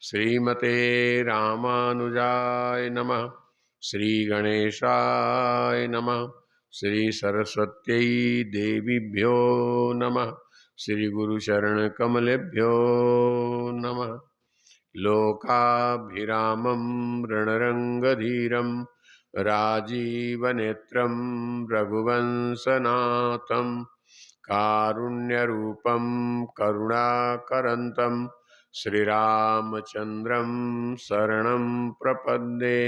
श्रीमते रामानुजाय नमः। श्री गणेशाय नमः। श्री सरस्वत्यै देवीभ्यो नमः। श्री गुरुचरण कमलेभ्यो नमः। लोकाभिरामं रणरङ्गधीरं राजीवनेत्रं रघुवंशनाथं कारुण्यरूपं करुणाकरन्तं श्रीरामचन्द्रं शरणं प्रपद्ये।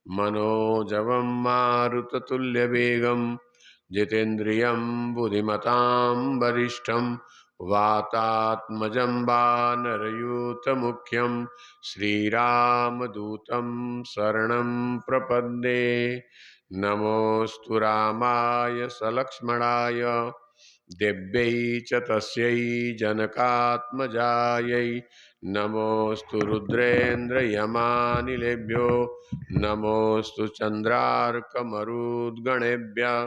मनोजवं मारुततुल्यवेगं जितेन्द्रियं बुद्धिमतां वरिष्ठं वातात्मजं वानरयूथमुख्यं श्रीरामदूतं शरणं प्रपद्ये। नमोऽस्तु रामाय सलक्ष्मणाय दिव्यै च तस्यै जनकात्मजायै। नमोऽस्तु रुद्रेन्द्रयमानिलेभ्यो नमोऽस्तु चन्द्रार्कमरुद्गणेभ्यः।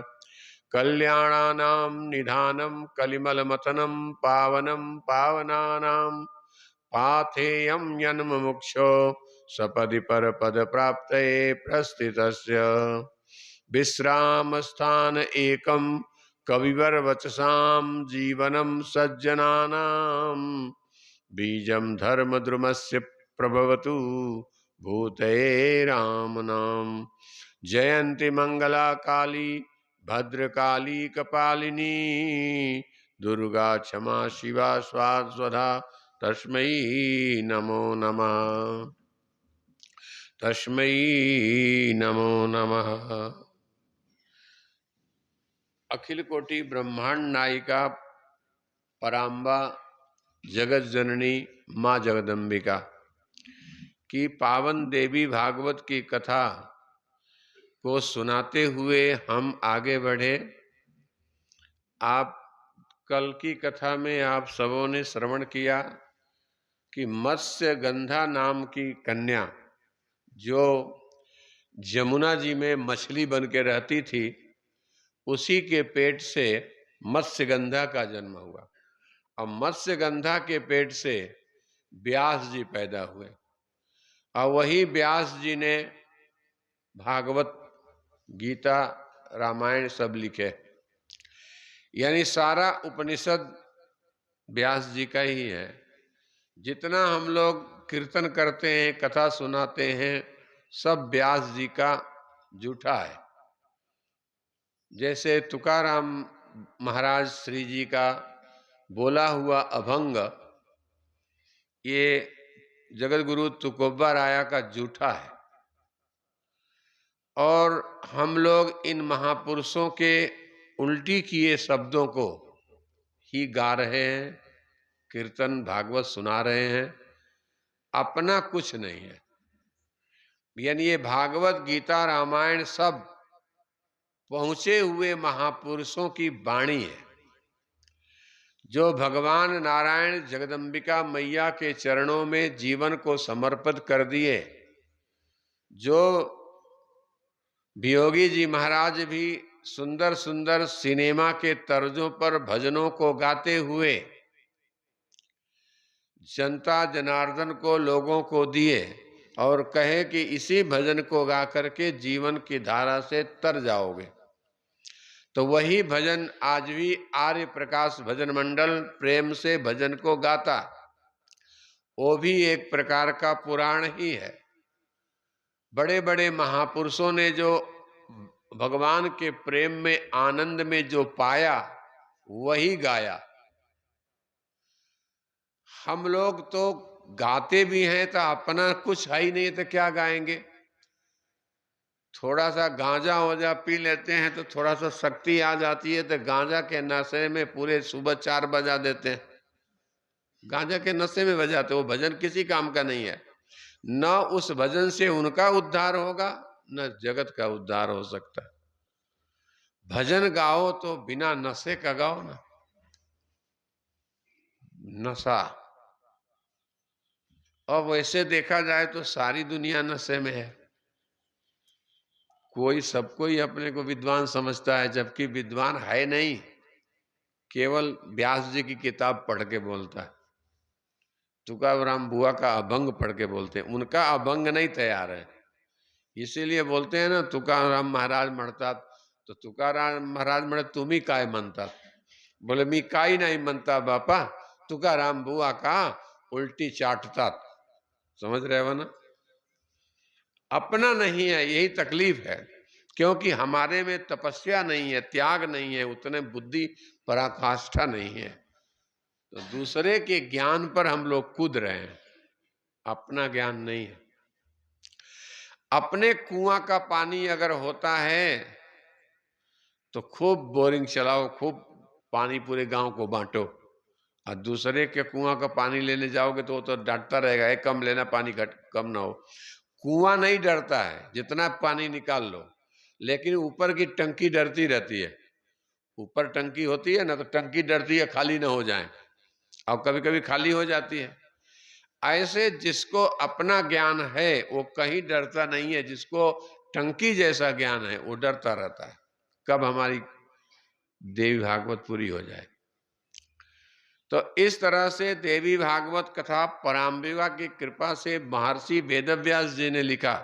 कल्याणानां निधानं कलिमलमथनं पावनं पावनानां पाथेयं यन्मुमुक्षो सपदि परपदप्राप्तये प्रस्थितस्य विश्रामस्थान एकं कविवरवचसां जीवनं सज्जनानां बीजं धर्मद्रुमस्य प्रभवतु भूतये रामनाम। जयन्ति मंगला काली भद्रकाली कपालिनी दुर्गा क्षमा शिवा स्वाहा तस्मै नमो नमः। तस्मै नमो नमः। अखिल कोटि ब्रह्मांड नायिका पराम्बा जगत जननी माँ जगदम्बिका की पावन देवी भागवत की कथा को सुनाते हुए हम आगे बढ़े। आप कल की कथा में आप सबों ने श्रवण किया कि मत्स्य गंधा नाम की कन्या जो जमुना जी में मछली बन के रहती थी, उसी के पेट से मत्स्यगंधा का जन्म हुआ। अब मत्स्यगंधा के पेट से व्यास जी पैदा हुए और वही व्यास जी ने भागवत, गीता, रामायण सब लिखे। यानी सारा उपनिषद व्यास जी का ही है। जितना हम लोग कीर्तन करते हैं, कथा सुनाते हैं, सब व्यास जी का जूठा है। जैसे तुकाराम महाराज श्री जी का बोला हुआ अभंग, ये जगत गुरु तुकोबा राया का जूठा है। और हम लोग इन महापुरुषों के उल्टी किए शब्दों को ही गा रहे हैं, कीर्तन भागवत सुना रहे हैं, अपना कुछ नहीं है। यानी ये भागवत, गीता, रामायण सब पहुंचे हुए महापुरुषों की वाणी है, जो भगवान नारायण जगदम्बिका मैया के चरणों में जीवन को समर्पित कर दिए। जो वियोगी जी महाराज भी सुंदर सुंदर सिनेमा के तर्जों पर भजनों को गाते हुए जनता जनार्दन को, लोगों को दिए और कहे कि इसी भजन को गा करके जीवन की धारा से तर जाओगे। तो वही भजन आज भी आर्य प्रकाश भजन मंडल प्रेम से भजन को गाता। वो भी एक प्रकार का पुराण ही है। बड़े बड़े महापुरुषों ने जो भगवान के प्रेम में, आनंद में जो पाया, वही गाया। हम लोग तो गाते भी हैं तो अपना कुछ है ही नहीं, तो क्या गाएंगे। थोड़ा सा गांजा वाजा पी लेते हैं तो थोड़ा सा शक्ति आ जाती है, तो गांजा के नशे में पूरे सुबह 4 बजा देते हैं। गांजा के नशे में बजाते, वो भजन किसी काम का नहीं है। न उस भजन से उनका उद्धार होगा, न जगत का उद्धार हो सकता है। भजन गाओ तो बिना नशे का गाओ ना। नशा, और वैसे देखा जाए तो सारी दुनिया नशे में है। कोई सबको ही अपने को विद्वान समझता है, जबकि विद्वान है नहीं, केवल व्यास जी की किताब पढ़ के बोलता है। तुकाराम बुआ का अभंग पढ़ के बोलते हैं, उनका अभंग नहीं तैयार है, इसीलिए बोलते हैं ना तुकाराम महाराज म्हणतात, तो तुकाराम महाराज म्हणे तुम्ही काय म्हणतात, बोले मी काही नहीं म्हणता बापा, तुकाराम बुआ का उल्टी चाटतात। समझ रहे हो ना? अपना नहीं है, यही तकलीफ है, क्योंकि हमारे में तपस्या नहीं है, त्याग नहीं है, उतने बुद्धि पराकाष्ठा नहीं है, तो दूसरे के ज्ञान पर हम लोग कूद रहे हैं, अपना ज्ञान नहीं है। अपने कुआं का पानी अगर होता है तो खूब बोरिंग चलाओ, खूब पानी पूरे गांव को बांटो, और दूसरे के कुआं का पानी लेने जाओगे तो वो तो डांटता रहेगा, है कम लेना, पानी घट कम ना हो। कुआं नहीं डरता है, जितना पानी निकाल लो, लेकिन ऊपर की टंकी डरती रहती है। ऊपर टंकी होती है ना, तो टंकी डरती है खाली ना हो जाए, और कभी कभी खाली हो जाती है। ऐसे जिसको अपना ज्ञान है वो कहीं डरता नहीं है, जिसको टंकी जैसा ज्ञान है वो डरता रहता है कब हमारी देवी भागवत पूरी हो जाए। तो इस तरह से देवी भागवत कथा पराम्बिका की कृपा से महर्षि वेदव्यास जी ने लिखा।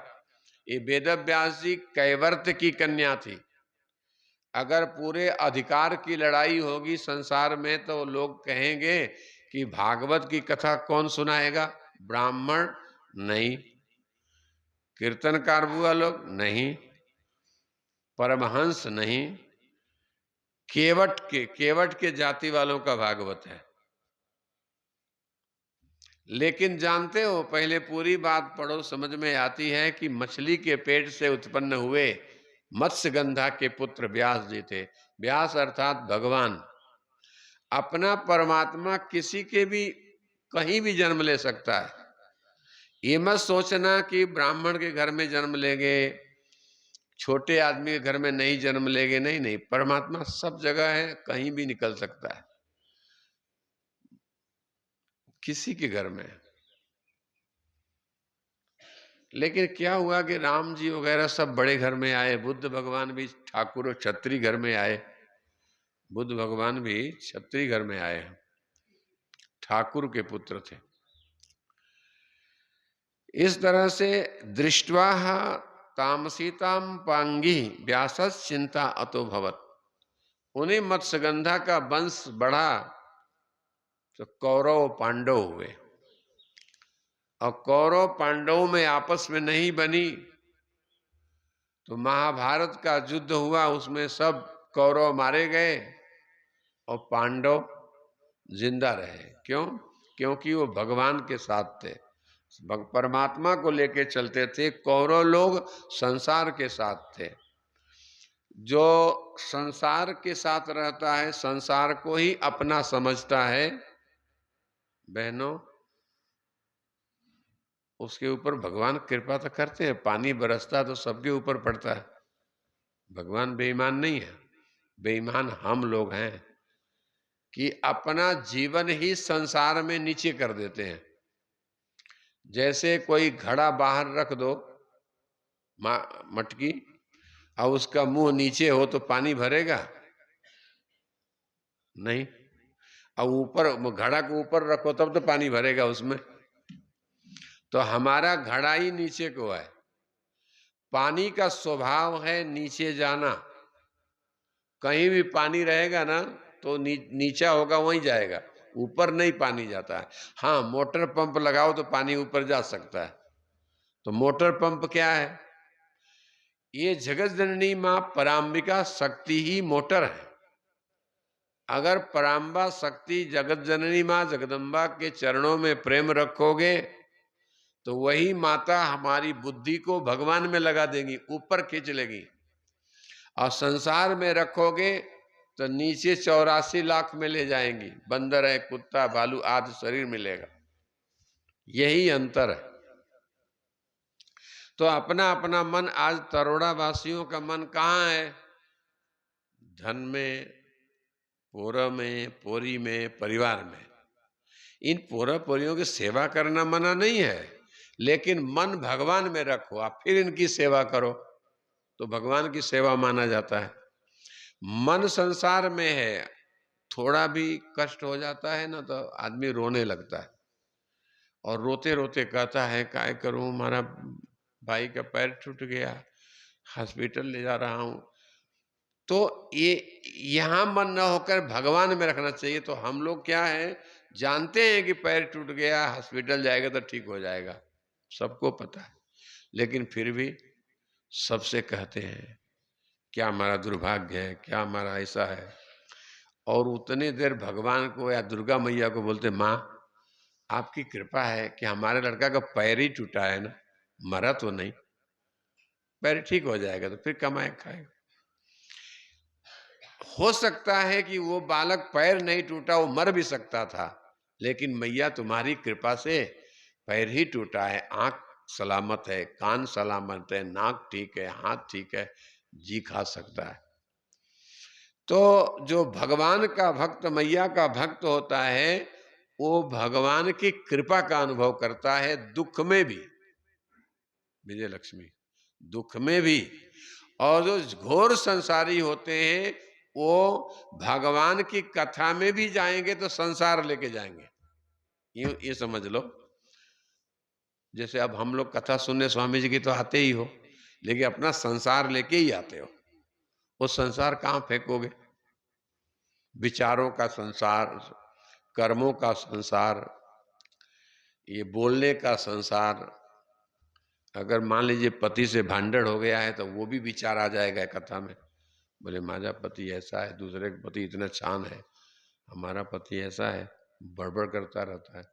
ये वेदव्यास जी कैवर्त की कन्या थी। अगर पूरे अधिकार की लड़ाई होगी संसार में तो लोग कहेंगे कि भागवत की कथा कौन सुनाएगा? ब्राह्मण नहीं, कीर्तनकार बुआ लोग नहीं, परमहंस नहीं, केवट के जाति वालों का भागवत है। लेकिन जानते हो, पहले पूरी बात पढ़ो, समझ में आती है कि मछली के पेट से उत्पन्न हुए मत्स्यगंधा के पुत्र व्यास जी थे। व्यास अर्थात भगवान। अपना परमात्मा किसी के भी कहीं भी जन्म ले सकता है। ये मत सोचना कि ब्राह्मण के घर में जन्म लेंगे, छोटे आदमी के घर में नहीं जन्म लेंगे, नहीं नहीं, परमात्मा सब जगह है, कहीं भी निकल सकता है, किसी के घर में। लेकिन क्या हुआ कि राम जी वगैरह सब बड़े घर में आए, बुद्ध भगवान भी ठाकुर और छत्री घर में आए, बुद्ध भगवान भी छत्री घर में आए, ठाकुर के पुत्र थे। इस तरह से दृष्ट्वा तामसीताम पांगी व्यासस चिंता अतो भवत। उन्हीं मत्स्यगंधा का वंश बढ़ा तो कौरव पांडव हुए, और कौरव पांडवों में आपस में नहीं बनी तो महाभारत का युद्ध हुआ, उसमें सब कौरव मारे गए और पांडव जिंदा रहे। क्यों? क्योंकि वो भगवान के साथ थे, परमात्मा को लेके चलते थे। कौरव लोग संसार के साथ थे। जो संसार के साथ रहता है, संसार को ही अपना समझता है, बहनों, उसके ऊपर भगवान कृपा तो करते हैं, पानी बरसता तो सबके ऊपर पड़ता है। भगवान बेईमान नहीं है, बेईमान हम लोग हैं कि अपना जीवन ही संसार में नीचे कर देते हैं। जैसे कोई घड़ा बाहर रख दो, मटकी, और उसका मुंह नीचे हो तो पानी भरेगा नहीं, और ऊपर घड़ा को ऊपर रखो तब तो पानी भरेगा उसमें। तो हमारा घड़ा ही नीचे को है। पानी का स्वभाव है नीचे जाना। कहीं भी पानी रहेगा ना तो नीचा होगा, वहीं जाएगा, ऊपर नहीं पानी जाता है। हाँ, मोटर पंप लगाओ तो पानी ऊपर जा सकता है। तो मोटर पंप क्या है? ये जगत जननी मां पराम्बिका शक्ति ही मोटर है। अगर पराम्बा शक्ति जगत जननी मां जगदम्बा के चरणों में प्रेम रखोगे तो वही माता हमारी बुद्धि को भगवान में लगा देगी, ऊपर खींच लेगी। और संसार में रखोगे तो नीचे 84 लाख में ले जाएंगी। बंदर है, कुत्ता, भालू आदि शरीर मिलेगा। यही अंतर है। तो अपना अपना मन, आज तरोड़ा वासियों का मन कहाँ है? धन में, पोरा में, पोरी में, परिवार में। इन पोरा पोरियों की सेवा करना मना नहीं है, लेकिन मन भगवान में रखो, आप फिर इनकी सेवा करो तो भगवान की सेवा माना जाता है। मन संसार में है, थोड़ा भी कष्ट हो जाता है ना तो आदमी रोने लगता है। और रोते रोते कहता है काय करूं, हमारा भाई का पैर टूट गया, हॉस्पिटल ले जा रहा हूं। तो ये यहाँ मन न होकर भगवान में रखना चाहिए। तो हम लोग क्या है, जानते हैं कि पैर टूट गया, हॉस्पिटल जाएगा तो ठीक हो जाएगा, सबको पता है, लेकिन फिर भी सबसे कहते हैं क्या हमारा दुर्भाग्य है, क्या हमारा ऐसा है। और उतने देर भगवान को या दुर्गा मैया को बोलते, माँ आपकी कृपा है कि हमारे लड़का का पैर ही टूटा है ना, मरा तो नहीं, पैर ठीक हो जाएगा तो फिर कमाए खाएगा। हो सकता है कि वो बालक पैर नहीं टूटा, वो मर भी सकता था, लेकिन मैया तुम्हारी कृपा से पैर ही टूटा है, आंख सलामत है, कान सलामत है, नाक ठीक है, हाथ ठीक है, जी खा सकता है। तो जो भगवान का भक्त, मैया का भक्त होता है, वो भगवान की कृपा का अनुभव करता है, दुख में भी, विजय लक्ष्मी, दुख में भी। और जो घोर संसारी होते हैं वो भगवान की कथा में भी जाएंगे तो संसार लेके जाएंगे। ये समझ लो, जैसे अब हम लोग कथा सुनने स्वामी जी की तो आते ही हो, लेकिन अपना संसार लेके ही आते हो। वो संसार कहाँ फेंकोगे? विचारों का संसार, कर्मों का संसार, ये बोलने का संसार। अगर मान लीजिए पति से भांडड़ हो गया है तो वो भी विचार आ जाएगा कथा में। बोले माजा पति ऐसा है, दूसरे का पति इतना शान है, हमारा पति ऐसा है, बड़बड़ करता रहता है।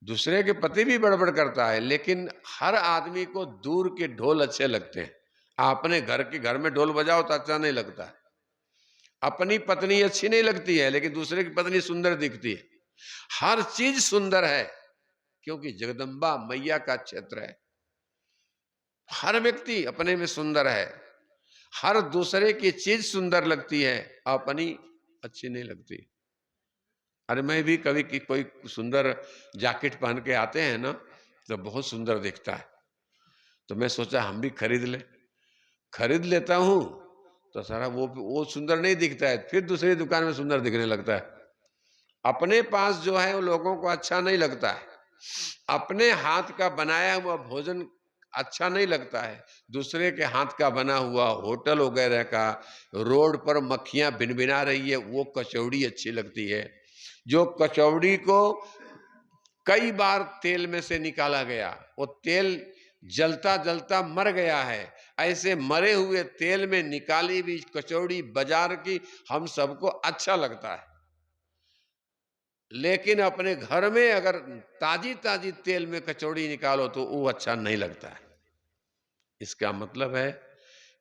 दूसरे के पति भी बड़बड़ करता है, लेकिन हर आदमी को दूर के ढोल अच्छे लगते हैं। अपने घर में ढोल बजाओ तो अच्छा नहीं लगता है। अपनी पत्नी अच्छी नहीं लगती है, लेकिन दूसरे की पत्नी सुंदर दिखती है। हर चीज सुंदर है, क्योंकि जगदम्बा मैया का क्षेत्र है। हर व्यक्ति अपने में सुंदर है, हर दूसरे की चीज सुंदर लगती है, अपनी अच्छी नहीं लगती। अरे मैं भी कभी कोई सुंदर जैकेट पहन के आते हैं ना तो बहुत सुंदर दिखता है, तो मैं सोचा हम भी खरीद लेता हूं, तो सारा वो सुंदर नहीं दिखता है, फिर दूसरी दुकान में सुंदर दिखने लगता है। अपने पास जो है वो लोगों को अच्छा नहीं लगता है। अपने हाथ का बनाया हुआ भोजन अच्छा नहीं लगता है, दूसरे के हाथ का बना हुआ होटल वगैरह का, रोड पर मक्खियां भिनभिना रही है वो कचौड़ी अच्छी लगती है। जो कचौड़ी को कई बार तेल में से निकाला गया, वो तेल जलता जलता मर गया है, ऐसे मरे हुए तेल में निकाली हुई कचौड़ी बाजार की हम सबको अच्छा लगता है। लेकिन अपने घर में अगर ताजी ताजी तेल में कचौड़ी निकालो तो वो अच्छा नहीं लगता है। इसका मतलब है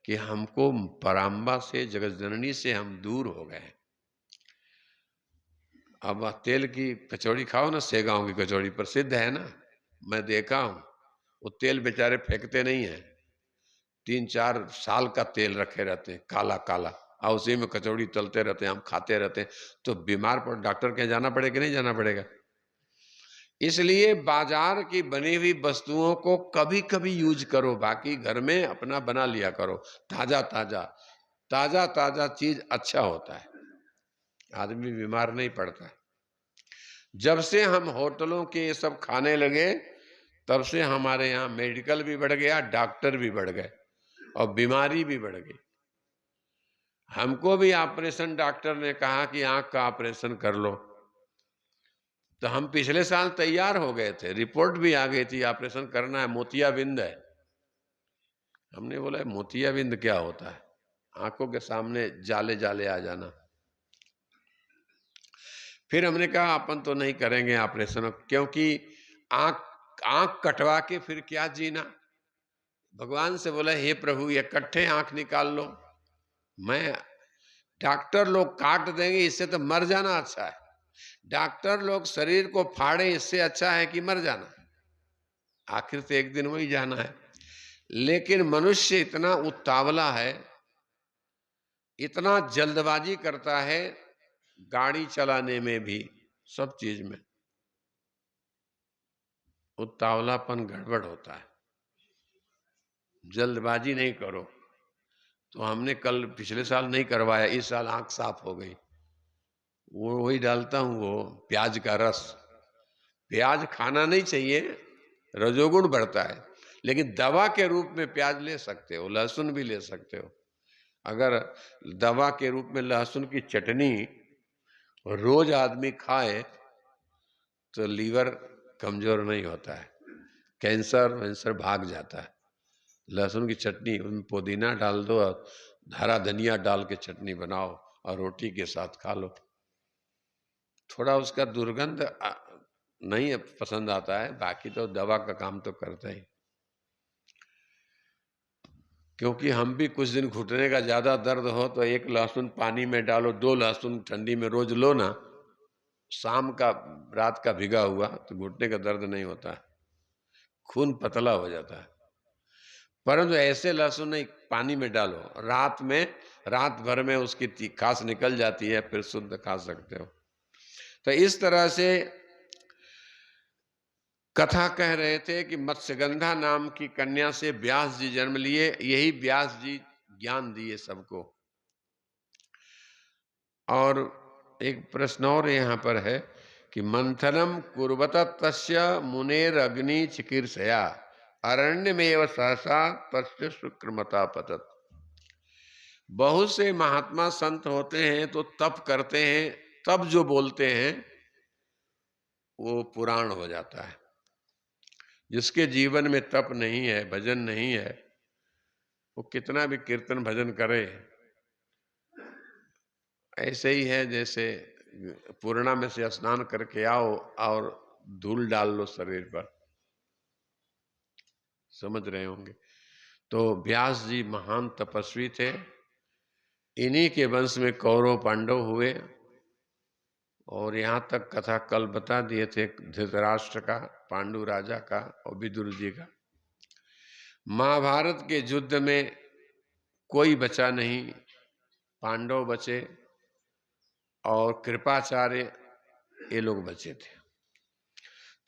कि हमको पराम्बा से, जगत जननी से हम दूर हो गए। अब तेल की कचौड़ी खाओ ना, सेगांव की कचौड़ी प्रसिद्ध है ना, मैं देखा हूं, वो तेल बेचारे फेंकते नहीं है, 3-4 साल का तेल रखे रहते हैं, काला काला, और उसी में कचौड़ी तलते रहते हैं, हम खाते रहते हैं। तो बीमार पर डॉक्टर के जाना पड़ेगा कि नहीं जाना पड़ेगा? इसलिए बाजार की बनी हुई वस्तुओं को कभी कभी यूज करो, बाकी घर में अपना बना लिया करो। ताजा ताजा ताजा ताजा चीज अच्छा होता है, आदमी बीमार नहीं पड़ता है। जब से हम होटलों के ये सब खाने लगे, तब से हमारे यहाँ मेडिकल भी बढ़ गया, डॉक्टर भी बढ़ गए, और बीमारी भी बढ़ गई। हमको भी ऑपरेशन डॉक्टर ने कहा कि आंख का ऑपरेशन कर लो, तो हम पिछले साल तैयार हो गए थे, रिपोर्ट भी आ गई थी, ऑपरेशन करना है, मोतियाबिंद है। हमने बोला मोतियाबिंद क्या होता है? आंखों के सामने जाले जाले आ जाना। फिर हमने कहा अपन तो नहीं करेंगे ऑपरेशन, क्योंकि आंख आंख कटवा के फिर क्या जीना। भगवान से बोला हे प्रभु ये कट्ठे आंख निकाल लो, मैं डॉक्टर लोग काट देंगे, इससे तो मर जाना अच्छा है। डॉक्टर लोग शरीर को फाड़े, इससे अच्छा है कि मर जाना, आखिर से एक दिन वही जाना है। लेकिन मनुष्य इतना उतावला है, इतना जल्दबाजी करता है, गाड़ी चलाने में भी, सब चीज में उतावलापन गड़बड़ होता है। जल्दबाजी नहीं करो। तो हमने कल पिछले साल नहीं करवाया, इस साल आंख साफ हो गई। वो वही डालता हूँ, वो प्याज का रस, प्याज खाना नहीं चाहिए, रजोगुण बढ़ता है, लेकिन दवा के रूप में प्याज ले सकते हो, लहसुन भी ले सकते हो। अगर दवा के रूप में लहसुन की चटनी रोज आदमी खाए तो लीवर कमजोर नहीं होता है, कैंसर वैंसर भाग जाता है। लहसुन की चटनी, उनमें पुदीना डाल दो और हरा धनिया डाल के चटनी बनाओ और रोटी के साथ खा लो। थोड़ा उसका दुर्गंध नहीं पसंद आता है, बाकी तो दवा का काम तो करता ही। क्योंकि हम भी कुछ दिन घुटने का ज्यादा दर्द हो तो एक लहसुन पानी में डालो, 2 लहसुन ठंडी में रोज लो ना, शाम का रात का भिगा हुआ, तो घुटने का दर्द नहीं होता है, खून पतला हो जाता है। परंतु ऐसे लहसुन नहीं, पानी में डालो, रात भर में उसकी तीखास निकल जाती है, फिर शुद्ध खा सकते हो। तो इस तरह से कथा कह रहे थे कि मत्स्यगंधा नाम की कन्या से व्यास जी जन्म लिए, यही व्यास जी ज्ञान दिए सबको। और एक प्रश्न और यहाँ पर है कि मंथनम कुर्वत तस्य मुनेर अग्नि चिकीर्षया अरण्य में सहसा तस्य शुक्रमता पतत। बहुत से महात्मा संत होते हैं तो तप करते हैं, तब जो बोलते हैं वो पुराण हो जाता है। जिसके जीवन में तप नहीं है, भजन नहीं है, वो कितना भी कीर्तन भजन करे, ऐसे ही है जैसे पूर्णा में से स्नान करके आओ और धूल डाल लो शरीर पर। समझ रहे होंगे। तो व्यास जी महान तपस्वी थे, इन्हीं के वंश में कौरव पांडव हुए। और यहाँ तक कथा कल बता दिए थे धृतराष्ट्र का, पांडु राजा का और विदुर जी का। महाभारत के युद्ध में कोई बचा नहीं, पांडव बचे और कृपाचार्य ये लोग बचे थे।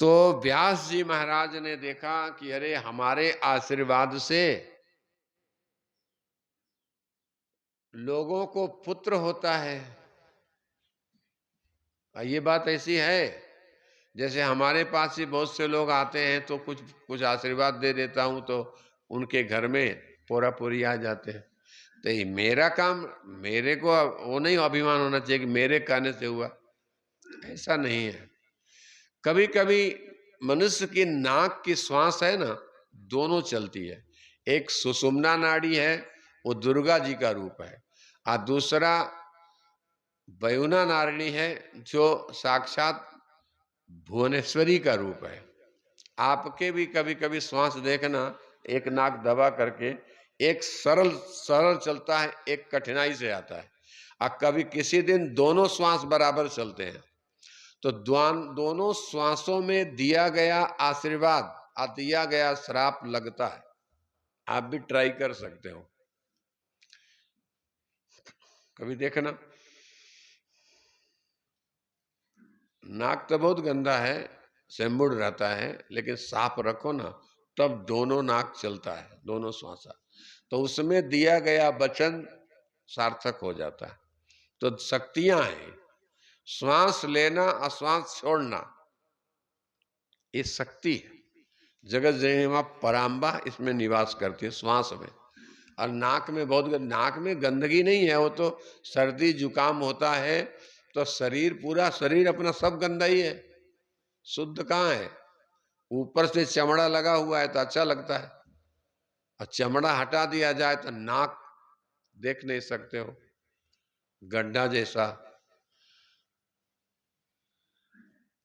तो व्यास जी महाराज ने देखा कि अरे हमारे आशीर्वाद से लोगों को पुत्र होता है। ये बात ऐसी है जैसे हमारे पास ही बहुत से लोग आते हैं तो कुछ कुछ आशीर्वाद दे देता हूं तो उनके घर में पूरा पूरी आ जाते हैं। तो ये मेरा काम, मेरे को वो नहीं अभिमान होना चाहिए कि मेरे कहने से हुआ, ऐसा नहीं है। कभी कभी मनुष्य की नाक की श्वास है ना, दोनों चलती है। एक सुषुम्ना नाड़ी है, वो दुर्गा जी का रूप है, और दूसरा वयुना नारिणी है जो साक्षात भुवनेश्वरी का रूप है। आपके भी कभी कभी श्वास देखना, एक नाक दबा करके, एक सरल सरल चलता है, एक कठिनाई से आता है, और कभी किसी दिन दोनों श्वास बराबर चलते हैं। तो दोनों श्वासों में दिया गया आशीर्वाद और दिया गया श्राप लगता है। आप भी ट्राई कर सकते हो, कभी देखना। नाक तो बहुत गंदा है, सेम्बुड़ रहता है, लेकिन साफ रखो ना, तब दोनों नाक चलता है, दोनों श्वासा, तो उसमें दिया गया वचन सार्थक हो जाता है। तो शक्तियां हैं, श्वास लेना और श्वास छोड़ना, ये शक्ति है। जगत जननी मां पराम्बा इसमें निवास करती है, श्वास में। और नाक में बहुत, नाक में गंदगी नहीं है, वो तो सर्दी जुकाम होता है तो शरीर, पूरा शरीर अपना सब गंदा ही है, शुद्ध कहाँ है। ऊपर से चमड़ा लगा हुआ है तो अच्छा लगता है, और चमड़ा हटा दिया जाए तो नाक देख नहीं सकते हो, गड्ढा जैसा।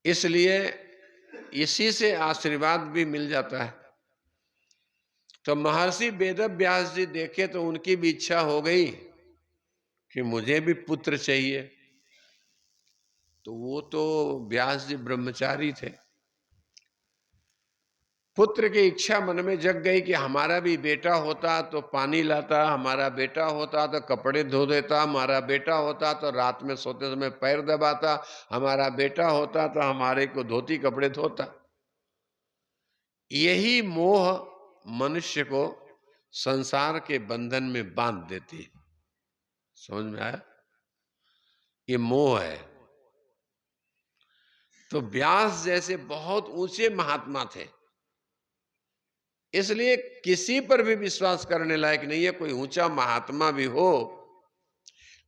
इसलिए इसी से आशीर्वाद भी मिल जाता है। तो महर्षि वेदव्यास जी देखे तो उनकी भी इच्छा हो गई कि मुझे भी पुत्र चाहिए। तो वो तो व्यास जी ब्रह्मचारी थे, पुत्र की इच्छा मन में जग गई कि हमारा भी बेटा होता तो पानी लाता, हमारा बेटा होता तो कपड़े धो देता, हमारा बेटा होता तो रात में सोते समय पैर दबाता, हमारा बेटा होता तो हमारे को धोती कपड़े धोता। यही मोह मनुष्य को संसार के बंधन में बांध देती है। समझ में आया? ये मोह है। तो व्यास जैसे बहुत ऊंचे महात्मा थे, इसलिए किसी पर भी विश्वास करने लायक नहीं है। कोई ऊंचा महात्मा भी हो,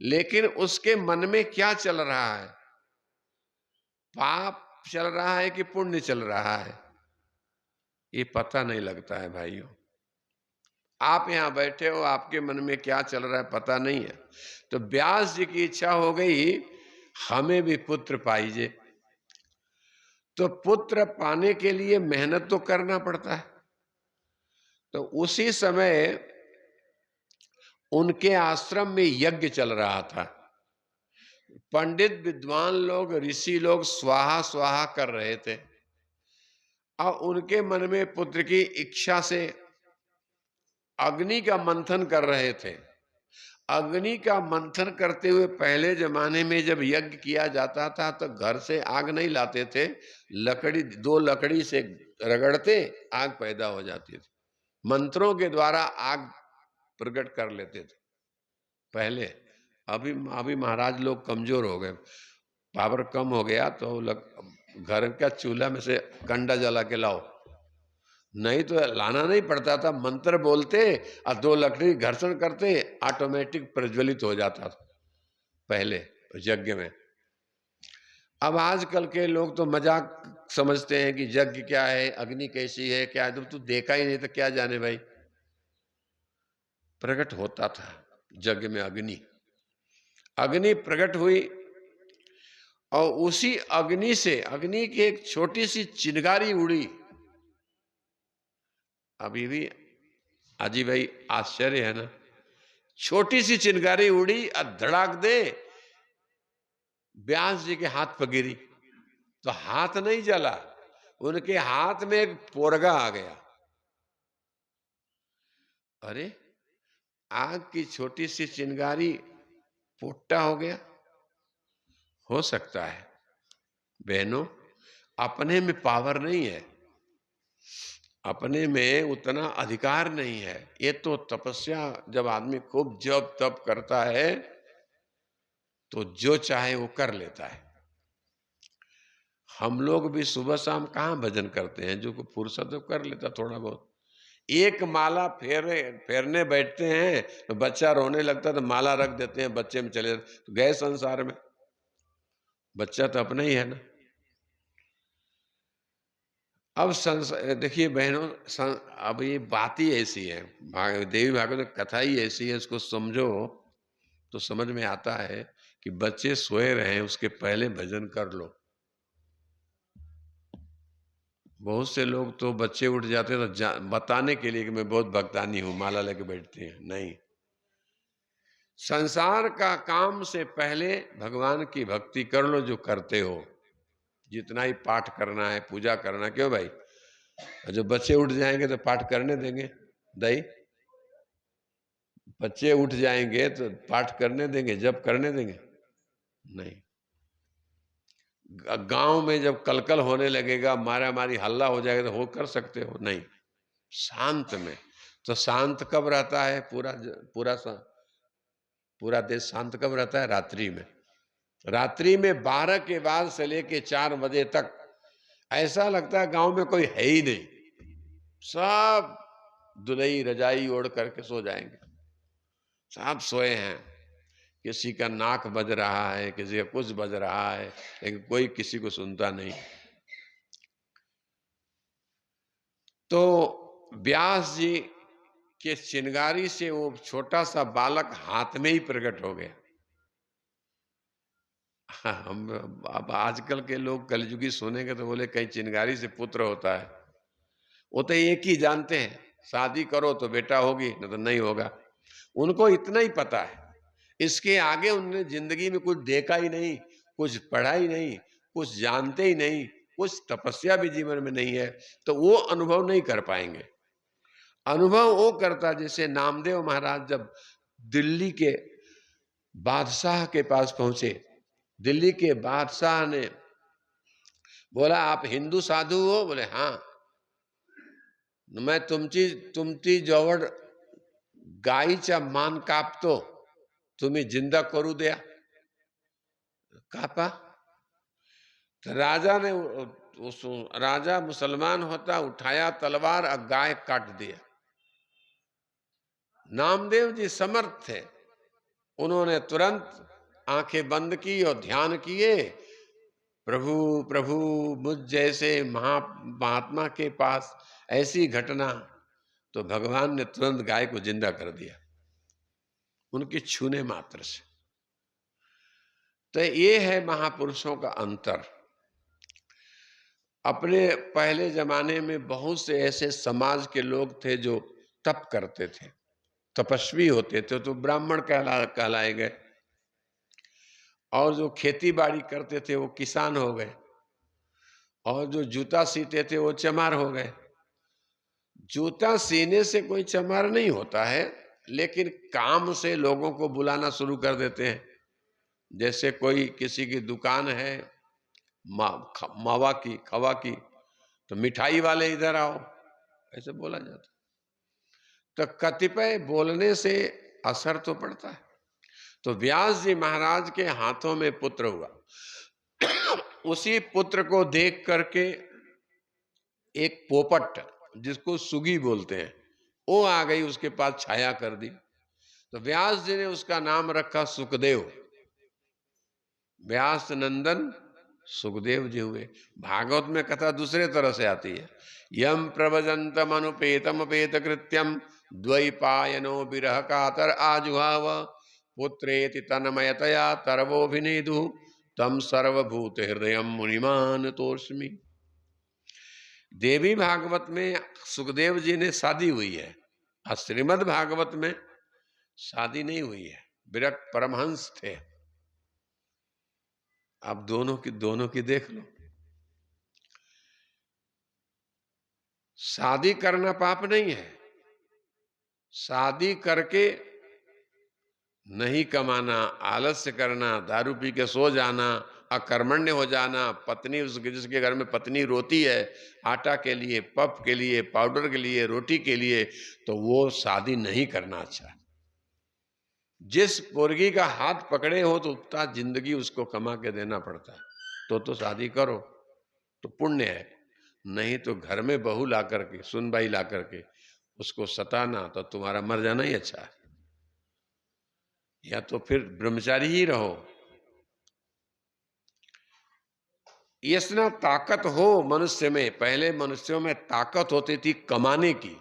लेकिन उसके मन में क्या चल रहा है, पाप चल रहा है कि पुण्य चल रहा है, ये पता नहीं लगता है भाइयों। आप यहां बैठे हो, आपके मन में क्या चल रहा है पता नहीं है। तो व्यास जी की इच्छा हो गई, हमें भी पुत्र पाइजे। तो पुत्र पाने के लिए मेहनत तो करना पड़ता है। तो उसी समय उनके आश्रम में यज्ञ चल रहा था। पंडित विद्वान लोग, ऋषि लोग स्वाहा स्वाहा कर रहे थे, और उनके मन में पुत्र की इच्छा से अग्नि का मंथन कर रहे थे। अग्नि का मंथन करते हुए, पहले जमाने में जब यज्ञ किया जाता था तो घर से आग नहीं लाते थे, लकड़ी, दो लकड़ी से रगड़ते आग पैदा हो जाती थी। मंत्रों के द्वारा आग प्रकट कर लेते थे पहले। अभी अभी महाराज लोग कमजोर हो गए, पावर कम हो गया, तो घर का चूल्हा में से कंडा जला के लाओ, नहीं तो लाना नहीं पड़ता था। मंत्र बोलते और दो लकड़ी घर्षण करते, ऑटोमेटिक प्रज्वलित हो जाता था पहले यज्ञ में। अब आजकल के लोग तो मजाक समझते हैं कि यज्ञ क्या है, अग्नि कैसी है, क्या है। जब तू देखा ही नहीं तो क्या जाने भाई। प्रकट होता था यज्ञ में अग्नि, अग्नि प्रकट हुई, और उसी अग्नि से, अग्नि की एक छोटी सी चिनगारी उड़ी। अभी भी अजी भाई आश्चर्य है ना, छोटी सी चिनगारी उड़ी और धड़ाक दे व्यास जी के हाथ पर गिरी। तो हाथ नहीं जला, उनके हाथ में एक पोरगा आ गया। अरे, आग की छोटी सी चिनगारी पोट्टा हो गया। हो सकता है बहनों, अपने में पावर नहीं है, अपने में उतना अधिकार नहीं है। ये तो तपस्या, जब आदमी खूब जप तप करता है तो जो चाहे वो कर लेता है। हम लोग भी सुबह शाम कहाँ भजन करते हैं, जो को फुर्सत तो कर लेता थोड़ा बहुत। एक माला फेरने बैठते हैं तो बच्चा रोने लगता, तो माला रख देते हैं, बच्चे में चले जाते, तो गए संसार में। बच्चा तो अपना ही है ना। अब देखिए बहनों, अब ये बात ही ऐसी है, देवी भागवत कथा ही ऐसी है, इसको समझो तो समझ में आता है कि बच्चे सोए रहे, उसके पहले भजन कर लो। बहुत से लोग तो बच्चे उठ जाते हैं तो बताने के लिए कि मैं बहुत भक्तानी हूं, माला लेके बैठते हैं। नहीं, संसार का काम से पहले भगवान की भक्ति कर लो, जो करते हो। जितना ही पाठ करना है, पूजा करना, क्यों भाई, जो बच्चे उठ जाएंगे तो पाठ करने देंगे? दई बच्चे उठ जाएंगे तो पाठ करने देंगे, जब करने देंगे? नहीं। गांव में जब कलकल होने लगेगा, मारा मारी हल्ला हो जाएगा, तो वो कर सकते हो? नहीं। शांत में, तो शांत कब रहता है? पूरा पूरा देश शांत कब रहता है? रात्रि में। रात्रि में 12 के बाद से लेके 4 बजे तक ऐसा लगता है गांव में कोई है ही नहीं। सब दुलई रजाई ओढ़ करके सो जाएंगे, सब सोए हैं। किसी का नाक बज रहा है, किसी का कुछ बज रहा है, लेकिन कोई किसी को सुनता नहीं। तो व्यास जी के चिनगारी से वो छोटा सा बालक हाथ में ही प्रकट हो गया। हम अब आजकल के लोग कलयुगी सुनेंगे तो बोले कहीं चिनगारी से पुत्र होता है। वो तो एक ही जानते हैं, शादी करो तो बेटा होगी, नहीं तो नहीं होगा। उनको इतना ही पता है, इसके आगे उन्होंने जिंदगी में कुछ देखा ही नहीं, कुछ पढ़ा ही नहीं, कुछ जानते ही नहीं, कुछ तपस्या भी जीवन में नहीं है, तो वो अनुभव नहीं कर पाएंगे। अनुभव वो करता जैसे नामदेव महाराज जब दिल्ली के बादशाह के पास पहुंचे, दिल्ली के बादशाह ने बोला, आप हिंदू साधु हो? बोले हाँ। मैं तुमची जवळ गायीचा मान कापतो, तुम्ही जिंदा करू द्या। कापा। तो राजा ने उस राजा मुसलमान होता, उठाया तलवार और गाय काट दिया। नामदेव जी समर्थ थे, उन्होंने तुरंत आंखें बंद की और ध्यान किए, प्रभु प्रभु मुझ जैसे महात्मा के पास ऐसी घटना। तो भगवान ने तुरंत गाय को जिंदा कर दिया उनके छूने मात्र से। तो ये है महापुरुषों का अंतर। अपने पहले जमाने में बहुत से ऐसे समाज के लोग थे जो तप करते थे, तपस्वी होते थे, तो ब्राह्मण कहलाए गए। और जो खेती बाड़ी करते थे वो किसान हो गए, और जो जूता सीते थे वो चमार हो गए। जूता सीने से कोई चमार नहीं होता है, लेकिन काम से लोगों को बुलाना शुरू कर देते हैं। जैसे कोई किसी की दुकान है मावा की खवा की, तो मिठाई वाले इधर आओ, ऐसे बोला जाता। तो कतिपय बोलने से असर तो पड़ता है। तो व्यास जी महाराज के हाथों में पुत्र हुआ। उसी पुत्र को देख करके एक पोपट, जिसको सुगी बोलते हैं, वो आ गई, उसके पास छाया कर दी। तो व्यास जी ने उसका नाम रखा सुखदेव। व्यास नंदन सुखदेव जी हुए। भागवत में कथा दूसरे तरह से आती है। यम प्रवजंतम अनुपेतम अपेत कृत्यम द्वैपायनो विरह कातर आजुहाव पुत्रेति तन्मयतया तरवोभिनेदु तम सर्वभूत हृदय मुनिमान तोस्मि। देवी भागवत में सुखदेव जी ने शादी हुई है, और श्रीमद् भागवत में शादी नहीं हुई है। विरक्त परमहंस थे। आप दोनों की देख लो। शादी करना पाप नहीं है, शादी करके नहीं कमाना, आलस्य करना, दारू पी के सो जाना, अकर्मण्य हो जाना, पत्नी उसके जिसके घर में पत्नी रोती है आटा के लिए, पफ के लिए, पाउडर के लिए, रोटी के लिए, तो वो शादी नहीं करना अच्छा। जिस मुर्गी का हाथ पकड़े हो तो उतना जिंदगी उसको कमा के देना पड़ता है, तो शादी करो तो पुण्य है। नहीं तो घर में बहू ला करके, सुनबाई ला करके उसको सताना, तो तुम्हारा मर जाना ही अच्छा है। या तो फिर ब्रह्मचारी ही रहो। इतना ताकत हो मनुष्य में, पहले मनुष्यों में ताकत होती थी कमाने की।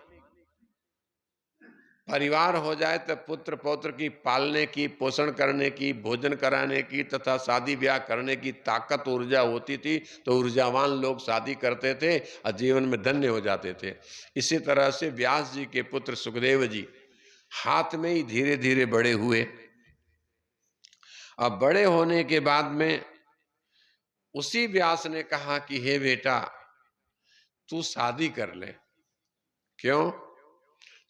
परिवार हो जाए तो पुत्र पौत्र की पालने की, पोषण करने की, भोजन कराने की तथा शादी ब्याह करने की ताकत ऊर्जा होती थी, तो ऊर्जावान लोग शादी करते थे और जीवन में धन्य हो जाते थे। इसी तरह से व्यास जी के पुत्र सुखदेव जी हाथ में ही धीरे धीरे बड़े हुए। अब बड़े होने के बाद में उसी व्यास ने कहा कि हे बेटा, तू शादी कर ले। क्यों?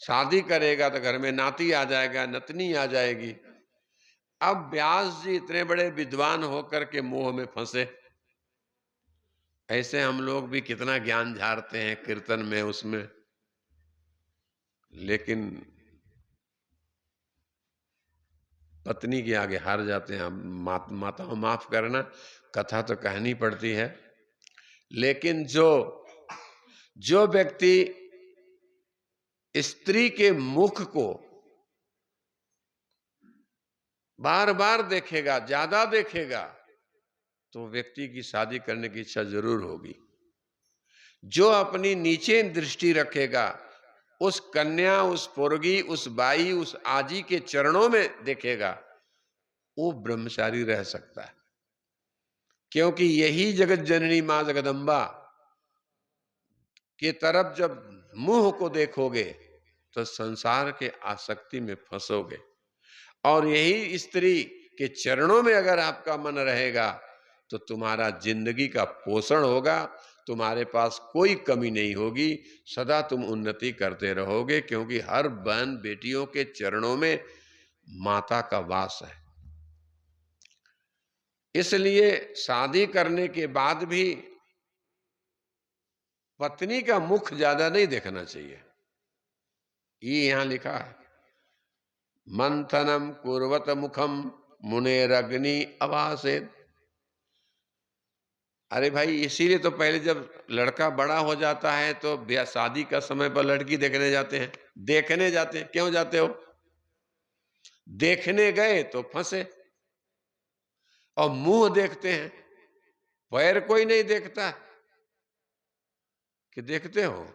शादी करेगा तो घर में नाती आ जाएगा, नतनी आ जाएगी। अब व्यास जी इतने बड़े विद्वान होकर के मोह में फंसे। ऐसे हम लोग भी कितना ज्ञान झाड़ते हैं कीर्तन में, उसमें, लेकिन पत्नी के आगे हार जाते हैं। माताओं माफ करना, कथा तो कहनी पड़ती है। लेकिन जो व्यक्ति स्त्री के मुख को बार बार देखेगा, ज्यादा देखेगा, तो व्यक्ति की शादी करने की इच्छा जरूर होगी। जो अपनी नीचे दृष्टि रखेगा, उस कन्या, उस पोरगी, उस बाई, उस आजी के चरणों में देखेगा, वो ब्रह्मचारी रह सकता है। क्योंकि यही जगत जननी मां जगदम्बा के तरफ जब मुंह को देखोगे तो संसार के आसक्ति में फंसोगे, और यही स्त्री के चरणों में अगर आपका मन रहेगा तो तुम्हारा जिंदगी का पोषण होगा, तुम्हारे पास कोई कमी नहीं होगी, सदा तुम उन्नति करते रहोगे। क्योंकि हर बहन बेटियों के चरणों में माता का वास है। इसलिए शादी करने के बाद भी पत्नी का मुख ज्यादा नहीं देखना चाहिए। ये यहां लिखा है, मंथनम कुर्वत मुखम मुनेरग्नि अवासेत। अरे भाई, इसीलिए तो पहले जब लड़का बड़ा हो जाता है तो ब्याह शादी का समय पर लड़की देखने जाते हैं। देखने जाते हैं, क्यों जाते हो? देखने गए तो फंसे। और मुंह देखते हैं, पैर कोई नहीं देखता कि देखते हो।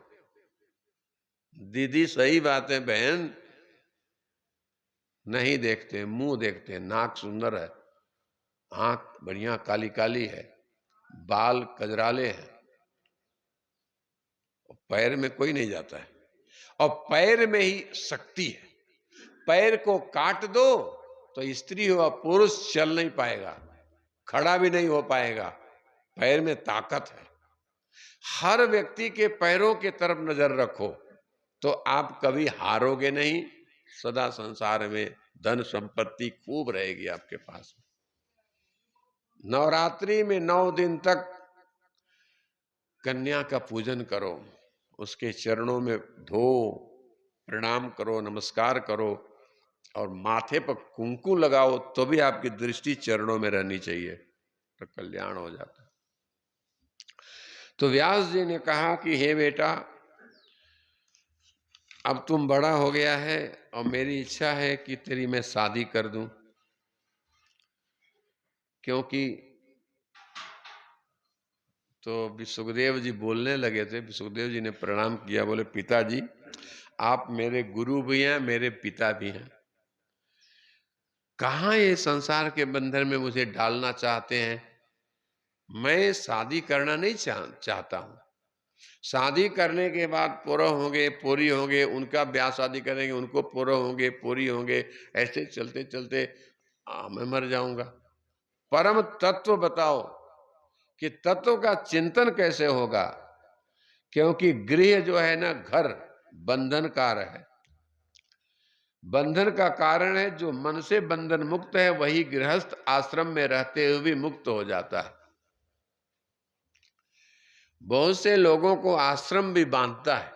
दीदी सही बात है बहन, नहीं देखते, मुंह देखते हैं। नाक सुंदर है, आंख बढ़िया काली काली है, बाल कजराले हैं, पैर में कोई नहीं जाता है। और पैर में ही शक्ति है। पैर को काट दो तो स्त्री हो पुरुष चल नहीं पाएगा, खड़ा भी नहीं हो पाएगा। पैर में ताकत है। हर व्यक्ति के पैरों की तरफ नजर रखो तो आप कभी हारोगे नहीं। सदा संसार में धन संपत्ति खूब रहेगी आपके पास। नवरात्रि में 9 दिन तक कन्या का पूजन करो, उसके चरणों में धो, प्रणाम करो, नमस्कार करो, और माथे पर कुंकू लगाओ तो भी आपकी दृष्टि चरणों में रहनी चाहिए, तो कल्याण हो जाता है। तो व्यास जी ने कहा कि हे बेटा, अब तुम बड़ा हो गया है और मेरी इच्छा है कि तेरी मैं शादी कर दूं। क्योंकि तो सुखदेव जी बोलने लगे थे। सुखदेव जी ने प्रणाम किया, बोले पिताजी आप मेरे गुरु भी हैं, मेरे पिता भी हैं। कहाँ ये संसार के बंधन में मुझे डालना चाहते हैं। मैं शादी करना नहीं चाहता हूं। शादी करने के बाद पूरा होंगे, पूरी होंगे, उनका ब्याह शादी करेंगे, उनको पूरा होंगे, पूरी होंगे, ऐसे चलते चलते मैं मर जाऊंगा। परम तत्व बताओ कि तत्व का चिंतन कैसे होगा। क्योंकि गृह जो है ना, घर बंधन कार है। बंधन का कारण है, जो मन से बंधन मुक्त है वही गृहस्थ आश्रम में रहते हुए भी मुक्त हो जाता है। बहुत से लोगों को आश्रम भी बांधता है।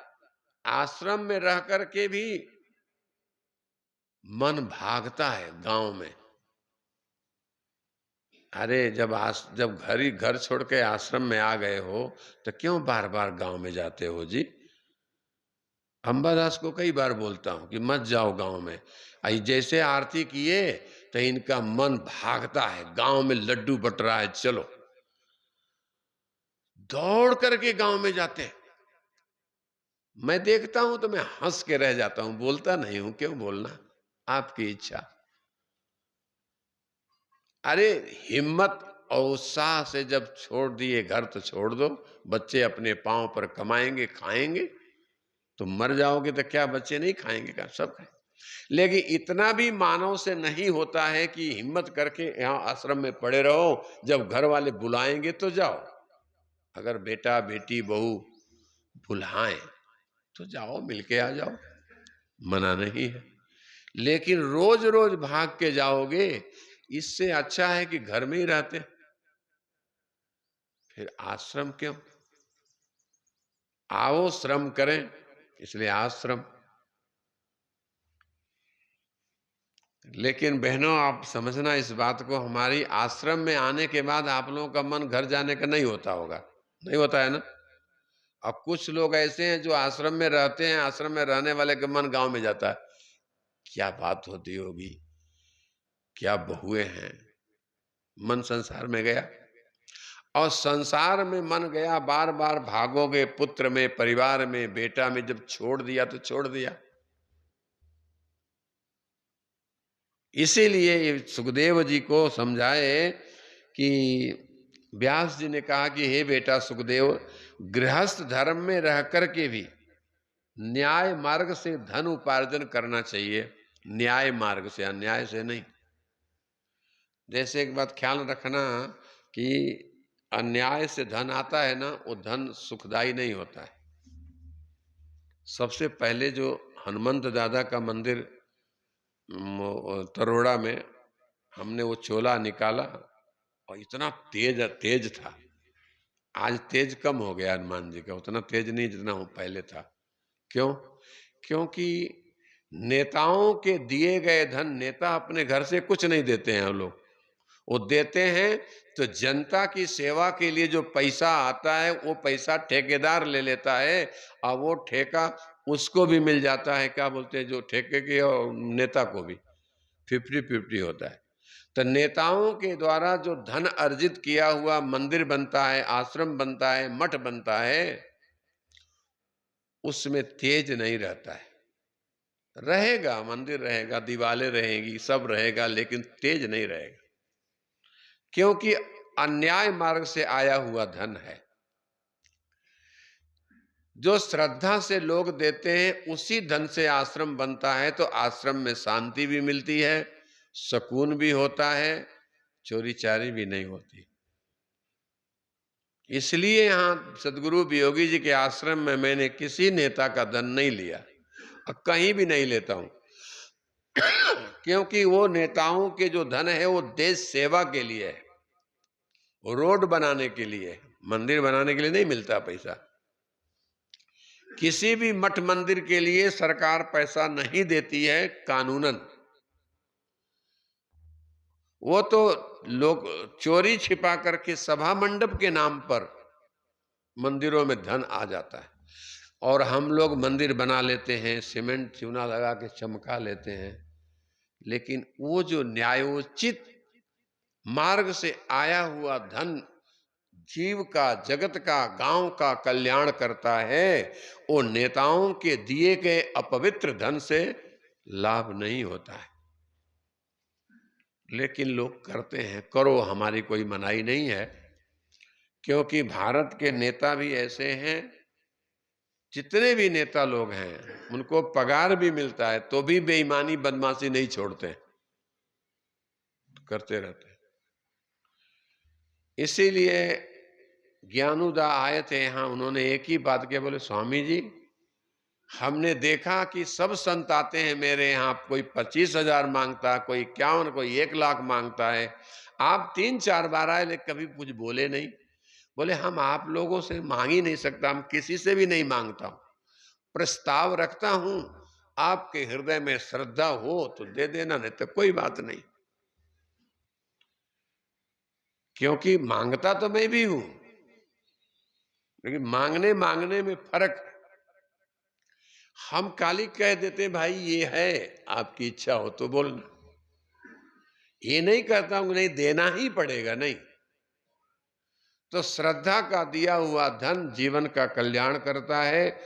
आश्रम में रह करके भी मन भागता है गांव में। अरे जब घर छोड़ के आश्रम में आ गए हो तो क्यों बार बार गांव में जाते हो जी। अंबादास को कई बार बोलता हूं कि मत जाओ गांव में। जैसे आरती किए तो इनका मन भागता है, गांव में लड्डू बट रहा है, चलो। दौड़ करके गांव में जाते हैं। मैं देखता हूं तो मैं हंस के रह जाता हूं, बोलता नहीं हूं। क्यों बोलना, आपकी इच्छा। अरे हिम्मत और उत्साह से जब छोड़ दिए घर तो छोड़ दो। बच्चे अपने पांव पर कमाएंगे, खाएंगे। तो मर जाओगे तो क्या बच्चे नहीं खाएंगे? क्या सब खाएंगे। लेकिन इतना भी मानव से नहीं होता है कि हिम्मत करके यहाँ आश्रम में पड़े रहो, जब घर वाले बुलाएंगे तो जाओ। अगर बेटा बेटी बहू बुलाएं तो जाओ, मिलके आ जाओ, मना नहीं है। लेकिन रोज रोज भाग के जाओगे, इससे अच्छा है कि घर में ही रहते। फिर आश्रम क्यों? आओ श्रम करें, इसलिए आश्रम। लेकिन बहनों आप समझना इस बात को, हमारी आश्रम में आने के बाद आप लोगों का मन घर जाने का नहीं होता होगा, नहीं होता है ना। अब कुछ लोग ऐसे हैं जो आश्रम में रहते हैं, आश्रम में रहने वाले का मन गांव में जाता है। क्या बात होती होगी, क्या बहुएं हैं। मन संसार में गया, और संसार में मन गया, बार बार भागोगे। पुत्र में, परिवार में, बेटा में जब छोड़ दिया तो छोड़ दिया। इसीलिए सुखदेव जी को समझाए कि व्यास जी ने कहा कि हे बेटा सुखदेव, गृहस्थ धर्म में रह करके भी न्याय मार्ग से धन उपार्जन करना चाहिए। न्याय मार्ग से, अन्याय से नहीं। जैसे एक बात ख्याल रखना कि अन्याय से धन आता है ना, वो धन सुखदायी नहीं होता है। सबसे पहले जो हनुमंत दादा का मंदिर तरोड़ा में हमने वो चोला निकाला, और इतना तेज तेज था। आज तेज कम हो गया हनुमान जी का, उतना तेज नहीं जितना वो पहले था। क्यों? क्योंकि नेताओं के दिए गए धन, नेता अपने घर से कुछ नहीं देते हैं वो लोग, वो देते हैं तो जनता की सेवा के लिए जो पैसा आता है वो पैसा ठेकेदार ले लेता है, और वो ठेका उसको भी मिल जाता है, क्या बोलते हैं, जो ठेके के और नेता को भी 50-50 होता है। तो नेताओं के द्वारा जो धन अर्जित किया हुआ मंदिर बनता है, आश्रम बनता है, मठ बनता है, उसमें तेज नहीं रहता है। रहेगा, मंदिर रहेगा, दीवारें रहेगी, सब रहेगा, लेकिन तेज नहीं रहेगा, क्योंकि अन्याय मार्ग से आया हुआ धन है। जो श्रद्धा से लोग देते हैं उसी धन से आश्रम बनता है, तो आश्रम में शांति भी मिलती है, सुकून भी होता है, चोरी चारी भी नहीं होती। इसलिए यहाँ सदगुरु वियोगी जी के आश्रम में मैंने किसी नेता का धन नहीं लिया और कहीं भी नहीं लेता हूं, क्योंकि वो नेताओं के जो धन है वो देश सेवा के लिए है, रोड बनाने के लिए, मंदिर बनाने के लिए नहीं मिलता पैसा। किसी भी मठ मंदिर के लिए सरकार पैसा नहीं देती है कानूनन। वो तो लोग चोरी छिपा करके सभा मंडप के नाम पर मंदिरों में धन आ जाता है, और हम लोग मंदिर बना लेते हैं, सीमेंट चूना लगा के चमका लेते हैं, लेकिन वो जो न्यायोचित मार्ग से आया हुआ धन जीव का, जगत का, गांव का कल्याण करता है, वो नेताओं के दिए गए अपवित्र धन से लाभ नहीं होता है। लेकिन लोग करते हैं, करो, हमारी कोई मनाही नहीं है, क्योंकि भारत के नेता भी ऐसे हैं, जितने भी नेता लोग हैं उनको पगार भी मिलता है तो भी बेईमानी बदमाशी नहीं छोड़ते, करते रहते हैं। इसीलिए ज्ञानुदा आए थे यहाँ, उन्होंने एक ही बात किया, बोले स्वामी जी हमने देखा कि सब संत आते हैं मेरे यहाँ, कोई 25,000 मांगता, कोई 51, कोई 1 लाख मांगता है, आप 3-4 बार आए लेकिन कभी कुछ बोले नहीं। बोले हम आप लोगों से मांग ही नहीं सकता, हम किसी से भी नहीं मांगता हूं, प्रस्ताव रखता हूं, आपके हृदय में श्रद्धा हो तो दे देना, नहीं तो कोई बात नहीं। क्योंकि मांगता तो मैं भी हूं, लेकिन मांगने मांगने में फर्क है। हम काली कह देते भाई ये है, आपकी इच्छा हो तो बोलना, ये नहीं कहता हूं नहीं देना ही पड़ेगा, नहीं। तो श्रद्धा का दिया हुआ धन जीवन का कल्याण करता है,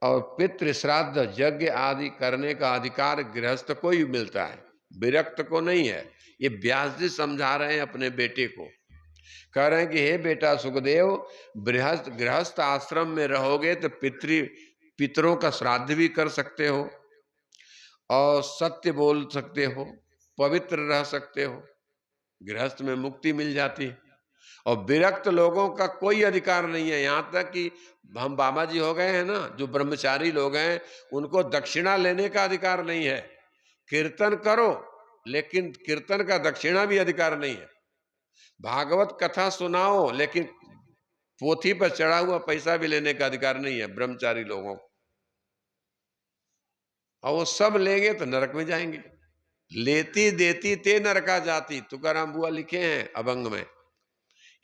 और पितृ श्राद्ध यज्ञ आदि करने का अधिकार गृहस्थ को ही मिलता है, विरक्त को नहीं है। ये व्यास जी समझा रहे हैं अपने बेटे को, कह रहे हैं कि हे बेटा सुखदेव, गृहस्थ आश्रम में रहोगे तो पितरों का श्राद्ध भी कर सकते हो, और सत्य बोल सकते हो, पवित्र रह सकते हो, गृहस्थ में मुक्ति मिल जाती है। और विरक्त लोगों का कोई अधिकार नहीं है, यहां तक कि हम बाबा जी हो गए हैं ना, जो ब्रह्मचारी लोग हैं उनको दक्षिणा लेने का अधिकार नहीं है। कीर्तन करो लेकिन कीर्तन का दक्षिणा भी अधिकार नहीं है, भागवत कथा सुनाओ लेकिन पोथी पर चढ़ा हुआ पैसा भी लेने का अधिकार नहीं है ब्रह्मचारी लोगों को, और वो सब लेंगे तो नरक में जाएंगे। लेती देती ते नरका जाती, तुकाराम बुआ लिखे हैं अभंग में।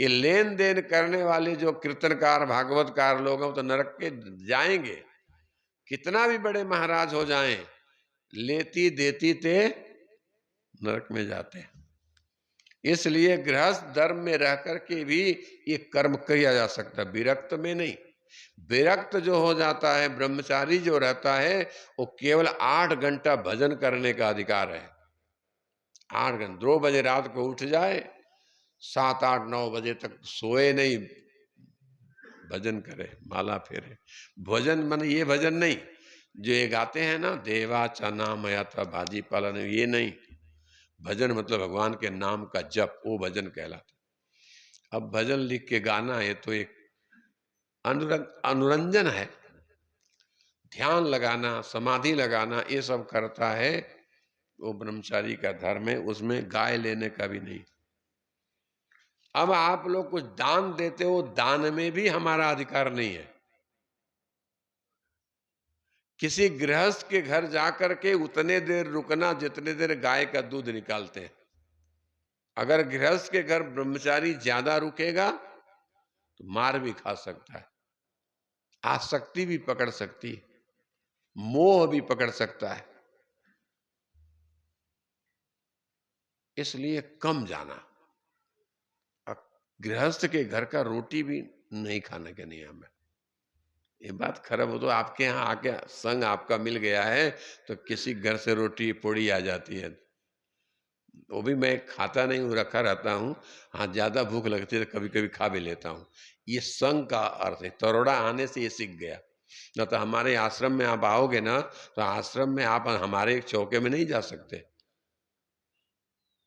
ये लेन देन करने वाले जो कीर्तनकार भागवतकार लोग हैं तो नरक के जाएंगे, कितना भी बड़े महाराज हो जाएं, लेती देती ते नरक में जाते हैं। इसलिए गृहस्थ धर्म में रह करके भी ये कर्म किया जा सकता है, विरक्त में नहीं। विरक्त जो हो जाता है, ब्रह्मचारी जो रहता है, वो केवल 8 घंटा भजन करने का अधिकार है। 8 घंटे, 2 बजे रात को उठ जाए, 7-8-9 बजे तक सोए नहीं, भजन करे, माला फेरे। भजन मन ये भजन नहीं जो ये गाते हैं ना, देवा चना मया था भाजी पालन, ये नहीं। भजन मतलब भगवान के नाम का जप, वो भजन कहलाता। अब भजन लिख के गाना है तो एक अनुरंजन है, ध्यान लगाना, समाधि लगाना, ये सब करता है, वो ब्रह्मचारी का धर्म है, उसमें गाय लेने का भी नहीं। अब आप लोग कुछ दान देते हो, दान में भी हमारा अधिकार नहीं है। किसी गृहस्थ के घर जाकर के उतने देर रुकना जितने देर गाय का दूध निकालते हैं, अगर गृहस्थ के घर ब्रह्मचारी ज्यादा रुकेगा तो मार भी खा सकता है, आसक्ति भी पकड़ सकती है, मोह भी पकड़ सकता है। इसलिए कम जाना। गृहस्थ के घर का रोटी भी नहीं खाने का नियम है। ये बात खराब हो तो आपके यहाँ आके संग आपका मिल गया है तो किसी घर से रोटी पूड़ी आ जाती है, वो भी मैं खाता नहीं हूँ, रखा रहता हूँ। हाँ, ज्यादा भूख लगती है तो कभी कभी खा भी लेता हूँ। ये संग का अर्थ है। तरोड़ा आने से ये सीख गया। न तो हमारे आश्रम में आप आओगे ना तो आश्रम में आप हमारे एक चौके में नहीं जा सकते।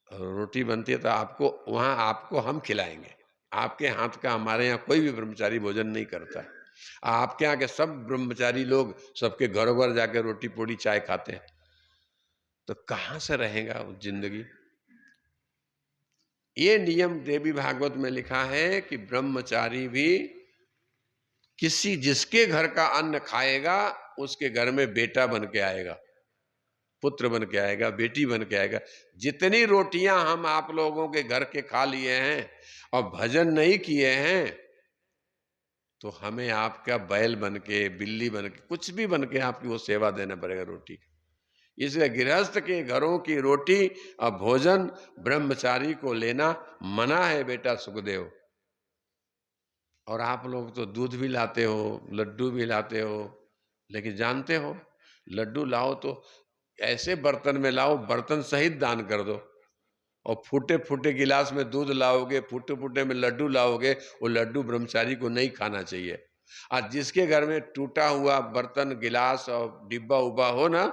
रोटी बनती है तो आपको वहां आपको हम खिलाएंगे। आपके हाथ का हमारे यहाँ कोई भी ब्रह्मचारी भोजन नहीं करता है। आपके यहाँ के सब ब्रह्मचारी लोग सबके घरों घर जाके रोटी पूड़ी चाय खाते हैं, तो कहां से रहेगा वो जिंदगी। ये नियम देवी भागवत में लिखा है कि ब्रह्मचारी भी किसी जिसके घर का अन्न खाएगा उसके घर में बेटा बन के आएगा, पुत्र बन के आएगा, बेटी बन के आएगा। जितनी रोटियां हम आप लोगों के घर के खा लिए हैं और भजन नहीं किए हैं तो हमें आपका बैल बन के, बिल्ली बन के, कुछ भी बन के आपकी वो सेवा देना पड़ेगा रोटी। इसलिए गृहस्थ के घरों की रोटी और भोजन ब्रह्मचारी को लेना मना है बेटा सुखदेव। और आप लोग तो दूध भी लाते हो, लड्डू भी लाते हो, लेकिन जानते हो लड्डू लाओ तो ऐसे बर्तन में लाओ, बर्तन सहित दान कर दो। और फूटे फूटे गिलास में दूध लाओगे, फूटे फूटे में लड्डू लाओगे, वो लड्डू ब्रह्मचारी को नहीं खाना चाहिए। आज जिसके घर में टूटा हुआ बर्तन, गिलास और डिब्बा उब्बा हो ना,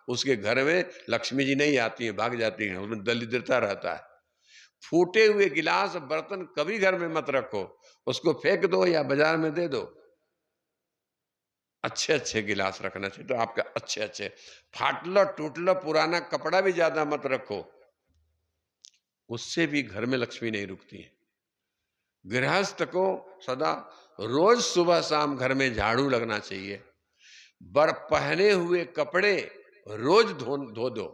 उसके घर में लक्ष्मी जी नहीं आती है, भाग जाती है, उसमें दरिद्रता रहता है। फूटे हुए गिलास बर्तन कभी घर में मत रखो, उसको फेंक दो या बाजार में दे दो। अच्छे अच्छे गिलास रखना चाहिए। तो आपका अच्छे अच्छे फाटला टूटला पुराना कपड़ा भी ज्यादा मत रखो, उससे भी घर में लक्ष्मी नहीं रुकती है। गृहस्थ को सदा रोज सुबह शाम घर में झाड़ू लगना चाहिए। पहने हुए कपड़े रोज धो दो।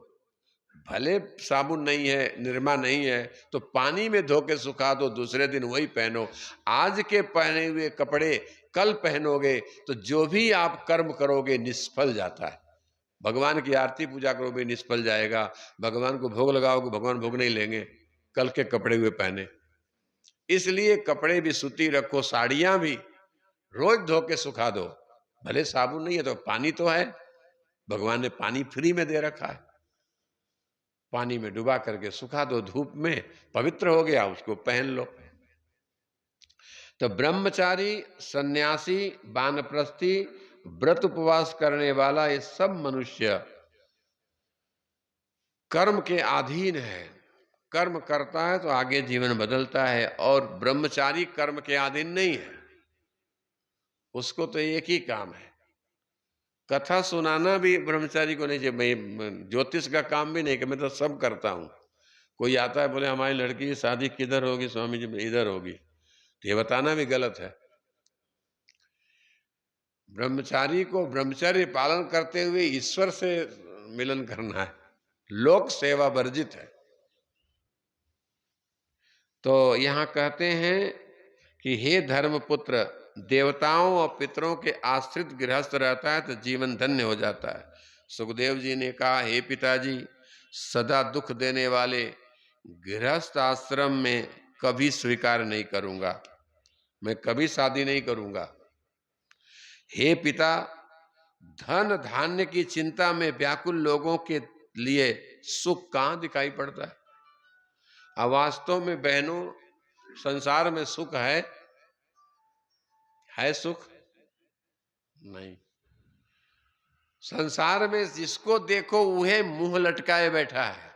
भले साबुन नहीं है, निरमा नहीं है, तो पानी में धो के सुखा दो, दूसरे दिन वही पहनो। आज के पहने हुए कपड़े कल पहनोगे तो जो भी आप कर्म करोगे निष्फल जाता है। भगवान की आरती पूजा करोगे निष्फल जाएगा, भगवान को भोग लगाओगे भगवान भोग नहीं लेंगे, कल के कपड़े हुए पहने। इसलिए कपड़े भी सूती रखो, साड़ियां भी रोज धो के सुखा दो। भले साबुन नहीं है तो पानी तो है, भगवान ने पानी फ्री में दे रखा है, पानी में डुबा करके सुखा दो, धूप में पवित्र हो गया, उसको पहन लो। तो ब्रह्मचारी, सन्यासी, वानप्रस्थी, व्रत उपवास करने वाला, ये सब मनुष्य कर्म के अधीन है। कर्म करता है तो आगे जीवन बदलता है, और ब्रह्मचारी कर्म के अधीन नहीं है। उसको तो एक ही काम है, कथा सुनाना भी ब्रह्मचारी को नहीं चाहिए। मैं ज्योतिष का काम भी नहीं कि मैं तो सब करता हूँ। कोई आता है बोले हमारी लड़की की शादी किधर होगी स्वामी जी, इधर होगी, तो ये बताना भी गलत है। ब्रह्मचारी को ब्रह्मचर्य पालन करते हुए ईश्वर से मिलन करना है, लोक सेवा वर्जित है। तो यहां कहते हैं कि हे धर्मपुत्र, देवताओं और पितरों के आश्रित गृहस्थ रहता है तो जीवन धन्य हो जाता है। सुखदेव जी ने कहा, हे पिताजी, सदा दुख देने वाले गृहस्थ आश्रम में कभी स्वीकार नहीं करूंगा, मैं कभी शादी नहीं करूंगा। हे पिता, धन धान्य की चिंता में व्याकुल लोगों के लिए सुख कहां दिखाई पड़ता है। वास्तव में बहनों, संसार में सुख है सुख नहीं। संसार में जिसको देखो वह मुंह लटकाए बैठा है।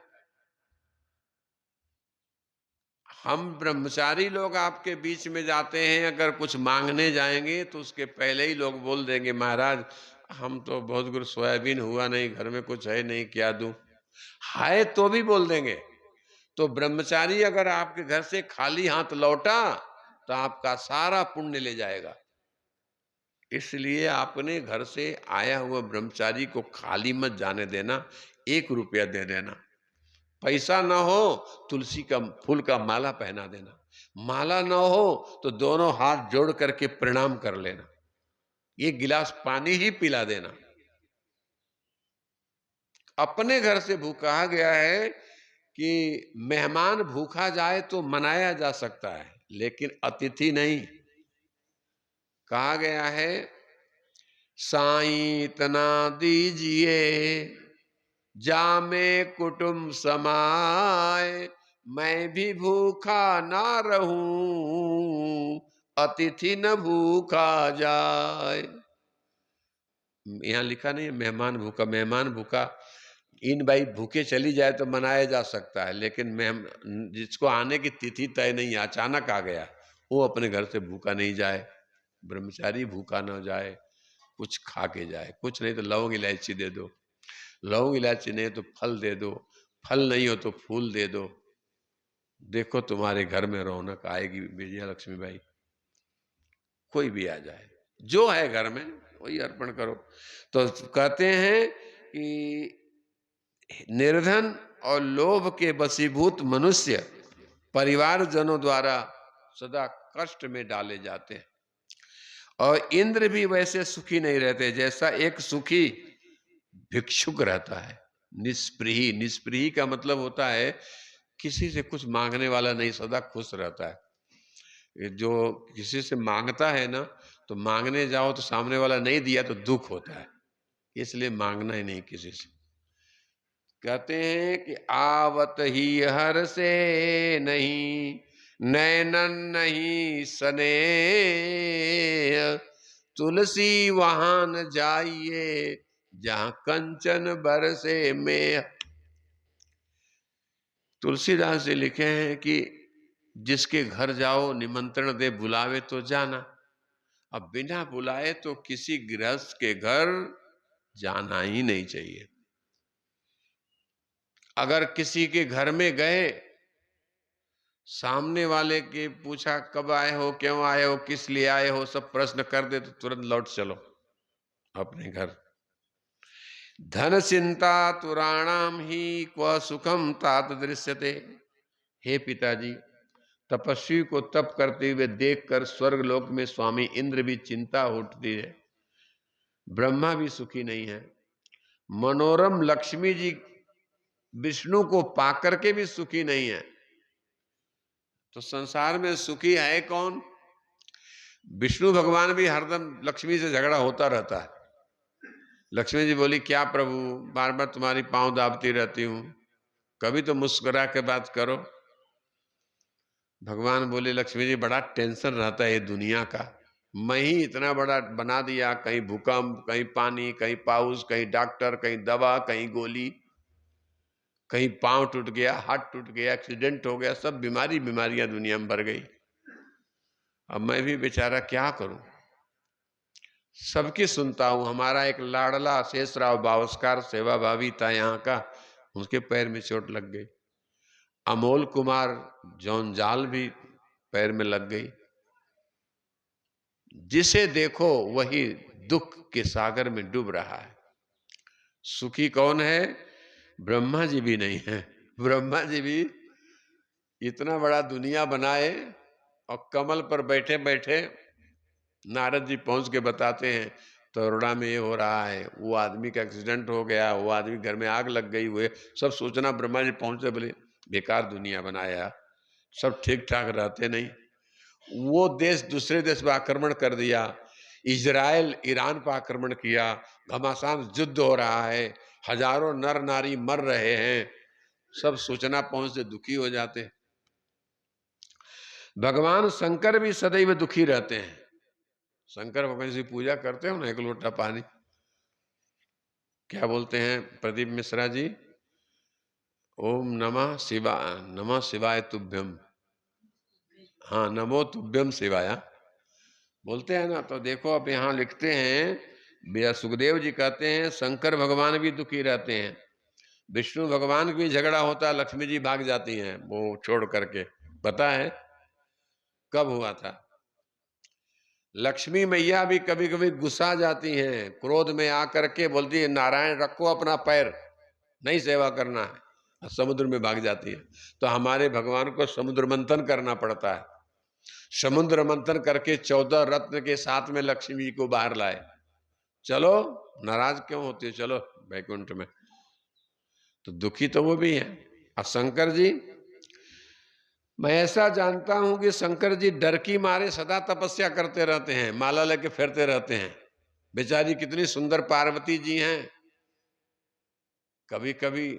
हम ब्रह्मचारी लोग आपके बीच में जाते हैं, अगर कुछ मांगने जाएंगे तो उसके पहले ही लोग बोल देंगे, महाराज हम तो बहुत गुरु सोयाबीन हुआ नहीं, घर में कुछ है नहीं, क्या दूं। है तो भी बोल देंगे। तो ब्रह्मचारी अगर आपके घर से खाली हाथ लौटा तो आपका सारा पुण्य ले जाएगा। इसलिए आपने घर से आया हुआ ब्रह्मचारी को खाली मत जाने देना, 1 रुपया दे देना। पैसा ना हो तुलसी का फूल का माला पहना देना, माला ना हो तो दोनों हाथ जोड़ करके प्रणाम कर लेना, ये गिलास पानी ही पिला देना। अपने घर से कहा गया है कि मेहमान भूखा जाए तो मनाया जा सकता है, लेकिन अतिथि नहीं। कहा गया है साईं इतना दीजिए जामे कुटुंब समाए, मैं भी भूखा ना रहूं अतिथि न भूखा जाए। यहां लिखा नहीं है मेहमान भूखा, मेहमान भूखा इन भाई भूखे चली जाए तो मनाया जा सकता है, लेकिन जिसको आने की तिथि तय नहीं, अचानक आ गया, वो अपने घर से भूखा नहीं जाए। ब्रह्मचारी भूखा ना जाए, कुछ खा के जाए, कुछ नहीं तो लौंग इलायची दे दो, लौंग इलायची नहीं तो फल दे दो, फल नहीं हो तो फूल दे दो, देखो तुम्हारे घर में रौनक आएगी विजया लक्ष्मी बाई। कोई भी आ जाए, जो है घर में वही अर्पण करो। तो कहते हैं कि निर्धन और लोभ के वशीभूत मनुष्य परिवारजनों द्वारा सदा कष्ट में डाले जाते हैं, और इंद्र भी वैसे सुखी नहीं रहते जैसा एक सुखी भिक्षुक रहता है। निष्प्रिय, निष्प्रिय का मतलब होता है किसी से कुछ मांगने वाला नहीं, सदा खुश रहता है। जो किसी से मांगता है ना, तो मांगने जाओ तो सामने वाला नहीं दिया तो दुख होता है, इसलिए मांगना ही नहीं किसी से। कहते हैं कि आवत ही हर से नहीं नैनन नहीं सने, तुलसी वहां न जाइए जहां कंचन बरसे में। तुलसीदास जी लिखे हैं कि जिसके घर जाओ निमंत्रण दे बुलावे तो जाना, अब बिना बुलाए तो किसी गृहस्थ के घर जाना ही नहीं चाहिए। अगर किसी के घर में गए, सामने वाले के पूछा कब आए हो, क्यों आए हो, किस लिए आए हो, सब प्रश्न कर दे तो तुरंत लौट चलो अपने घर। धन चिंता तुराणाम ही क्व सुखम तात दृश्यते। हे पिताजी, तपस्वी को तप करते हुए देखकर स्वर्ग लोक में स्वामी इंद्र भी चिंता उठती है, ब्रह्मा भी सुखी नहीं है, मनोरम लक्ष्मी जी विष्णु को पाकर के भी सुखी नहीं है, तो संसार में सुखी है कौन? विष्णु भगवान भी हरदम लक्ष्मी से झगड़ा होता रहता है। लक्ष्मी जी बोली क्या प्रभु, बार बार तुम्हारी पांव दाबती रहती हूं, कभी तो मुस्कुरा के बात करो। भगवान बोले लक्ष्मी जी बड़ा टेंशन रहता है ये दुनिया का, मैं ही इतना बड़ा बना दिया, कहीं भूकंप, कहीं पानी, कहीं पाउस, कहीं डॉक्टर, कहीं दवा, कहीं गोली, कहीं पांव टूट गया, हाथ टूट गया, एक्सीडेंट हो गया, सब बीमारियां दुनिया में भर गई। अब मैं भी बेचारा क्या करूं, सबकी सुनता हूं। हमारा एक लाडला शेषराव बावस्कार सेवा भावी था यहाँ का, उसके पैर में चोट लग गई। अमोल कुमार जौनजाल भी पैर में लग गई। जिसे देखो वही दुख के सागर में डूब रहा है। सुखी कौन है? ब्रह्मा जी भी नहीं है। ब्रह्मा जी भी इतना बड़ा दुनिया बनाए और कमल पर बैठे बैठे नारद जी पहुंच के बताते हैं तोरड़ा में ये हो रहा है, वो आदमी का एक्सीडेंट हो गया, वो आदमी घर में आग लग गई हुए, सब सूचना ब्रह्मा जी पहुंचे, बोले बेकार दुनिया बनाया, सब ठीक ठाक रहते नहीं। वो देश दूसरे देश पर आक्रमण कर दिया, इजराइल ईरान पर आक्रमण किया, घमासान युद्ध हो रहा है, हजारों नर नारी मर रहे हैं, सब सूचना पहुंचते दुखी हो जाते। भगवान शंकर भी सदैव दुखी रहते हैं। शंकर भगवान की पूजा करते हो ना, एक लोटा पानी, क्या बोलते हैं प्रदीप मिश्रा जी, ओम नमः शिवाय तुभ्यम, हाँ नमो तुभ्यम शिवाय बोलते हैं ना। तो देखो अब यहाँ लिखते हैं, सुखदेव जी कहते हैं शंकर भगवान भी दुखी रहते हैं, विष्णु भगवान भी झगड़ा होता है, लक्ष्मी जी भाग जाती हैं वो छोड़ करके। पता है कब हुआ था? लक्ष्मी मैया भी कभी कभी गुस्सा जाती हैं, क्रोध में आकर के बोलती है नारायण रखो अपना पैर, नहीं सेवा करना है। समुद्र में भाग जाती है। तो हमारे भगवान को समुद्र मंथन करना पड़ता है। समुद्र मंथन करके 14 रत्न के साथ में लक्ष्मी जी को बाहर लाए। चलो, नाराज क्यों होती है, चलो वैकुंठ में। तो दुखी तो वो भी है। और शंकर जी, मैं ऐसा जानता हूं कि शंकर जी डर की मारे सदा तपस्या करते रहते हैं, माला लेके फिरते रहते हैं। बेचारी कितनी सुंदर पार्वती जी हैं, कभी कभी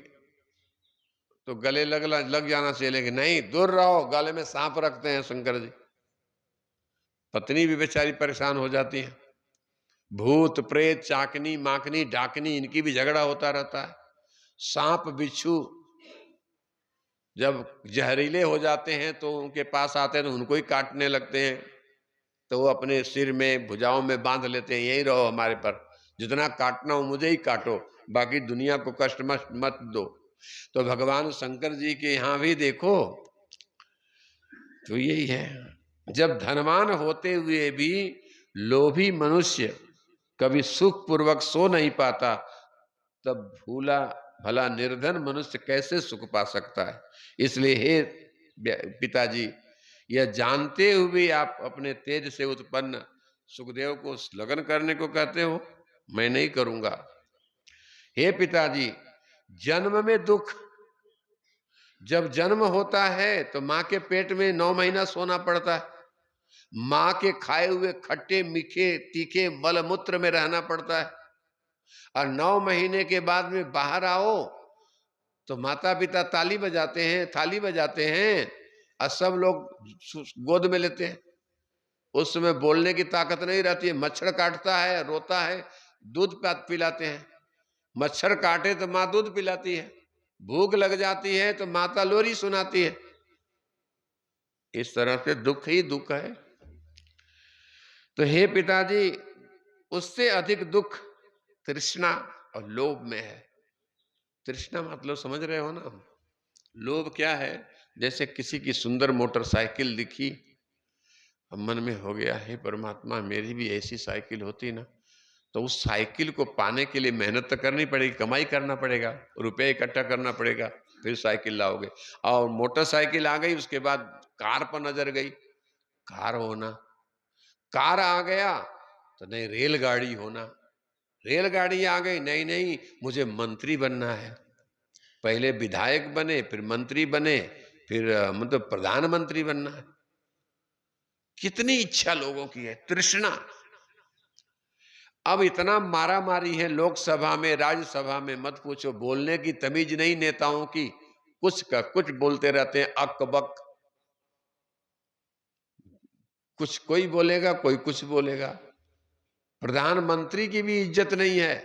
तो गले लग जाना चाहिए, लेकिन नहीं, दूर रहो, गले में सांप रखते हैं शंकर जी। पत्नी भी बेचारी परेशान हो जाती है। भूत प्रेत चाकनी माकनी डाकनी, इनकी भी झगड़ा होता रहता है। सांप बिच्छू जब जहरीले हो जाते हैं तो उनके पास आते हैं तो उनको ही काटने लगते हैं। तो वो अपने सिर में भुजाओं में बांध लेते हैं, यही रहो हमारे पर, जितना काटना हो मुझे ही काटो, बाकी दुनिया को कष्ट मत दो। तो भगवान शंकर जी के यहाँ भी देखो तो यही है। जब धनवान होते हुए भी लोभी मनुष्य कभी सुख पूर्वक सो नहीं पाता, तब भूला भला निर्धन मनुष्य कैसे सुख पा सकता है। इसलिए हे पिताजी, यह जानते हुए आप अपने तेज से उत्पन्न सुखदेव को लगन करने को कहते हो, मैं नहीं करूंगा। हे पिताजी, जन्म में दुख, जब जन्म होता है तो माँ के पेट में 9 महीना सोना पड़ता है, माँ के खाए हुए खट्टे मीठे तीखे मल मूत्र में रहना पड़ता है, और 9 महीने के बाद में बाहर आओ तो माता पिता ताली बजाते हैं, थाली बजाते हैं, और सब लोग गोद में लेते हैं। उस समय बोलने की ताकत नहीं रहती है, मच्छर काटता है, रोता है, दूध पिलाते हैं। मच्छर काटे तो माँ दूध पिलाती है, भूख लग जाती है तो माता लोरी सुनाती है। इस तरह से दुख ही दुख है। तो हे पिताजी, उससे अधिक दुख तृष्णा और लोभ में है। तृष्णा मतलब समझ रहे हो ना? लोभ क्या है? जैसे किसी की सुंदर मोटरसाइकिल दिखी, अब मन में हो गया, हे परमात्मा मेरी भी ऐसी साइकिल होती ना, तो उस साइकिल को पाने के लिए मेहनत तो करनी पड़ेगी, कमाई करना पड़ेगा, रुपए इकट्ठा करना पड़ेगा, फिर साइकिल लाओगे। और मोटरसाइकिल आ गई, उसके बाद कार पर नजर गई, कार होना, कार आ गया तो नहीं रेलगाड़ी होना, रेलगाड़ी आ गई, नहीं नहीं मुझे मंत्री बनना है। पहले विधायक बने, फिर मंत्री बने, फिर मतलब प्रधानमंत्री बनना है। कितनी इच्छा लोगों की है, तृष्णा। अब इतना मारा मारी है लोकसभा में, राज्यसभा में, मत पूछो, बोलने की तमीज नहीं नेताओं की, कुछ का कुछ बोलते रहते हैं, अक बक, कुछ कोई बोलेगा, कोई कुछ बोलेगा। प्रधानमंत्री की भी इज्जत नहीं है।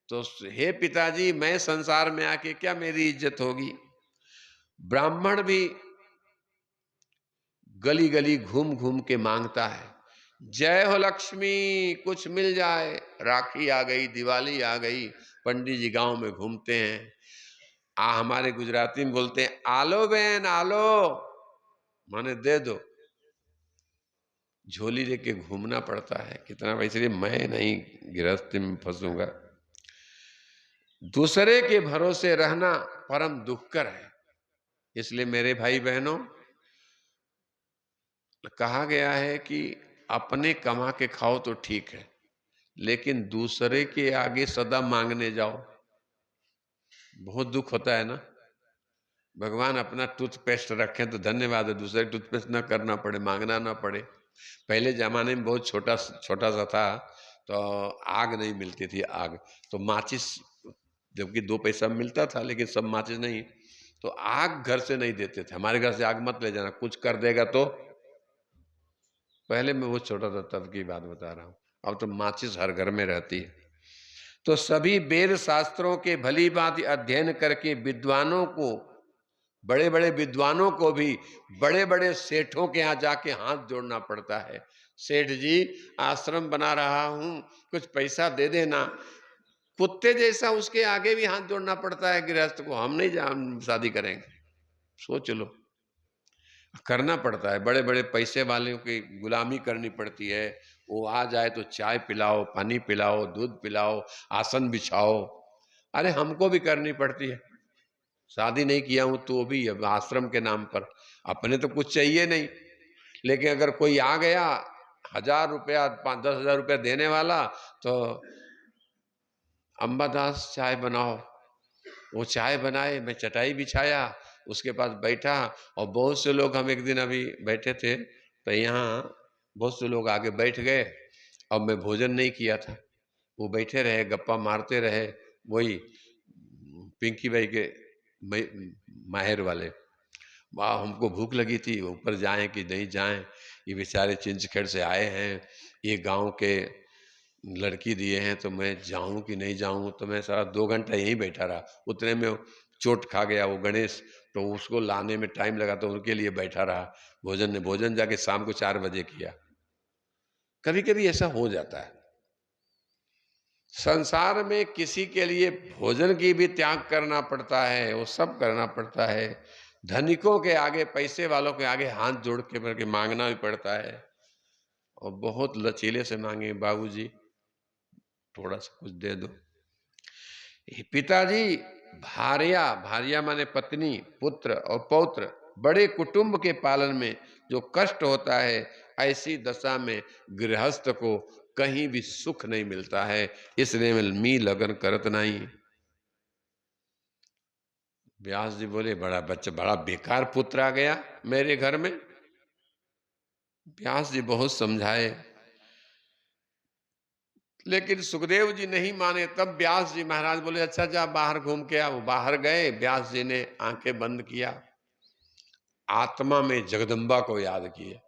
तो हे पिताजी, मैं संसार में आके क्या मेरी इज्जत होगी? ब्राह्मण भी गली गली घूम घूम के मांगता है, जय हो लक्ष्मी, कुछ मिल जाए। राखी आ गई, दिवाली आ गई, पंडित जी गांव में घूमते हैं। हमारे गुजराती में बोलते हैं, आलो बहन आलो, माने दे दो। झोली लेके घूमना पड़ता है कितना, इसलिए मैं नहीं गृहस्थी में फंसूंगा। दूसरे के भरोसे रहना परम दुखकर है। इसलिए मेरे भाई बहनों, कहा गया है कि अपने कमा के खाओ तो ठीक है, लेकिन दूसरे के आगे सदा मांगने जाओ, बहुत दुख होता है ना। भगवान अपना टूथपेस्ट रखें तो धन्यवाद है, दूसरे टूथपेस्ट ना करना पड़े, मांगना ना पड़े। पहले जमाने में बहुत छोटा छोटा सा था, तो आग नहीं मिलती थी, आग तो माचिस, जबकि 2 पैसा मिलता था, लेकिन सब माचिस नहीं, तो आग घर से नहीं देते थे, हमारे घर से आग मत ले जाना, कुछ कर देगा तो। पहले मैं वो छोटा था तब की बात बता रहा हूँ, अब तो माचिस हर घर में रहती है। तो सभी वेद शास्त्रों के भली भांति अध्ययन करके विद्वानों को, बड़े बड़े विद्वानों को भी बड़े बड़े सेठों के यहाँ जाके हाथ जोड़ना पड़ता है। सेठ जी, आश्रम बना रहा हूं, कुछ पैसा दे देना। कुत्ते जैसा उसके आगे भी हाथ जोड़ना पड़ता है गृहस्थ को, हम नहीं शादी करेंगे। सोच लो, करना पड़ता है, बड़े बड़े पैसे वालों की गुलामी करनी पड़ती है। वो आ जाए तो चाय पिलाओ, पानी पिलाओ, दूध पिलाओ, आसन बिछाओ, अरे हमको भी करनी पड़ती है। शादी नहीं किया हूं तो भी अब आश्रम के नाम पर, अपने तो कुछ चाहिए नहीं, लेकिन अगर कोई आ गया 1000 रुपया 5-10 हज़ार रुपया देने वाला, तो अम्बादास चाय बनाओ, वो चाय बनाए, मैं चटाई बिछाया, उसके पास बैठा, और बहुत से लोग, हम एक दिन अभी बैठे थे तो यहाँ बहुत से लोग आगे बैठ गए, और मैं भोजन नहीं किया था, वो बैठे रहे, गप्पा मारते रहे, वही पिंकी भाई के माहिर वाले। वाह, हमको भूख लगी थी, ऊपर जाएं कि नहीं जाएं, ये बेचारे चिंचखेड़ से आए हैं, ये गांव के लड़की दिए हैं, तो मैं जाऊं कि नहीं जाऊं, तो मैं सारा 2 घंटा यहीं बैठा रहा। उतने में चोट खा गया वो गणेश, तो उसको लाने में टाइम लगा, तो उनके लिए बैठा रहा। भोजन जाके शाम को 4 बजे किया। कभी कभी ऐसा हो जाता है, संसार में किसी के लिए भोजन की भी त्याग करना पड़ता है, वो सब करना पड़ता है। धनिकों के आगे, पैसे वालों के आगे हाथ जोड़ के करके मांगना भी पड़ता है, और बहुत लचीले से मांगे, बाबूजी थोड़ा सा कुछ दे दो। पिताजी, भार्या, भार्या माने पत्नी, पुत्र और पौत्र, बड़े कुटुंब के पालन में जो कष्ट होता है, ऐसी दशा में गृहस्थ को कहीं भी सुख नहीं मिलता है, इसलिए मी लगन करत नहीं। व्यास जी बोले, बड़ा बच्चा, बड़ा बेकार पुत्र आ गया मेरे घर में। व्यास जी बहुत समझाए, लेकिन सुखदेव जी नहीं माने। तब व्यास जी महाराज बोले, अच्छा जा बाहर घूम के आ। वो बाहर गए, व्यास जी ने आंखें बंद किया, आत्मा में जगदम्बा को याद किया।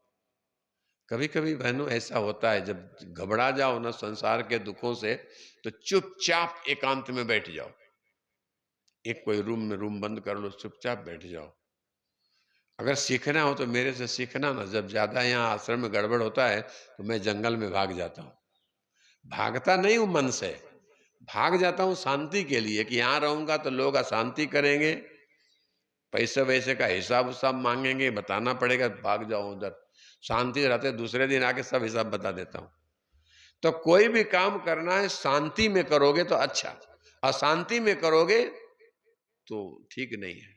कभी कभी बहनों ऐसा होता है, जब घबरा जाओ ना संसार के दुखों से, तो चुपचाप एकांत में बैठ जाओ, एक कोई रूम में रूम बंद कर लो, चुपचाप बैठ जाओ। अगर सीखना हो तो मेरे से सीखना ना। जब ज्यादा यहाँ आश्रम में गड़बड़ होता है तो मैं जंगल में भाग जाता हूँ। भागता नहीं हूं मन से, भाग जाता हूं शांति के लिए, कि यहां रहूंगा तो लोग अशांति करेंगे, पैसे वैसे का हिसाब उसाब मांगेंगे, बताना पड़ेगा, भाग जाओ उधर। शांति रहते दूसरे दिन आके सब हिसाब बता देता हूं। तो कोई भी काम करना है शांति में करोगे तो अच्छा, अशांति में करोगे तो ठीक नहीं है।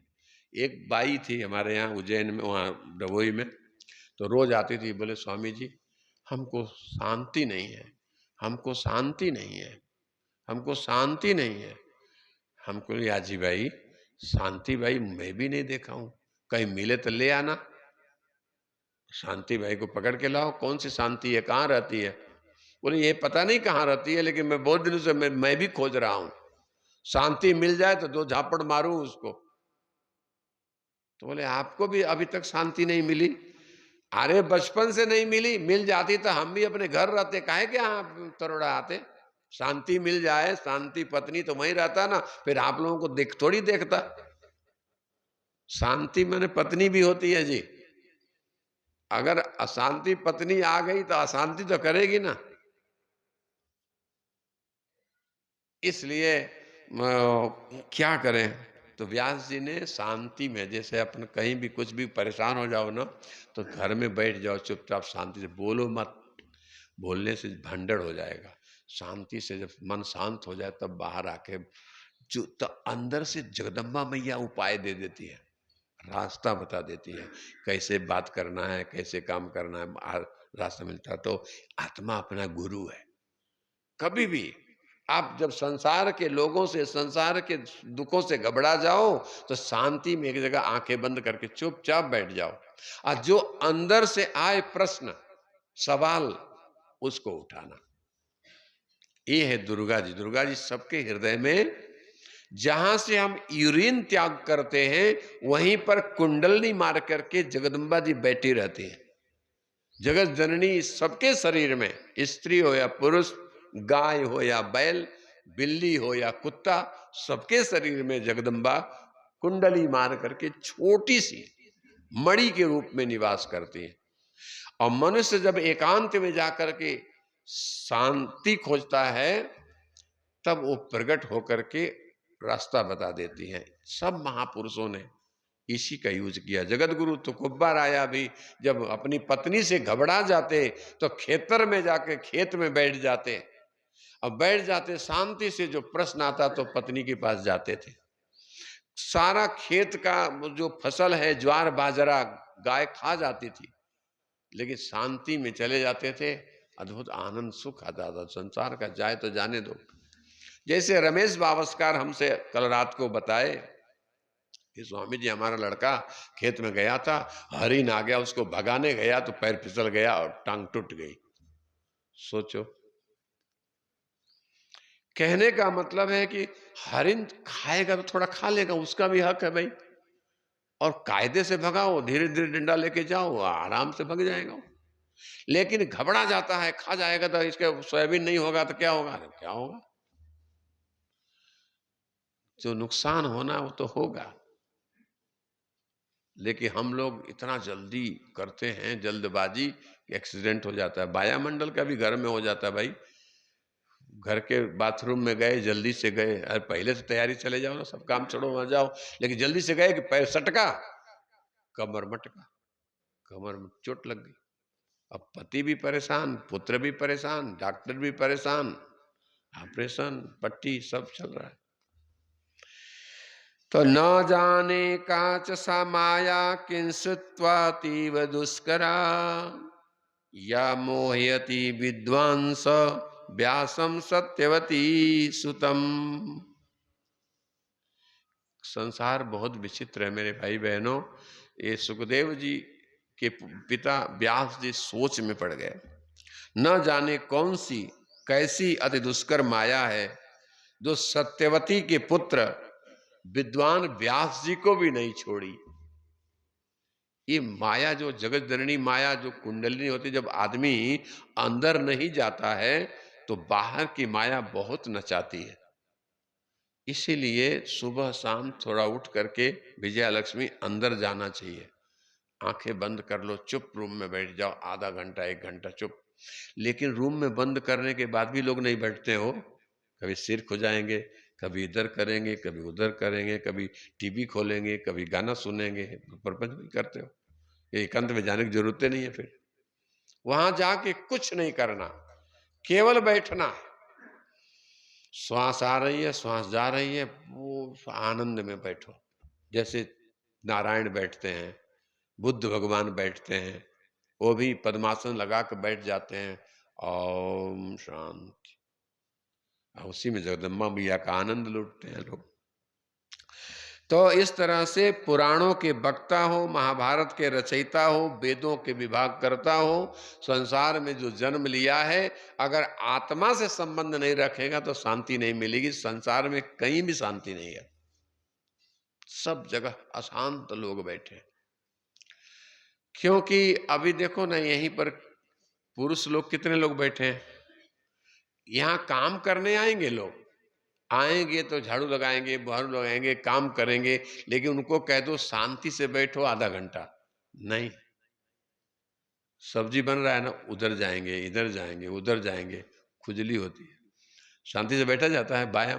एक बाई थी हमारे यहाँ उज्जैन में, वहाँ डभोई में, तो रोज आती थी, बोले स्वामी जी हमको शांति नहीं है, हमको शांति नहीं है, हमको शांति नहीं है। हमको याजी भाई, शांति भाई मैं भी नहीं देखा हूं, कहीं मिले तो ले आना, शांति भाई को पकड़ के लाओ, कौन सी शांति है, कहाँ रहती है? बोले ये पता नहीं कहाँ रहती है, लेकिन मैं बहुत दिनों से मैं भी खोज रहा हूं, शांति मिल जाए तो 2 झापड़ मारूं उसको। तो बोले आपको भी अभी तक शांति नहीं मिली? अरे बचपन से नहीं मिली, मिल जाती तो हम भी अपने घर रहते, काहे के यहाँ तरोड़ा आते? शांति मिल जाए, शांति पत्नी तो वहीं रहता ना, फिर आप लोगों को देख थोड़ी देखता। शांति मैंने पत्नी भी होती है जी, अगर अशांति पत्नी आ गई तो अशांति तो करेगी ना। इसलिए क्या करें? तो व्यास जी ने शांति में, जैसे अपन कहीं भी कुछ भी परेशान हो जाओ ना, तो घर में बैठ जाओ चुपचाप, शांति से बोलो मत, बोलने से भंडड़ हो जाएगा। शांति से जब मन शांत हो जाए तब बाहर आके जो, तो अंदर से जगदम्बा मैया उपाय दे देती है, रास्ता बता देती है, कैसे बात करना है, कैसे काम करना है, रास्ता मिलता है। तो आत्मा अपना गुरु है। कभी भी आप जब संसार के लोगों से, संसार के दुखों से घबरा जाओ, तो शांति में एक जगह आंखें बंद करके चुपचाप बैठ जाओ, और जो अंदर से आए प्रश्न, सवाल, उसको उठाना। ये है दुर्गा जी। दुर्गा जी सबके हृदय में, जहां से हम यूरिन त्याग करते हैं वहीं पर कुंडलनी मार करके जगदम्बा जी बैठी रहती है। जगत जननी सबके शरीर में, स्त्री हो या पुरुष, गाय हो या बैल, बिल्ली हो या कुत्ता, सबके शरीर में जगदम्बा कुंडली मार करके छोटी सी मणि के रूप में निवास करती है। और मनुष्य जब एकांत में जाकर के शांति खोजता है, तब वो प्रकट होकर के रास्ता बता देती हैं। सब महापुरुषों ने इसी का यूज किया। जगत गुरु तुकोबा राया भी जब अपनी पत्नी से घबरा जाते तो खेतर में जाके खेत में बैठ जाते, अब बैठ जाते शांति से, जो प्रश्न आता तो पत्नी के पास जाते थे। सारा खेत का वो जो फसल है ज्वार बाजरा गाय खा जाती थी, लेकिन शांति में चले जाते थे। अद्भुत आनंद सुख आता था। संसार का जाए तो जाने दो। जैसे रमेश बावस्कर हमसे कल रात को बताए कि स्वामी जी हमारा लड़का खेत में गया था, हरिन आ गया, उसको भगाने गया तो पैर फिसल गया और टांग टूट गई। सोचो, कहने का मतलब है कि हरिन खाएगा तो थोड़ा खा लेगा, उसका भी हक है भाई। और कायदे से भगाओ, धीरे धीरे डंडा लेके जाओ, आराम से भग जाएगा। लेकिन घबरा जाता है, खा जाएगा तो इसके सोयाबीन नहीं होगा तो क्या होगा? अरे क्या होगा? जो नुकसान होना वो तो होगा। लेकिन हम लोग इतना जल्दी करते हैं, जल्दबाजी, एक्सीडेंट हो जाता है। वायुमंडल का भी घर में हो जाता है भाई। घर के बाथरूम में गए, जल्दी से गए, अरे पहले से तैयारी, चले जाओ ना, सब काम छोड़ो वहां जाओ। लेकिन जल्दी से गए कि पैर सटका, कमर मटका, कमर में चोट लग गई। अब पति भी परेशान, पुत्र भी परेशान, डॉक्टर भी परेशान, ऑपरेशन, पट्टी, सब चल रहा है। तो न जाने काच सा माया किंसुत्वातीव दुष्करा, या मोहयति विद्वांस व्यासम सत्यवती सुतम। संसार बहुत विचित्र है मेरे भाई बहनों। ये सुखदेव जी के पिता व्यास जी सोच में पड़ गए। न जाने कौन सी कैसी अति दुष्कर माया है जो सत्यवती के पुत्र विद्वान व्यास जी को भी नहीं छोड़ी। ये माया, जो जगत जननी माया, जो कुंडलिनी होती, जब आदमी अंदर नहीं जाता है तो बाहर की माया बहुत नचाती है। इसीलिए सुबह शाम थोड़ा उठ करके विजया लक्ष्मी अंदर जाना चाहिए। आंखें बंद कर लो, चुप रूम में बैठ जाओ, आधा घंटा 1 घंटा चुप। लेकिन रूम में बंद करने के बाद भी लोग नहीं बैठते हो। कभी सिर खुजाएंगे, कभी इधर करेंगे, कभी उधर करेंगे, कभी टीवी खोलेंगे, कभी गाना सुनेंगे, प्रपंच भी करते हो। एकांत में जाने की जरूरत नहीं है। फिर वहां जाके कुछ नहीं करना, केवल बैठना है। श्वास आ रही है, श्वास जा रही है, वो आनंद में बैठो। जैसे नारायण बैठते हैं, बुद्ध भगवान बैठते हैं, वो भी पद्मासन लगा कर बैठ जाते हैं। ओम शांति। उसी में जगदम्बा मैया का आनंद लूटते हैं लोग। तो इस तरह से पुराणों के वक्ता हो, महाभारत के रचयिता हो, वेदों के विभाग करता हो, संसार में जो जन्म लिया है, अगर आत्मा से संबंध नहीं रखेगा तो शांति नहीं मिलेगी। संसार में कहीं भी शांति नहीं है, सब जगह अशांत लोग बैठे। क्योंकि अभी देखो ना, यहीं पर पुरुष लोग कितने लोग बैठे हैं। यहाँ काम करने आएंगे लोग, आएंगे तो झाड़ू लगाएंगे, बहारू लगाएंगे, काम करेंगे, लेकिन उनको कह दो शांति से बैठो आधा घंटा, नहीं। सब्जी बन रहा है ना, उधर जाएंगे, इधर जाएंगे, उधर जाएंगे, खुजली होती है। शांति से बैठा जाता है। बाया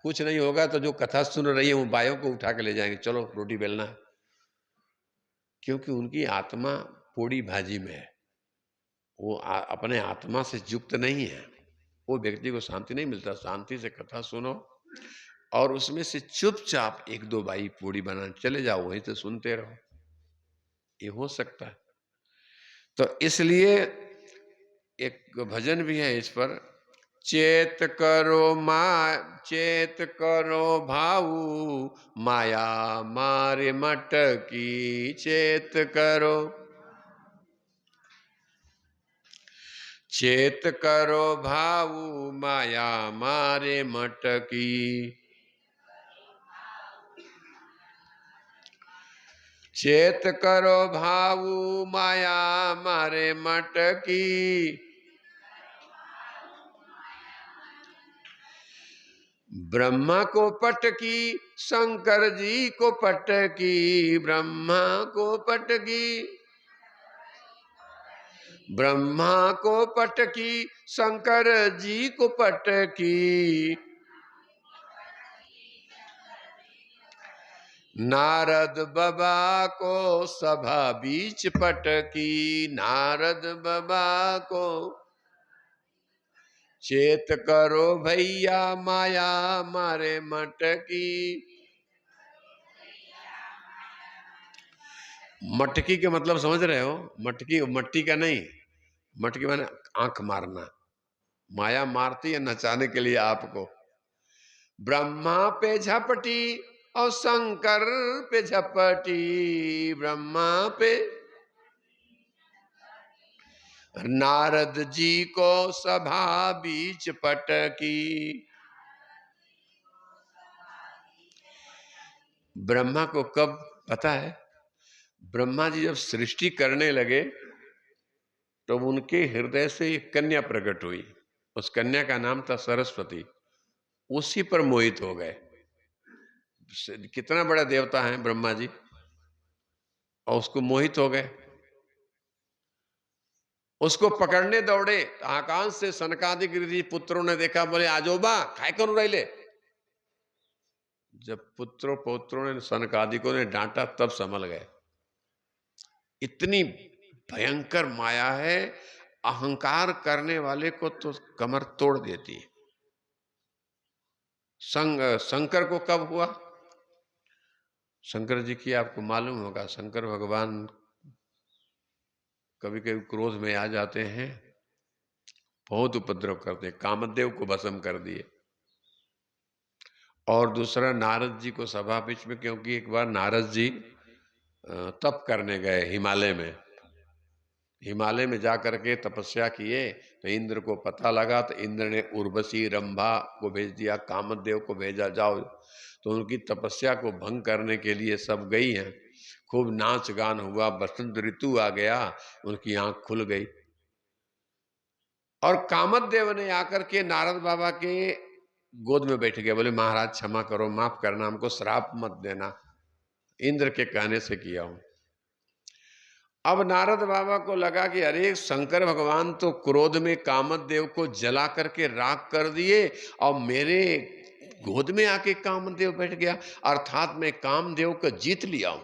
कुछ नहीं होगा तो जो कथा सुन रही है वो बायों को उठा के ले जाएंगे, चलो रोटी बेलना है। क्योंकि उनकी आत्मा पूड़ी भाजी में है, वो अपने आत्मा से युक्त नहीं है। वो व्यक्ति को शांति नहीं मिलता। शांति से कथा सुनो और उसमें से चुपचाप 1-2 बाई पूड़ी बनाने चले जाओ, वहीं से सुनते रहो, ये हो सकता है। तो इसलिए एक भजन भी है इस पर, चेत करो चेत करो भाऊ, माया मारे मटकी, चेत करो, चेत करो भाऊ, माया मारे मटकी। चेत करो भाऊ, माया मारे मटकी, ब्रह्मा को पटकी, शंकर जी को पटकी, ब्रह्मा को पटकी, ब्रह्मा को पटकी, शंकर जी को पटकी, नारद बाबा को सभा बीच पटकी, नारद बाबा को, चेत करो भैया, माया मारे मटकी। मटकी के मतलब समझ रहे हो? मटकी मट्टी का नहीं, मटकी माने आंख मारना। माया मारती है नचाने के लिए आपको। ब्रह्मा पे झपटी और शंकर पे झपटी, ब्रह्मा पे नारद जी को सभा बीच पटकी। ब्रह्मा को कब पता है? ब्रह्मा जी जब सृष्टि करने लगे तो उनके हृदय से एक कन्या प्रकट हुई। उस कन्या का नाम था सरस्वती। उसी पर मोहित हो गए। कितना बड़ा देवता है ब्रह्मा जी, और उसको मोहित हो गए। उसको पकड़ने दौड़े, आकाश से सनकादिक ऋषि पुत्रों ने देखा, बोले आजोबा काय करो रहे। जब पुत्रों पौत्रों ने सनकादिकों ने डांटा तब संभल गए। इतनी भयंकर माया है, अहंकार करने वाले को तो कमर तोड़ देती है। शंकर को कब हुआ? शंकर जी की आपको मालूम होगा, शंकर भगवान कभी कभी क्रोध में आ जाते हैं, बहुत उपद्रव करते हैं, कामदेव को भस्म कर दिए। और दूसरा नारद जी को सभा बीच में, क्योंकि एक बार नारद जी तप करने गए हिमालय में। हिमालय में जाकर के तपस्या किए तो इंद्र को पता लगा, तो इंद्र ने उर्वशी रंभा को भेज दिया, कामदेव को भेजा, जाओ। तो उनकी तपस्या को भंग करने के लिए सब गई हैं। खूब नाच गान हुआ, बसंत ऋतु आ गया, उनकी आंख खुल गई। और कामदेव ने आकर के नारद बाबा के गोद में बैठ गया, बोले महाराज क्षमा करो, माफ करना, हमको श्राप मत देना, इंद्र के कहने से किया हूं। अब नारद बाबा को लगा कि अरे शंकर भगवान तो क्रोध में कामदेव को जला करके राख कर दिए और मेरे गोद में आके कामदेव बैठ गया, अर्थात मैं कामदेव को जीत लिया हूं।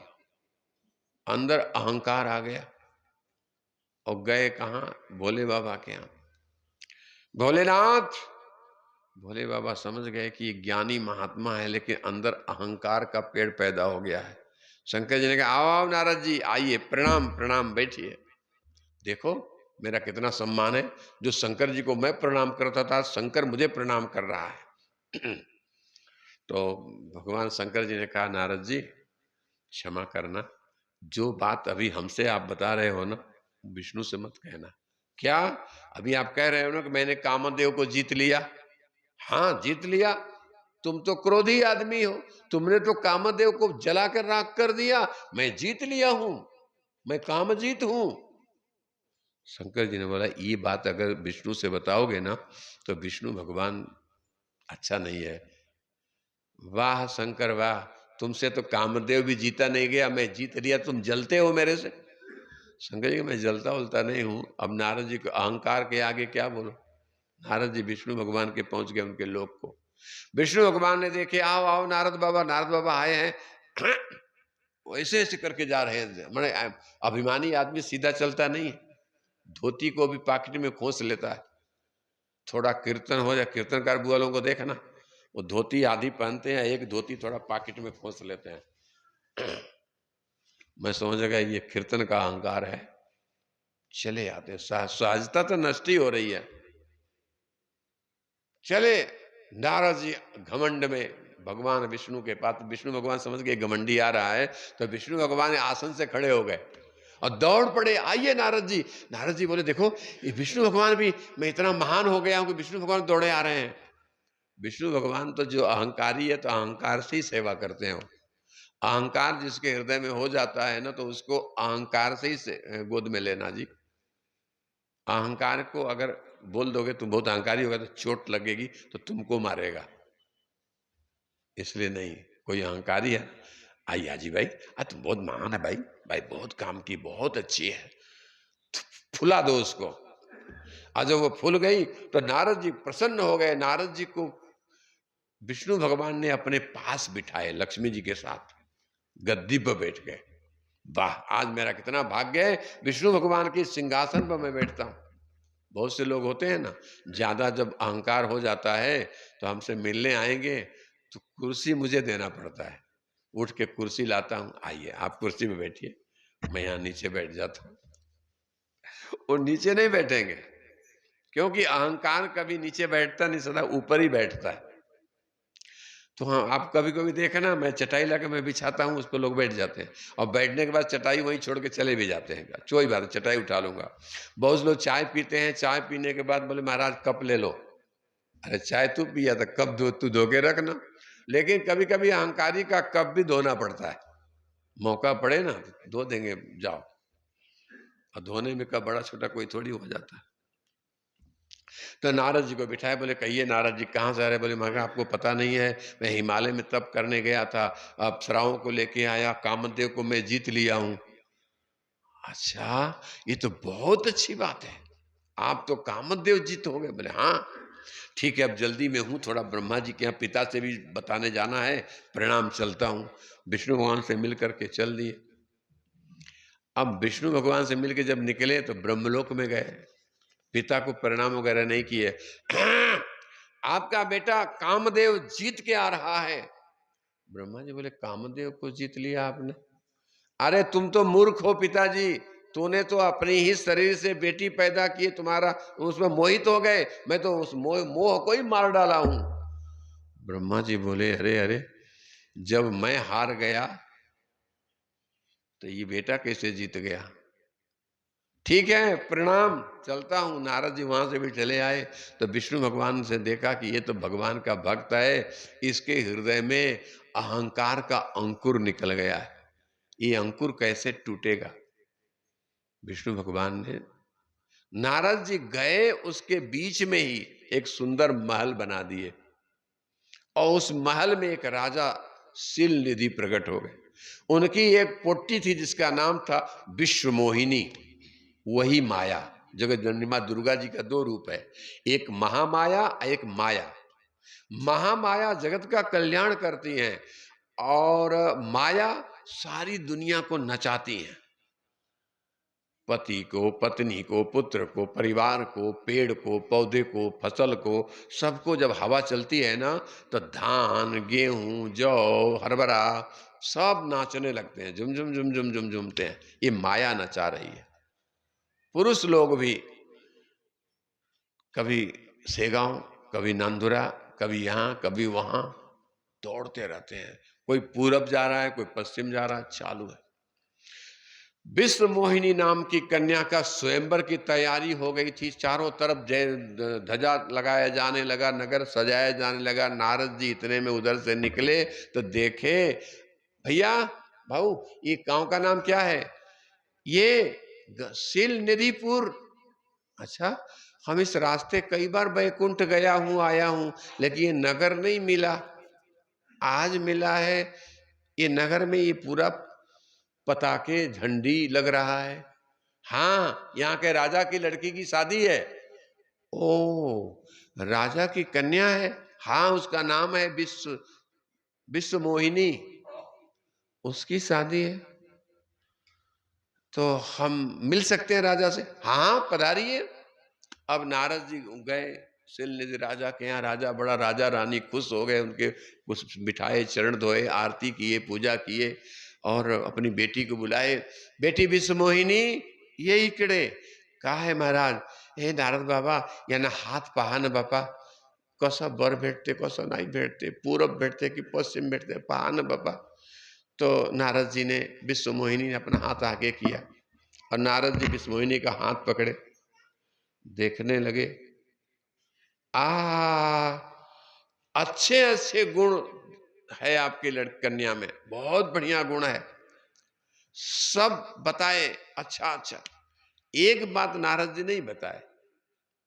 अंदर अहंकार आ गया और गए कहां? भोले बाबा के यहां। भोलेनाथ, भोले बाबा समझ गए कि ये ज्ञानी महात्मा है, लेकिन अंदर अहंकार का पेड़ पैदा हो गया है। शंकर जी ने कहा आओ आओ नारद जी, आइए, प्रणाम प्रणाम, बैठिए। देखो मेरा कितना सम्मान है, जो शंकर जी को मैं प्रणाम करता था, शंकर मुझे प्रणाम कर रहा है। तो भगवान शंकर जी ने कहा नारद जी क्षमा करना, जो बात अभी हमसे आप बता रहे हो ना, विष्णु से मत कहना। क्या अभी आप कह रहे हो ना कि मैंने कामदेव को जीत लिया? हाँ जीत लिया, तुम तो क्रोधी आदमी हो, तुमने तो कामदेव को जलाकर राख कर दिया, मैं जीत लिया हूं, मैं कामजीत हूं। शंकर जी ने बोला ये बात अगर विष्णु से बताओगे ना तो विष्णु भगवान अच्छा नहीं है। वाह शंकर वाह, तुमसे तो कामदेव भी जीता नहीं गया, मैं जीत लिया, तुम जलते हो मेरे से। शंकर जी मैं जलता उलता नहीं हूं। अब नारद जी को अहंकार के आगे क्या बोलो। नारद जी विष्णु भगवान के पहुंच गए उनके लोक को। विष्णु भगवान ने देखे, आओ आओ नारद बाबा, नारद बाबा आए हैं। ऐसे ऐसे करके जा रहे हैं, मैंने अभिमानी आदमी सीधा चलता नहीं, धोती को भी पॉकेट में खोस लेता है। थोड़ा कीर्तन हो जाए, कीर्तनकार बुआ लोगों को देखा ना, वो धोती आधी पहनते हैं, एक धोती थोड़ा पॉकेट में खोस लेते हैं। मैं समझ गया ये कीर्तन का अहंकार है। चले आते, सहजता तो नष्ट ही हो रही है। चले नारद जी घमंड में भगवान विष्णु के पास। विष्णु भगवान समझ गए घमंडी आ रहा है, तो विष्णु भगवान आसन से खड़े हो गए और दौड़ पड़े, आइए नारद जी। नारद जी बोले देखो ये विष्णु भगवान भी, मैं इतना महान हो गया हूं कि विष्णु भगवान दौड़े आ रहे हैं। विष्णु भगवान तो जो अहंकारी है तो अहंकार से ही सेवा करते हैं। अहंकार जिसके हृदय में हो जाता है ना, तो उसको अहंकार से ही गोद में लेना जी। अहंकार को अगर बोल दोगे तुम बहुत अहंकारी होगा तो चोट लगेगी तो तुमको मारेगा, इसलिए नहीं। कोई अहंकारी है, आई आजी भाई, तुम बहुत महान है भाई, भाई बहुत काम की, बहुत अच्छी है, फुला दो उसको। आज जब वो फूल गई तो नारद जी प्रसन्न हो गए। नारद जी को विष्णु भगवान ने अपने पास बिठाए, लक्ष्मी जी के साथ गद्दी पर बैठ गए। वाह, आज मेरा कितना भाग्य है, विष्णु भगवान के सिंहासन पर मैं बैठता हूं। बहुत से लोग होते हैं ना, ज्यादा जब अहंकार हो जाता है तो हमसे मिलने आएंगे तो कुर्सी मुझे देना पड़ता है, उठ के कुर्सी लाता हूं, आइए आप कुर्सी में बैठिए, मैं यहाँ नीचे बैठ जाता हूँ। वो नीचे नहीं बैठेंगे, क्योंकि अहंकार कभी नीचे बैठता नहीं, सदा ऊपर ही बैठता है। तो हाँ, आप कभी कभी देखे ना, मैं चटाई लाके मैं बिछाता हूँ, उस पर लोग बैठ जाते हैं, और बैठने के बाद चटाई वहीं छोड़ के चले भी जाते हैं। कोई बात नहीं, चटाई उठा लूंगा। बहुत लोग चाय पीते हैं, चाय पीने के बाद बोले महाराज कप ले लो। अरे चाय तू पिया था, कप तू धो के रखना। लेकिन कभी कभी अहंकारी का कप भी धोना पड़ता है, मौका पड़े ना तो धो देंगे, जाओ। और धोने में कब बड़ा छोटा कोई थोड़ी हो जाता है। तो नारद जी को बिठाए, बोले कहिए नारद जी कहाँ से आ रहे? बोले मगर आपको पता नहीं है, मैं हिमालय में तप करने गया था, अप्सराओं को लेके आया, कामदेव को मैं जीत लिया हूं। अच्छा, ये तो बहुत अच्छी बात है, आप तो कामदेव जीत हो गए। बोले हाँ ठीक है, अब जल्दी में हूँ, थोड़ा ब्रह्मा जी के यहाँ पिता से भी बताने जाना है, प्रणाम, चलता हूँ। विष्णु भगवान से मिल करके चल दिए। अब विष्णु भगवान से मिलकर जब निकले तो ब्रह्मलोक में गए, पिता को प्रणाम वगैरह नहीं किए। आपका बेटा कामदेव जीत के आ रहा है। ब्रह्मा जी बोले कामदेव को जीत लिया आपने? अरे तुम तो मूर्ख हो पिताजी, तूने तो अपने ही शरीर से बेटी पैदा की, तुम्हारा उसमें मोहित हो गए, मैं तो उस मोह को ही मार डाला हूं। ब्रह्मा जी बोले अरे अरे, जब मैं हार गया तो ये बेटा कैसे जीत गया? ठीक है प्रणाम, चलता हूं। नारद जी वहां से भी चले आए तो विष्णु भगवान से देखा कि ये तो भगवान का भक्त है, इसके हृदय में अहंकार का अंकुर निकल गया है, ये अंकुर कैसे टूटेगा? विष्णु भगवान ने, नारद जी गए, उसके बीच में ही एक सुंदर महल बना दिए, और उस महल में एक राजा शील निधि प्रकट हो गए। उनकी एक पोटी थी जिसका नाम था विश्व मोहिनी, वही माया। जगत जननी मां दुर्गा जी का दो रूप है, एक महामाया, एक माया। महामाया जगत का कल्याण करती हैं, और माया सारी दुनिया को नचाती हैं। पति को, पत्नी को, पुत्र को, परिवार को, पेड़ को, पौधे को, फसल को, सबको जब हवा चलती है ना तो धान, गेहूं, जौ, हरभरा सब नाचने लगते हैं, झुम झुम झुम झुम झुम झुमते हैं। ये माया नचा रही है। पुरुष लोग भी कभी सेगांव, कभी नांदुरा, कभी यहाँ कभी वहां दौड़ते रहते हैं। कोई पूरब जा रहा है, कोई पश्चिम जा रहा है, चालू है। विश्व मोहिनी नाम की कन्या का स्वयंवर की तैयारी हो गई थी, चारों तरफ जय ध्वजा लगाया जाने लगा, नगर सजाया जाने लगा। नारद जी इतने में उधर से निकले तो देखे, भैया भाऊ ये गांव का नाम क्या है? ये शील निधिपुर। अच्छा, हम इस रास्ते कई बार बैकुंठ गया हूं, आया हूं, लेकिन ये नगर नहीं मिला, आज मिला है। ये नगर में ये पूरा पताके झंडी लग रहा है। हाँ, यहाँ के राजा की लड़की की शादी है। ओ, राजा की कन्या है? हाँ, उसका नाम है विश्व, विश्व मोहिनी, उसकी शादी है। तो हम मिल सकते हैं राजा से? हाँ पधारिए। अब नारद जी गए शील निधि राजा के यहाँ। राजा बड़ा, राजा रानी खुश हो गए, उनके कुछ बिठाए, चरण धोए, आरती किए, पूजा किए, और अपनी बेटी को बुलाए। बेटी विश्व मोहिनी ये इकड़े कहा है महाराज, हे नारद बाबा याना हाथ पहा न बापा, कसा बर भेटते कसा नहीं भेटते, पूरब भेटते कि पश्चिम भेटते, पहा न बापा। तो नारद जी ने, विश्व मोहिनी ने अपना हाथ आगे किया, और नारद जी विश्व मोहिनी का हाथ पकड़े, देखने लगे। अच्छे अच्छे गुण है आपकी कन्या में, बहुत बढ़िया गुण है, सब बताए अच्छा अच्छा। एक बात नारद जी नहीं बताए,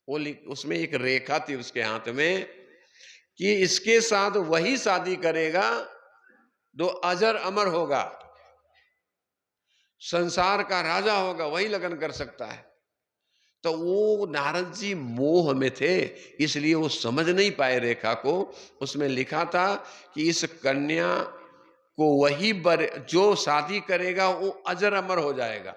वो उसमें एक रेखा थी उसके हाथ में कि इसके साथ वही शादी करेगा जो अजर अमर होगा, संसार का राजा होगा, वही लगन कर सकता है। तो वो नारद जी मोह में थे, इसलिए वो समझ नहीं पाए रेखा को। उसमें लिखा था कि इस कन्या को वही बर जो शादी करेगा वो अजर अमर हो जाएगा।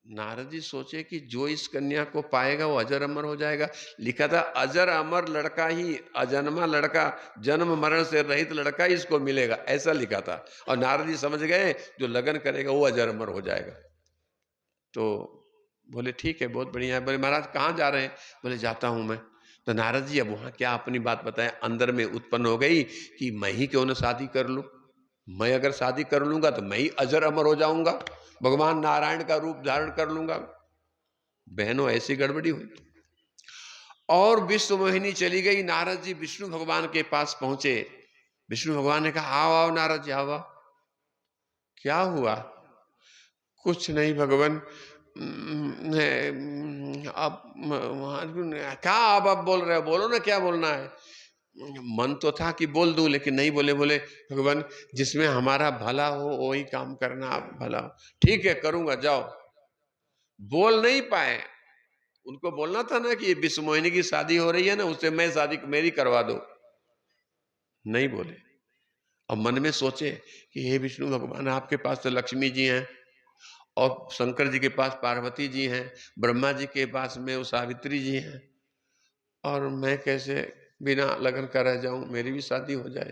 नारद जी सोचे कि जो इस कन्या को पाएगा वो अजर अमर हो जाएगा। लिखा था अजर अमर लड़का ही, अजन्मा लड़का, जन्म मरण से रहित लड़का ही इसको मिलेगा, ऐसा लिखा था। और नारद जी समझ गए जो लगन करेगा वो अजर अमर हो जाएगा। तो बोले ठीक है, बहुत बढ़िया है। बोले महाराज कहाँ जा रहे हैं? बोले जाता हूं मैं। तो नारद जी अब वहां क्या अपनी बात बताएं, अंदर में उत्पन्न हो गई कि मैं ही क्यों ना शादी कर लूं। मैं अगर शादी कर लूंगा तो मैं ही अजर अमर हो जाऊंगा, भगवान नारायण का रूप धारण कर लूंगा। बहनों ऐसी गड़बड़ी हुई। और विश्व मोहिनी चली गई। नारद जी विष्णु भगवान के पास पहुंचे। विष्णु भगवान ने कहा आओ आओ नारद जी आओ। क्या हुआ? कुछ नहीं भगवान। अब क्या आप बोल रहे हो? बोलो ना, क्या बोलना है? मन तो था कि बोल दूं लेकिन नहीं बोले। बोले भगवान जिसमें हमारा भला हो वही काम करना, आप भला। ठीक है करूंगा, जाओ। बोल नहीं पाए। उनको बोलना था ना कि ये विश्व मोहिनी की शादी हो रही है ना, उससे मैं शादी मेरी करवा दो। नहीं बोले। अब मन में सोचे कि हे विष्णु भगवान, आपके पास तो लक्ष्मी जी हैं और शंकर जी के पास पार्वती जी हैं, ब्रह्मा जी के पास में वो सावित्री जी हैं, और मैं कैसे बिना लगन का रह जाऊं, मेरी भी शादी हो जाए।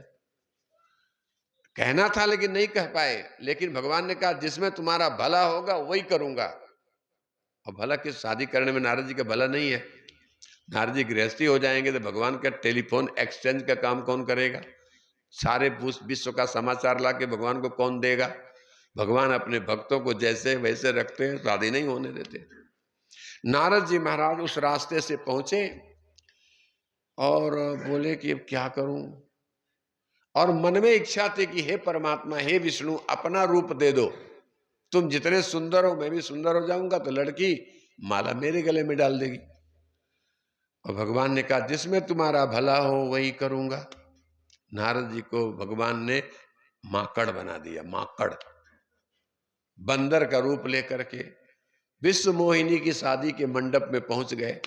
कहना था लेकिन नहीं कह पाए। लेकिन भगवान ने कहा जिसमें तुम्हारा भला होगा वही करूंगा। और भला किस? शादी करने में नारद जी का भला नहीं है। नारद जी गृहस्थी हो जाएंगे तो भगवान का टेलीफोन एक्सचेंज का काम कौन करेगा? सारे विश्व का समाचार ला के भगवान को कौन देगा? भगवान अपने भक्तों को जैसे वैसे रखते हैं, शादी नहीं होने देते। नारद जी महाराज उस रास्ते से पहुंचे और बोले कि अब क्या करूं। और मन में इच्छा थी कि हे परमात्मा, हे विष्णु, अपना रूप दे दो। तुम जितने सुंदर हो मैं भी सुंदर हो जाऊंगा तो लड़की माला मेरे गले में डाल देगी। और भगवान ने कहा जिसमें तुम्हारा भला हो वही करूंगा। नारद जी को भगवान ने माकड़ बना दिया। माकड़, बंदर का रूप लेकर के विश्व मोहिनी की शादी के मंडप में पहुंच गए।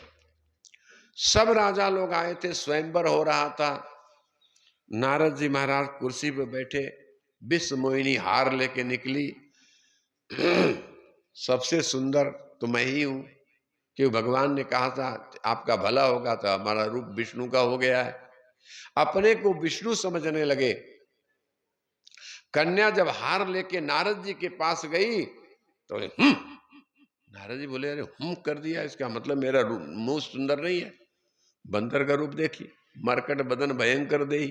सब राजा लोग आए थे, स्वयंवर हो रहा था। नारद जी महाराज कुर्सी पे बैठे, विश्व मोहिनी हार लेके निकली। सबसे सुंदर तो मैं ही हूं, क्योंकि भगवान ने कहा था आपका भला होगा, तो हमारा रूप विष्णु का हो गया है। अपने को विष्णु समझने लगे। कन्या जब हार लेके नारद जी के पास गई तो नारद जी बोले अरे कर दिया, इसका मतलब मेरा मुंह सुंदर नहीं है? बंदर का रूप देखी, मरकट बदन भयंकर दे।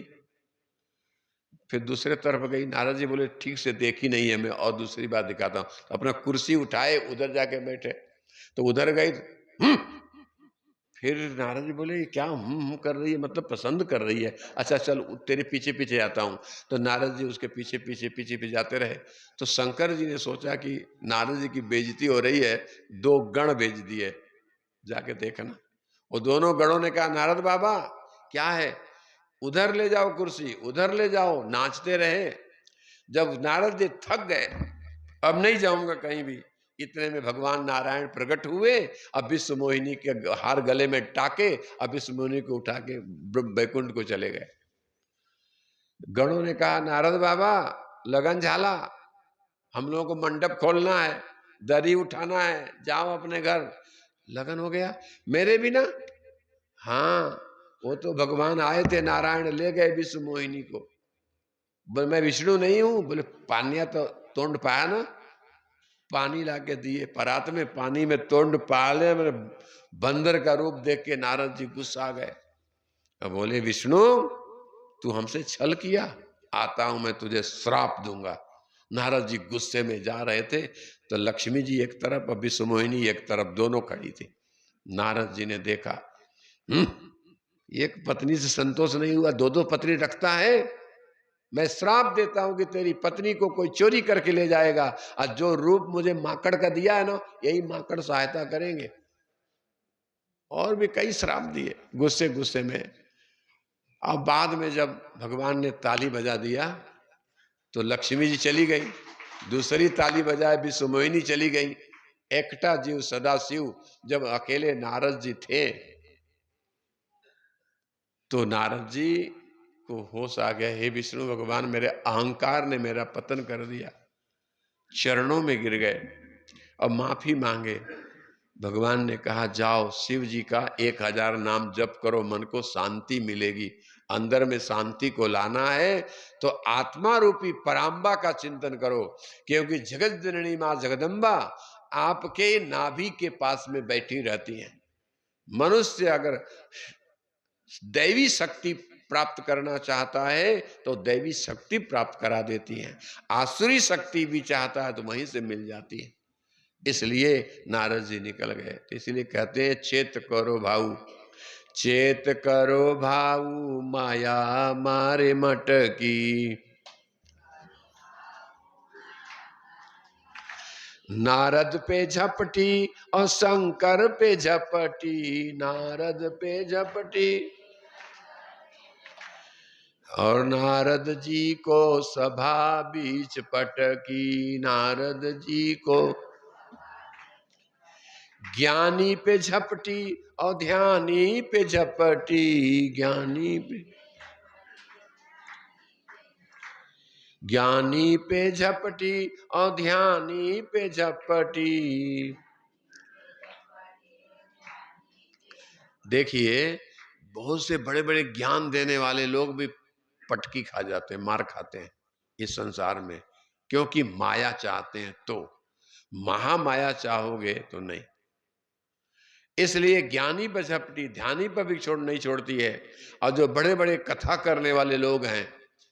फिर दूसरे तरफ गई। नारद जी बोले ठीक से देखी नहीं है मैं, और दूसरी बात दिखाता हूं। तो अपना कुर्सी उठाए उधर जाके बैठे। तो उधर गई। फिर नारद जी बोले क्या कर रही है, मतलब पसंद कर रही है? अच्छा चल तेरे पीछे पीछे आता हूं। तो नारद जी उसके पीछे पीछे पीछे पीछे जाते रहे। तो शंकर जी ने सोचा कि नारद जी की बेइज्जती हो रही है, दो गण भेज दिए, जाके देखना। वो दोनों गणों ने कहा नारद बाबा क्या है? उधर ले जाओ कुर्सी, उधर ले जाओ। नाचते रहे। जब नारद जी थक गए, अब नहीं जाऊंगा कहीं भी, इतने में भगवान नारायण प्रकट हुए। अब विश्व मोहिनी के हार गले में टाके, अब विश्व मोहिनी को उठा के बैकुंठ को चले गए। गणों ने कहा नारद बाबा लगन झाला, हम लोगों को मंडप खोलना है, दरी उठाना है, जाओ अपने घर। लगन हो गया मेरे बिना? हाँ, वो तो भगवान आए थे, नारायण ले गए विश्व मोहिनी को। बोले मैं विष्णु नहीं हूं? बोले पानिया तो तोंड पाया ना, पानी लाके दिए। परात में पानी में तोंड पाले, मेरे बंदर का रूप देख के नारद जी गुस्सा आ गए। अब बोले विष्णु तू हमसे छल किया, आता हूं मैं तुझे श्राप दूंगा। नारद जी गुस्से में जा रहे थे तो लक्ष्मी जी एक तरफ और विश्व मोहिनी एक तरफ, दोनों खड़ी थी। नारद जी ने देखा एक पत्नी से संतोष नहीं हुआ, दो दो पत्नी रखता है। मैं श्राप देता हूं कि तेरी पत्नी को कोई चोरी करके ले जाएगा, और जो रूप मुझे माकड़ का दिया है ना, यही माकड़ सहायता करेंगे। और भी कई श्राप दिए गुस्से गुस्से में। अब बाद में जब भगवान ने ताली बजा दिया तो लक्ष्मी जी चली गई, दूसरी ताली बजाए विश्व मोहिनी चली गई। एकटा जीव सदा शिव। जब अकेले नारद जी थे तो नारद जी को होश आ गया, हे विष्णु भगवान मेरे अहंकार ने मेरा पतन कर दिया। चरणों में गिर गए और माफी मांगे। भगवान ने कहा जाओ शिव जी का 1000 नाम जप करो, मन को शांति मिलेगी। अंदर में शांति को लाना है तो आत्मा रूपी पराम्बा का चिंतन करो, क्योंकि जगत जननी मां जगदम्बा आपके नाभि के पास में बैठी रहती हैं। मनुष्य अगर दैवी शक्ति प्राप्त करना चाहता है तो दैवी शक्ति प्राप्त करा देती है, आसुरी शक्ति भी चाहता है तो वहीं से मिल जाती है। इसलिए नारद जी निकल गए। तो इसलिए कहते हैं चेत करो भाऊ, चेत करो भाऊ माया मारे मटकी। नारद पे झपटी और शंकर पे झपटी, नारद पे झपटी और नारद जी को सभा बीच पटकी। नारद जी को ज्ञानी पे झपटी और ध्यानी पे झपटी, ज्ञानी पे झपटी और ध्यानी पे झपटी। देखिए बहुत से बड़े बड़े ज्ञान देने वाले लोग भी पटकी खा जाते हैं, मार खाते हैं इस संसार में, क्योंकि माया चाहते हैं। तो महामाया चाहोगे तो नहीं। इसलिए ज्ञानी पर झपटी, ध्यानी पर भी नहीं छोड़ती है। और जो बड़े बड़े कथा करने वाले लोग हैं,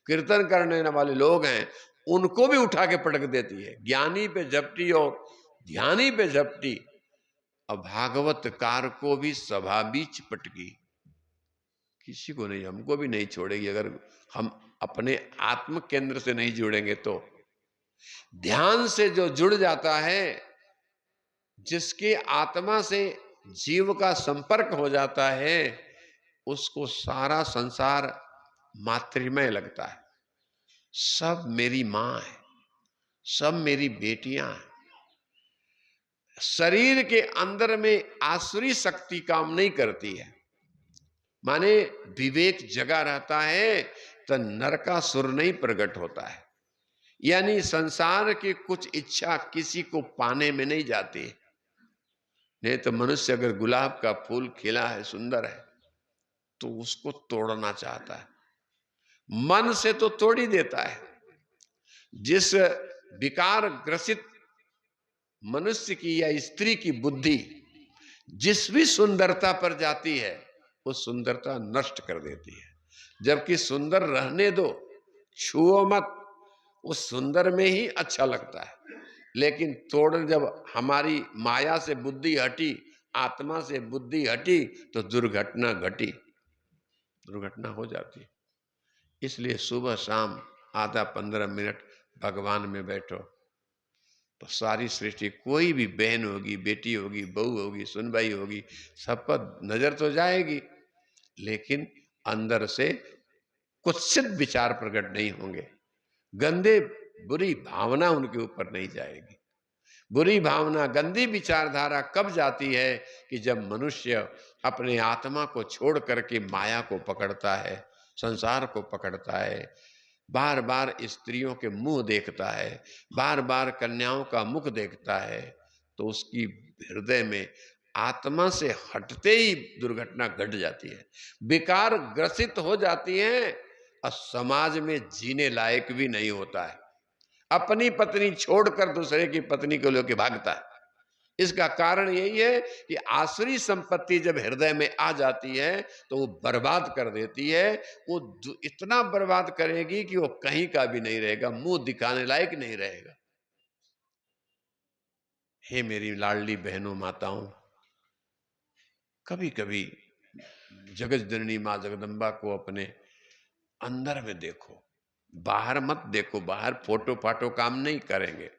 कीर्तन करने वाले लोग हैं, उनको भी उठा के पटक देती है। ज्ञानी पे झपटी और ध्यानी पे झपटी और भागवतकार को भी सभा बीच पटकी। किसी को नहीं, हमको भी नहीं छोड़ेगी अगर हम अपने आत्म केंद्र से नहीं जुड़ेंगे तो। ध्यान से जो जुड़ जाता है, जिसके आत्मा से जीव का संपर्क हो जाता है, उसको सारा संसार मातृमय लगता है। सब मेरी मां है, सब मेरी बेटियां हैं। शरीर के अंदर में आसुरी शक्ति काम नहीं करती है, माने विवेक जगा रहता है तो नरकासुर नहीं प्रकट होता है। यानी संसार की कुछ इच्छा किसी को पाने में नहीं जाती। नहीं तो मनुष्य अगर गुलाब का फूल खिला है, सुंदर है, तो उसको तोड़ना चाहता है, मन से तो तोड़ ही देता है। जिस विकार ग्रसित मनुष्य की या स्त्री की बुद्धि जिस भी सुंदरता पर जाती है, वो सुंदरता नष्ट कर देती है। जबकि सुंदर रहने दो, छुओ मत, उस सुंदर में ही अच्छा लगता है। लेकिन तोड़, जब हमारी माया से बुद्धि हटी, आत्मा से बुद्धि हटी, तो दुर्घटना घटी, दुर्घटना हो जाती। इसलिए सुबह शाम आधा 15 मिनट भगवान में बैठो, तो सारी सृष्टि, कोई भी बहन होगी, बेटी होगी, बहू होगी, सुनबाई होगी, सब पर नजर तो जाएगी, लेकिन अंदर से कुत्सित विचार प्रकट नहीं होंगे। गंदे बुरी भावना उनके ऊपर नहीं जाएगी। बुरी भावना, गंदी विचारधारा कब जाती है कि जब मनुष्य अपने आत्मा को छोड़ करके माया को पकड़ता है, संसार को पकड़ता है, बार बार स्त्रियों के मुंह देखता है, बार बार कन्याओं का मुख देखता है, तो उसकी हृदय में आत्मा से हटते ही दुर्घटना घट जाती है, विकार ग्रसित हो जाती है और समाज में जीने लायक भी नहीं होता है। अपनी पत्नी छोड़कर दूसरे की पत्नी को लेकर भागता है। इसका कारण यही है कि आसुरी संपत्ति जब हृदय में आ जाती है तो वो बर्बाद कर देती है। वो इतना बर्बाद करेगी कि वो कहीं का भी नहीं रहेगा, मुंह दिखाने लायक नहीं रहेगा। हे मेरी लाडली बहनों, माताओं, कभी कभी जगत जननी मां जगदम्बा को अपने अंदर में देखो, बाहर मत देखो। बाहर फोटो फाटो काम नहीं करेंगे।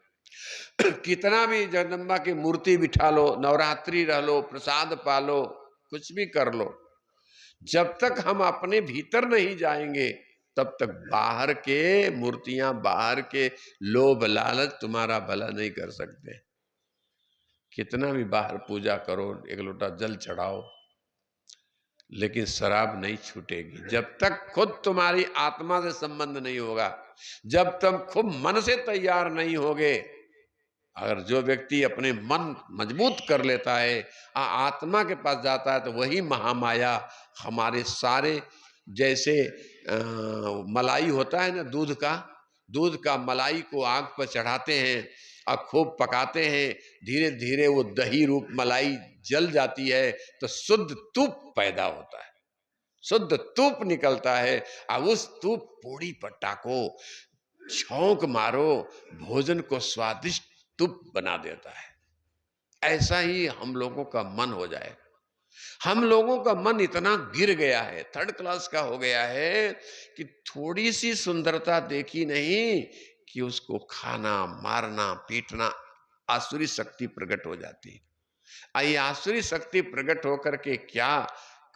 कितना भी जगदम्बा की मूर्ति बिठा लो, नवरात्रि रह लो, प्रसाद पालो, कुछ भी कर लो, जब तक हम अपने भीतर नहीं जाएंगे तब तक बाहर के मूर्तियां, बाहर के लोभ लालच तुम्हारा भला नहीं कर सकते। कितना भी बाहर पूजा करो, एक लोटा जल चढ़ाओ, लेकिन शराब नहीं छूटेगी जब तक खुद तुम्हारी आत्मा से संबंध नहीं होगा, जब तुम खुद मन से तैयार नहीं होगे अगर जो व्यक्ति अपने मन मजबूत कर लेता है, आत्मा के पास जाता है, तो वही महामाया हमारे सारे, जैसे मलाई होता है ना, दूध का मलाई को आग पर चढ़ाते हैं और खूब पकाते हैं, धीरे धीरे वो दही रूप मलाई जल जाती है, तो शुद्ध तूप पैदा होता है, शुद्ध तूप निकलता है। और उस तूप पूड़ी पर टाको, छौंक मारो, भोजन को स्वादिष्ट तुप बना देता है। ऐसा ही हम लोगों का मन हो जाए। हम लोगों का मन इतना गिर गया है, थर्ड क्लास का हो गया है, कि थोड़ी सी सुंदरता देखी नहीं कि उसको खाना, मारना, पीटना, आसुरी शक्ति प्रकट हो जाती है। ये आसुरी शक्ति प्रकट होकर के क्या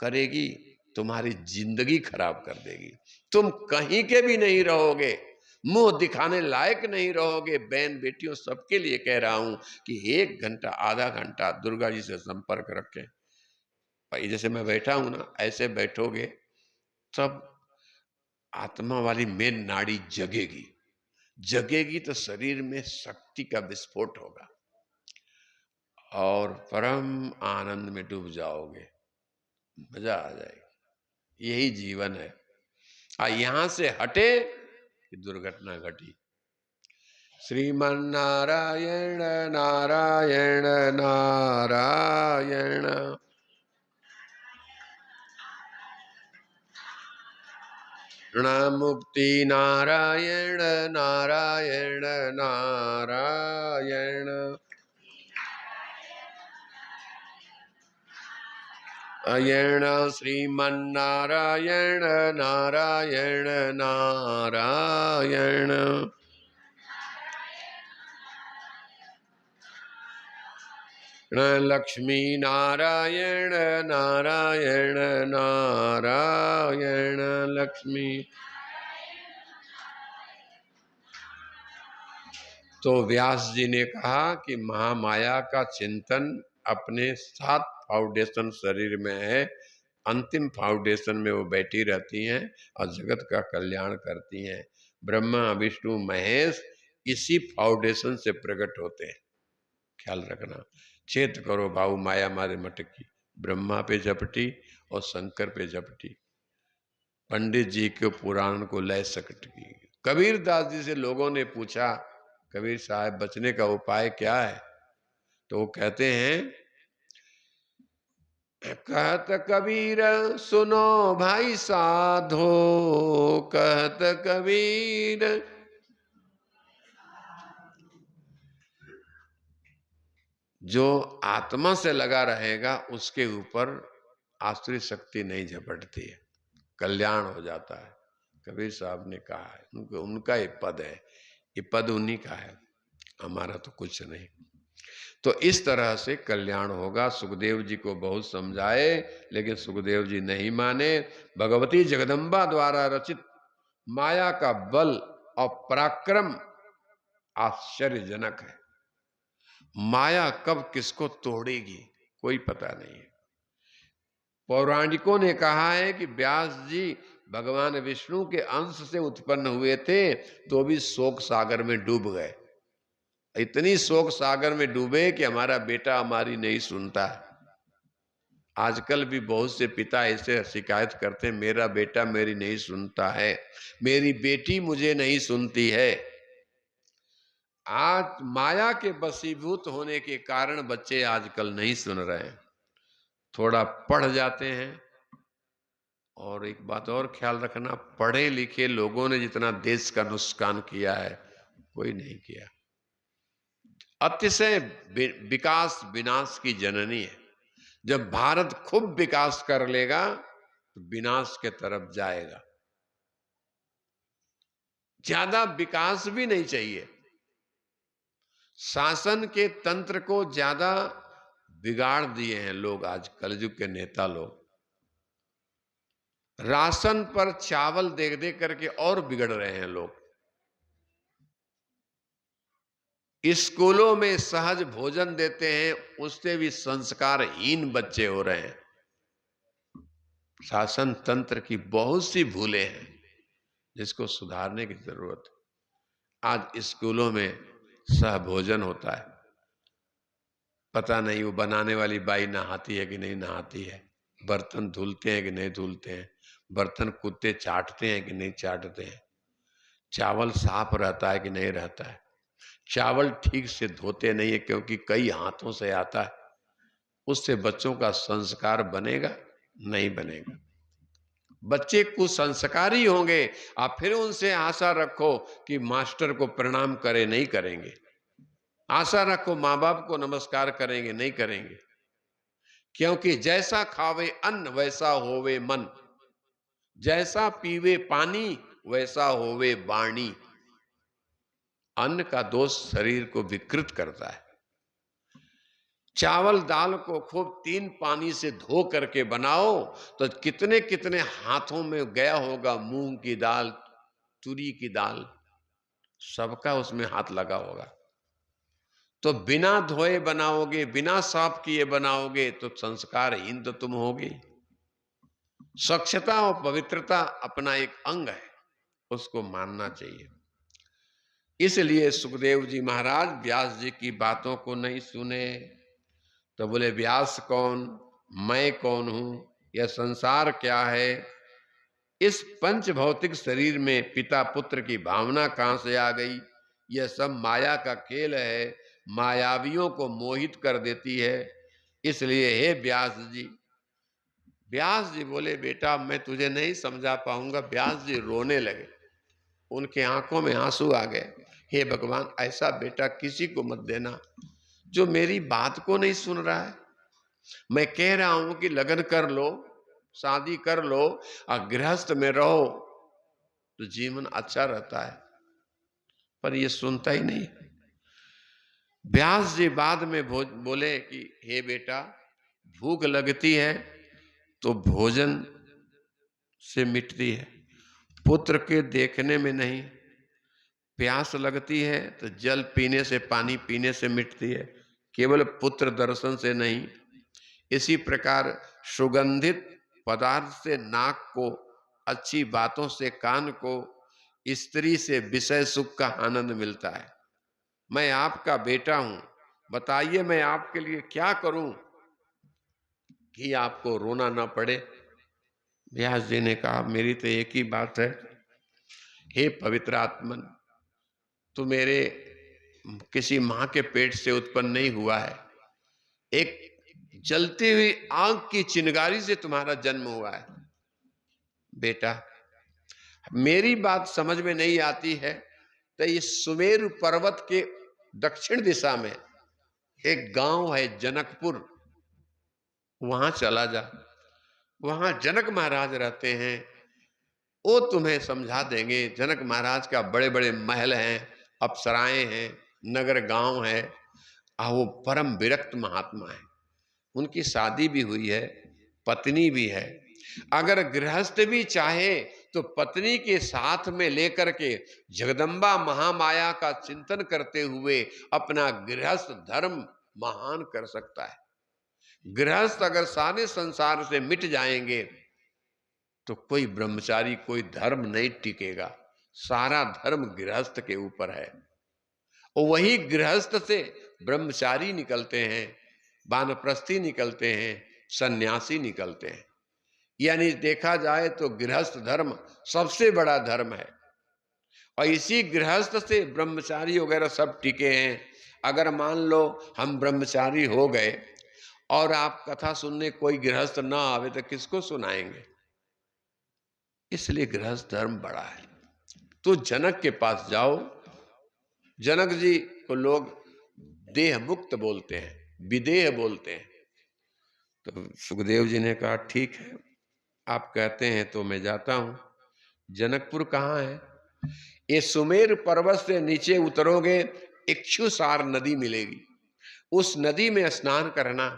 करेगी? तुम्हारी जिंदगी खराब कर देगी। तुम कहीं के भी नहीं रहोगे, मुंह दिखाने लायक नहीं रहोगे। बहन बेटियों सबके लिए कह रहा हूं कि 1 घंटा, आधा घंटा दुर्गा जी से संपर्क रखें। भाई जैसे मैं बैठा हूं ना, ऐसे बैठोगे तब आत्मा वाली मेन नाड़ी जगेगी। जगेगी तो शरीर में शक्ति का विस्फोट होगा और परम आनंद में डूब जाओगे, मजा आ जाएगी। यही जीवन है। यहां से हटे कि दुर्घटना घटी। श्रीमन्नारायण नारायण नारायण, मुक्ति नारायण नारायण नारायण, नारायण श्रीमन्नारायण नारायण नारायण, लक्ष्मी नारायण नारायण नारायण, लक्ष्मी। तो व्यास जी ने कहा कि महामाया का चिंतन अपने 7 फाउंडेशन शरीर में है, अंतिम फाउंडेशन में वो बैठी रहती हैं और जगत का कल्याण करती हैं। ब्रह्मा विष्णु महेश इसी फाउंडेशन से प्रकट होते हैं। ख्याल रखना, चेत करो भाऊ माया मारे मटकी, ब्रह्मा पे झपटी और शंकर पे झपटी, पंडित जी के पुराण को लय सकटकी। कबीर दास जी से लोगों ने पूछा, कबीर साहब बचने का उपाय क्या है? तो वो कहते हैं, कहत कबीर सुनो भाई साधो, कहत कबीर जो आत्मा से लगा रहेगा उसके ऊपर आसुरी शक्ति नहीं झपटती है, कल्याण हो जाता है। कबीर साहब ने कहा है, उनका ये पद है, ये पद उन्हीं का है, हमारा तो कुछ नहीं। तो इस तरह से कल्याण होगा। सुखदेव जी को बहुत समझाए, लेकिन सुखदेव जी नहीं माने। भगवती जगदम्बा द्वारा रचित माया का बल और पराक्रम आश्चर्यजनक है। माया कब किसको तोड़ेगी कोई पता नहीं है। पौराणिकों ने कहा है कि व्यास जी भगवान विष्णु के अंश से उत्पन्न हुए थे, तो भी शोक सागर में डूब गए। इतनी शोक सागर में डूबे कि हमारा बेटा हमारी नहीं सुनता है। आजकल भी बहुत से पिता ऐसे शिकायत करते हैं, मेरा बेटा मेरी नहीं सुनता है, मेरी बेटी मुझे नहीं सुनती है। आज माया के वशीभूत होने के कारण बच्चे आजकल नहीं सुन रहे हैं, थोड़ा पढ़ जाते हैं। और एक बात और ख्याल रखना, पढ़े लिखे लोगों ने जितना देश का नुकसान किया है कोई नहीं किया। अतिशय विकास विनाश की जननी है। जब भारत खूब विकास कर लेगा तो विनाश के तरफ जाएगा। ज्यादा विकास भी नहीं चाहिए। शासन के तंत्र को ज्यादा बिगाड़ दिए हैं लोग, आज कलयुग के नेता लोग। राशन पर चावल दे दे करके और बिगड़ रहे हैं लोग। स्कूलों में सहज भोजन देते हैं, उससे भी संस्कारहीन बच्चे हो रहे हैं। शासन तंत्र की बहुत सी भूलें हैं जिसको सुधारने की जरूरत है। आज स्कूलों में सहभोजन होता है। पता नहीं वो बनाने वाली बाई नहाती है कि नहीं नहाती है, बर्तन धुलते हैं कि नहीं धुलते हैं, बर्तन कुत्ते चाटते हैं कि नहीं चाटते हैं, चावल साफ रहता है कि नहीं रहता है, चावल ठीक से धोते नहीं है क्योंकि कई हाथों से आता है, उससे बच्चों का संस्कार बनेगा नहीं बनेगा। बच्चे कुसंस्कारी होंगे, आप फिर उनसे आशा रखो कि मास्टर को प्रणाम करे, नहीं करेंगे। आशा रखो माँ बाप को नमस्कार करेंगे, नहीं करेंगे। क्योंकि जैसा खावे अन्न वैसा होवे मन, जैसा पीवे पानी वैसा होवे वाणी। अन्न का दोष शरीर को विकृत करता है। चावल दाल को खूब 3 पानी से धो करके बनाओ तो कितने कितने हाथों में गया होगा, मूंग की दाल, तुरी की दाल, सबका उसमें हाथ लगा होगा। तो बिना धोए बनाओगे, बिना साफ किए बनाओगे तो संस्कारहीन तो तुम होगे। स्वच्छता और पवित्रता अपना एक अंग है, उसको मानना चाहिए। इसलिए सुखदेव जी महाराज व्यास जी की बातों को नहीं सुने। तो बोले व्यास कौन, मैं कौन हूं, यह संसार क्या है, इस पंच भौतिक शरीर में पिता पुत्र की भावना कहां से आ गई, यह सब माया का खेल है, मायावियों को मोहित कर देती है। इसलिए हे व्यास जी बोले बेटा मैं तुझे नहीं समझा पाऊंगा। व्यास जी रोने लगे, उनके आंखों में आंसू आ गए। हे भगवान ऐसा बेटा किसी को मत देना जो मेरी बात को नहीं सुन रहा है। मैं कह रहा हूं कि लगन कर लो, शादी कर लो और गृहस्थ में रहो तो जीवन अच्छा रहता है, पर ये सुनता ही नहीं। व्यास जी बाद में बोले कि हे बेटा भूख लगती है तो भोजन से मिटती है, पुत्र के देखने में नहीं। प्यास लगती है तो जल पीने से, पानी पीने से मिटती है, केवल पुत्र दर्शन से नहीं। इसी प्रकार सुगंधित पदार्थ से नाक को, अच्छी बातों से कान को, स्त्री से विषय सुख का आनंद मिलता है। मैं आपका बेटा हूं, बताइए मैं आपके लिए क्या करूं कि आपको रोना ना पड़े। व्यास जी ने कहा मेरी तो एक ही बात है, हे पवित्र आत्मन, तू मेरे किसी मां के पेट से उत्पन्न नहीं हुआ है, एक जलती हुई आग की चिंगारी से तुम्हारा जन्म हुआ है। बेटा मेरी बात समझ में नहीं आती है तो ये सुमेरु पर्वत के दक्षिण दिशा में एक गांव है जनकपुर, वहां चला जा। वहां जनक महाराज रहते हैं, वो तुम्हें समझा देंगे। जनक महाराज का बड़े बड़े महल हैं, अप्सराएं हैं, नगर गांव है, और वो परम विरक्त महात्मा है। उनकी शादी भी हुई है, पत्नी भी है। अगर गृहस्थ भी चाहे तो पत्नी के साथ में लेकर के जगदम्बा महामाया का चिंतन करते हुए अपना गृहस्थ धर्म महान कर सकता है। गृहस्थ अगर सारे संसार से मिट जाएंगे तो कोई ब्रह्मचारी, कोई धर्म नहीं टिकेगा। सारा धर्म गृहस्थ के ऊपर है, और वही गृहस्थ से ब्रह्मचारी निकलते हैं, वानप्रस्थी निकलते हैं, सन्यासी निकलते हैं। यानी देखा जाए तो गृहस्थ धर्म सबसे बड़ा धर्म है, और इसी गृहस्थ से ब्रह्मचारी वगैरह सब टिके हैं। अगर मान लो हम ब्रह्मचारी हो गए और आप कथा सुनने कोई गृहस्थ ना आवे तो किसको सुनाएंगे। इसलिए गृहस्थ धर्म बड़ा है। तो जनक के पास जाओ। जनक जी को लोग देह मुक्त बोलते हैं, विदेह बोलते हैं। तो सुखदेव जी ने कहा ठीक है, आप कहते हैं तो मैं जाता हूं। जनकपुर कहाँ है? ये सुमेर पर्वत से नीचे उतरोगे, इक्षुसार नदी मिलेगी। उस नदी में स्नान करना,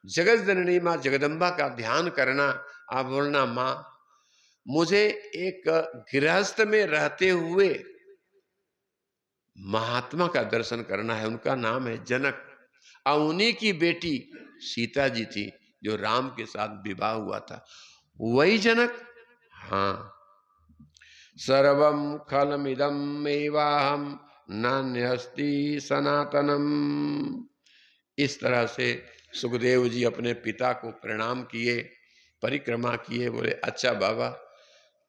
जगत जननी मां जगदम्बा का ध्यान करना। आप बोलना मां मुझे एक गृहस्थ में रहते हुए महात्मा का दर्शन करना है, उनका नाम है जनक, और उन्हीं की बेटी सीता जी थी जो राम के साथ विवाह हुआ था, वही जनक। हाँ, सर्वम खलमिदम एवाहम नान्यस्ति सनातनम। इस तरह से सुखदेव जी अपने पिता को प्रणाम किए, परिक्रमा किए, बोले अच्छा बाबा,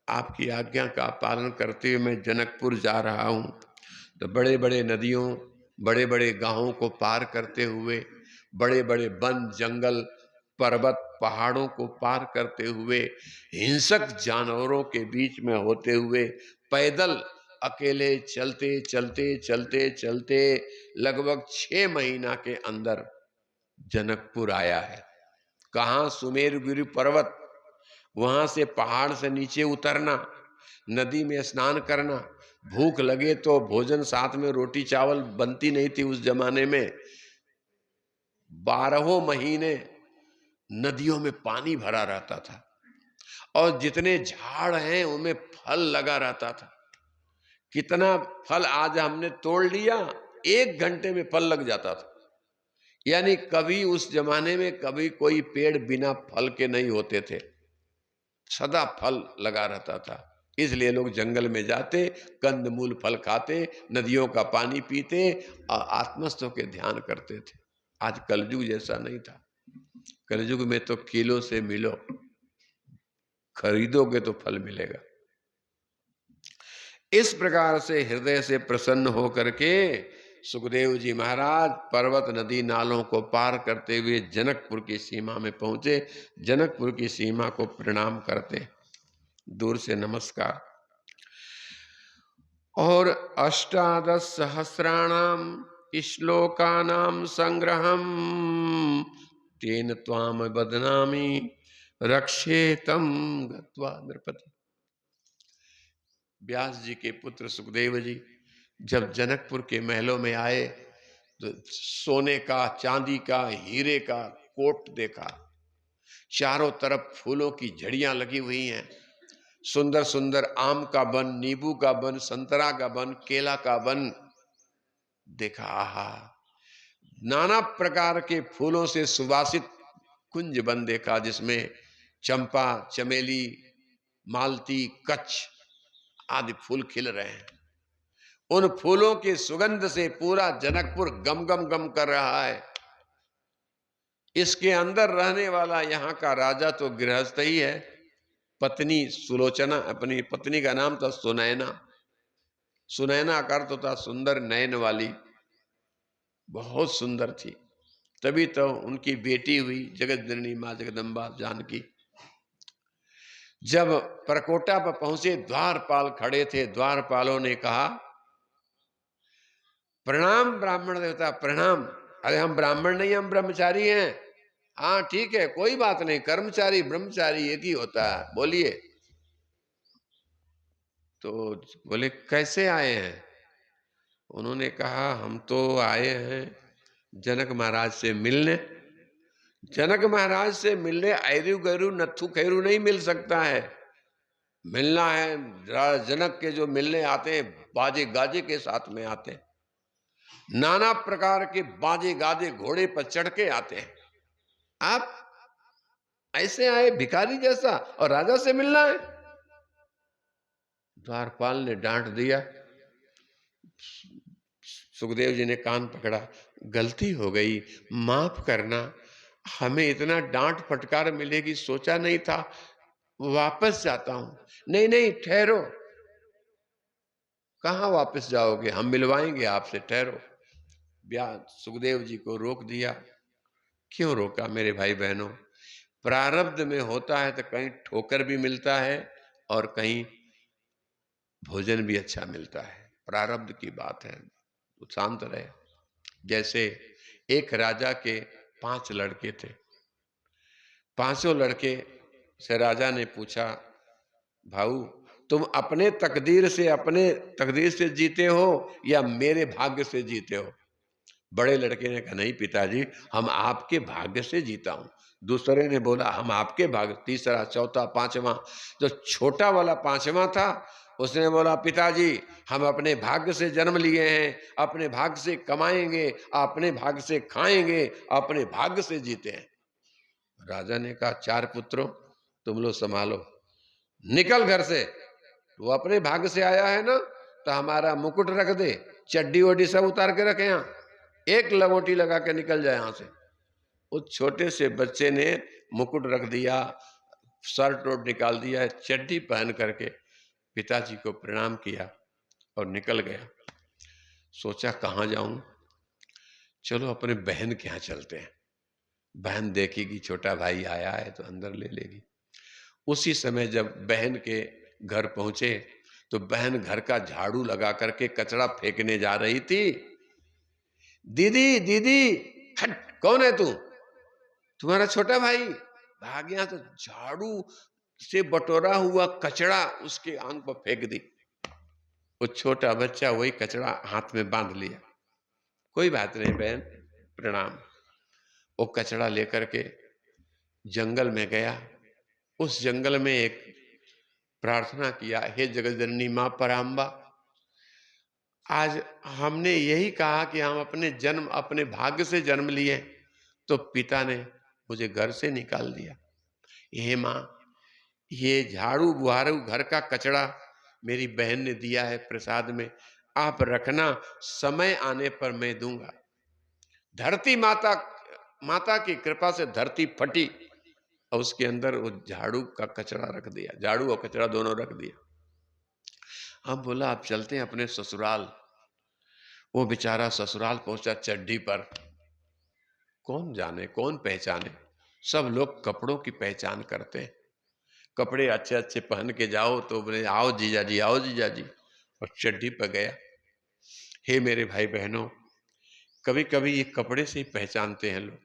आपकी आज्ञा का पालन करते हुए मैं जनकपुर जा रहा हूँ। तो बड़े बड़े नदियों, बड़े बड़े गांवों को पार करते हुए, बड़े बड़े वन जंगल पर्वत पहाड़ों को पार करते हुए, हिंसक जानवरों के बीच में होते हुए, पैदल अकेले चलते चलते चलते चलते लगभग 6 महीना के अंदर जनकपुर आया है। कहाँ? सुमेरगिरी पर्वत, वहां से पहाड़ से नीचे उतरना, नदी में स्नान करना, भूख लगे तो भोजन, साथ में रोटी चावल बनती नहीं थी उस जमाने में। 12 महीने नदियों में पानी भरा रहता था और जितने झाड़ हैं उनमें फल लगा रहता था। कितना फल आज हमने तोड़ लिया, 1 घंटे में फल लग जाता था। यानी कभी उस जमाने में कभी कोई पेड़ बिना फल के नहीं होते थे, सदा फल लगा रहता था। इसलिए लोग जंगल में जाते, कंदमूल फल खाते, नदियों का पानी पीते और आत्मस्थ होकर ध्यान करते थे। आज कलयुग जैसा नहीं था। कलयुग में तो किलो से मिलो, खरीदोगे तो फल मिलेगा। इस प्रकार से हृदय से प्रसन्न होकर के सुखदेव जी महाराज पर्वत नदी नालों को पार करते हुए जनकपुर की सीमा में पहुंचे। जनकपुर की सीमा को प्रणाम करते, दूर से नमस्कार। और 18 सहस्राणाम श्लोकानाम संग्रहम तेन त्वाम बदनामी रक्षेतम गत्वा नृपति। व्यास जी के पुत्र सुखदेव जी जब जनकपुर के महलों में आए तो सोने का, चांदी का, हीरे का कोट देखा। चारों तरफ फूलों की झड़ियां लगी हुई हैं, सुंदर सुंदर आम का वन, नींबू का वन, संतरा का वन, केला का वन देखा। आहा, नाना प्रकार के फूलों से सुवासित कुंज वन देखा, जिसमें चंपा, चमेली, मालती, कच्छ आदि फूल खिल रहे हैं। उन फूलों की सुगंध से पूरा जनकपुर गम गम गम कर रहा है। इसके अंदर रहने वाला यहाँ का राजा तो गृहस्थ ही है। पत्नी सुलोचना, अपनी पत्नी का नाम था सुनैना। सुनैना का अर्थ था सुंदर नयन वाली, बहुत सुंदर थी। तभी तो उनकी बेटी हुई जगत जननी मां जगदम्बा जानकी। जब परकोटा पर पहुंचे, द्वारपाल खड़े थे। द्वारपालों ने कहा, प्रणाम ब्राह्मण देवता, प्रणाम। अरे हम ब्राह्मण नहीं, हम ब्रह्मचारी हैं। हाँ ठीक है, कोई बात नहीं, कर्मचारी ब्रह्मचारी एक ही होता है, बोलिए। तो बोले कैसे आए हैं? उन्होंने कहा हम तो आए हैं जनक महाराज से मिलने। जनक महाराज से मिलने ऐरू गैरू नत्थु खैरू नहीं मिल सकता है। मिलना है जनक के, जो मिलने आते हैं बाजे गाजे के साथ में आते हैं, नाना प्रकार के बाजे गाजे घोड़े पर चढ़ के आते हैं। आप ऐसे आए भिखारी जैसा और राजा से मिलना है? द्वारपाल ने डांट दिया। सुखदेव जी ने कान पकड़ा, गलती हो गई, माफ करना, हमें इतना डांट फटकार मिलेगी सोचा नहीं था, वापस जाता हूं। नहीं नहीं ठहरो। कहां वापस जाओगे? हम मिलवाएंगे आपसे, ठहरो। व्यास सुखदेव जी को रोक दिया। क्यों रोका मेरे भाई बहनों? प्रारब्ध में होता है तो कहीं ठोकर भी मिलता है और कहीं भोजन भी अच्छा मिलता है। प्रारब्ध की बात है, तो शांत रहे। जैसे एक राजा के 5 लड़के थे। 5 लड़के से राजा ने पूछा, भाऊ तुम अपने तकदीर से जीते हो या मेरे भाग्य से जीते हो? बड़े लड़के ने कहा, नहीं पिताजी, हम आपके भाग्य से जीता हूं। दूसरे ने बोला, हम आपके भाग्य। तीसरा, चौथा, पांचवा। जो छोटा वाला 5वां था, उसने बोला, पिताजी हम अपने भाग्य से जन्म लिए हैं, अपने भाग्य से कमाएंगे, अपने भाग्य से खाएंगे, अपने भाग्य से जीते हैं। राजा ने कहा, 4 पुत्रों तुम लोग संभालो, निकल घर से। वो अपने भाग्य से आया है ना, तो हमारा मुकुट रख दे, चड्डी वड्डी सब उतार के रखे यहाँ, एक लंगोटी लगा के निकल जाए यहाँ से। उस छोटे से बच्चे ने मुकुट रख दिया, शर्ट वोट निकाल दिया, चड्डी पहन करके पिताजी को प्रणाम किया और निकल गया। सोचा कहाँ जाऊं, चलो अपने बहन के यहाँ चलते हैं, बहन देखेगी छोटा भाई आया है तो अंदर ले लेगी। उसी समय जब बहन के घर पहुंचे तो बहन घर का झाड़ू लगा करके कचरा फेंकने जा रही थी। दीदी दीदी, हट, कौन है तू? तुम्हारा छोटा भाई। भाग गया तो झाड़ू से बटोरा हुआ कचरा उसके आंख पर फेंक दी। वो छोटा बच्चा वही कचरा हाथ में बांध लिया। कोई बात नहीं बहन, प्रणाम। वो कचरा लेकर के जंगल में गया। उस जंगल में एक प्रार्थना किया, हे जगतजननी मां पराम्बा, आज हमने यही कहा कि हम अपने भाग्य से जन्म लिए, तो पिता ने मुझे घर से निकाल दिया। हे मां, ये झाड़ू बुहारू घर का कचरा मेरी बहन ने दिया है प्रसाद में, आप रखना, समय आने पर मैं दूंगा। धरती माता की कृपा से धरती फटी और उसके अंदर वो झाड़ू का कचरा रख दिया, झाड़ू और कचरा दोनों रख दिया। अब बोला अब चलते हैं अपने ससुराल। वो बेचारा ससुराल पहुंचा चड्डी पर। कौन जाने कौन पहचाने, सब लोग कपड़ों की पहचान करते हैं। कपड़े अच्छे अच्छे पहन के जाओ तो बोले आओ जीजा जी, आओ जीजा जी। और चड्डी पर गया। हे मेरे भाई बहनों, कभी कभी ये कपड़े से ही पहचानते हैं लोग,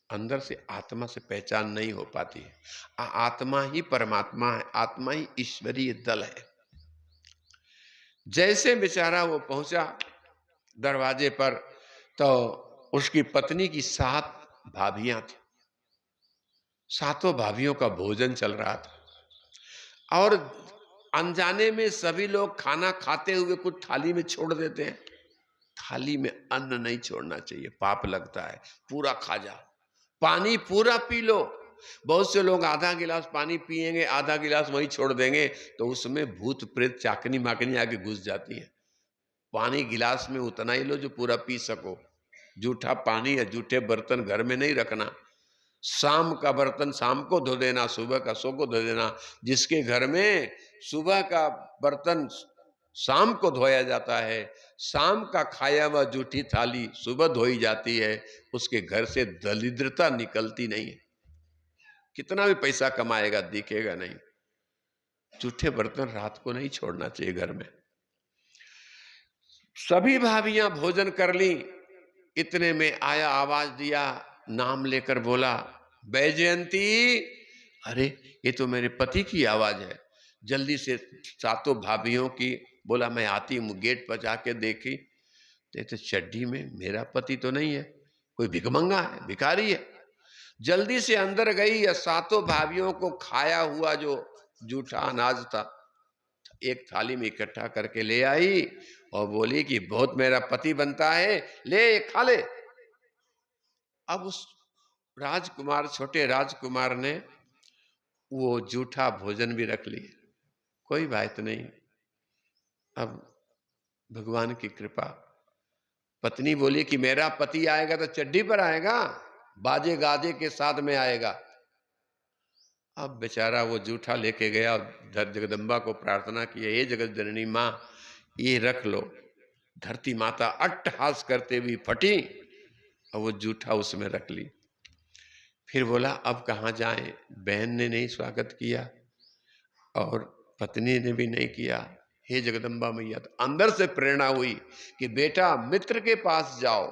अंदर से आत्मा से पहचान नहीं हो पाती है। आत्मा ही परमात्मा है, आत्मा ही ईश्वरीय दल है। जैसे बेचारा वो पहुंचा दरवाजे पर तो उसकी पत्नी की 7 भाभियां थी। 7 भाभियों का भोजन चल रहा था और अनजाने में सभी लोग खाना खाते हुए कुछ थाली में छोड़ देते हैं। थाली में अन्न नहीं छोड़ना चाहिए, पाप लगता है। पूरा खा जाओ, पानी पूरा पी लो। बहुत से लोग आधा गिलास पानी पिएंगे, आधा गिलास वहीं छोड़ देंगे, तो उसमें भूत प्रेत चाकनी माकनी आके घुस जाती है। पानी गिलास में उतना ही लो जो पूरा पी सको। जूठा पानी या जूठे बर्तन घर में नहीं रखना। शाम का बर्तन शाम को धो देना, सुबह का सो को धो देना। जिसके घर में सुबह का बर्तन शाम को धोया जाता है, शाम का खाया हुआ जूठी थाली सुबह धोई जाती है, उसके घर से दरिद्रता निकलती नहीं है। कितना भी पैसा कमाएगा दिखेगा नहीं। जूठे बर्तन रात को नहीं छोड़ना चाहिए घर में। सभी भाभियां भोजन कर ली। इतने में आया, आवाज दिया, नाम लेकर बोला, बैजयंती। अरे ये तो मेरे पति की आवाज है। जल्दी से 7 भाभियों की बोला मैं आती हूँ। गेट पर जाके देखी तो चड्डी में मेरा पति तो नहीं है, कोई भिखमंगा है, भिखारी है। जल्दी से अंदर गई या 7 भाभियों को खाया हुआ जो जूठा अनाज था एक थाली में इकट्ठा करके ले आई और बोली कि बहुत मेरा पति बनता है, ले खा ले। अब उस राजकुमार, छोटे राजकुमार ने वो जूठा भोजन भी रख लिया। कोई बात नहीं, अब भगवान की कृपा। पत्नी बोली कि मेरा पति आएगा तो चड्डी पर आएगा, बाजे गाजे के साथ में आएगा। अब बेचारा वो जूठा लेके गया और जगदम्बा को प्रार्थना की, हे जगत जननी माँ ये रख लो। धरती माता अट्टहास करते हुए फटी और वो जूठा उसमें रख ली। फिर बोला अब कहाँ जाएं, बहन ने नहीं स्वागत किया और पत्नी ने भी नहीं किया। हे जगदम्बा मैया, तो अंदर से प्रेरणा हुई कि बेटा मित्र के पास जाओ।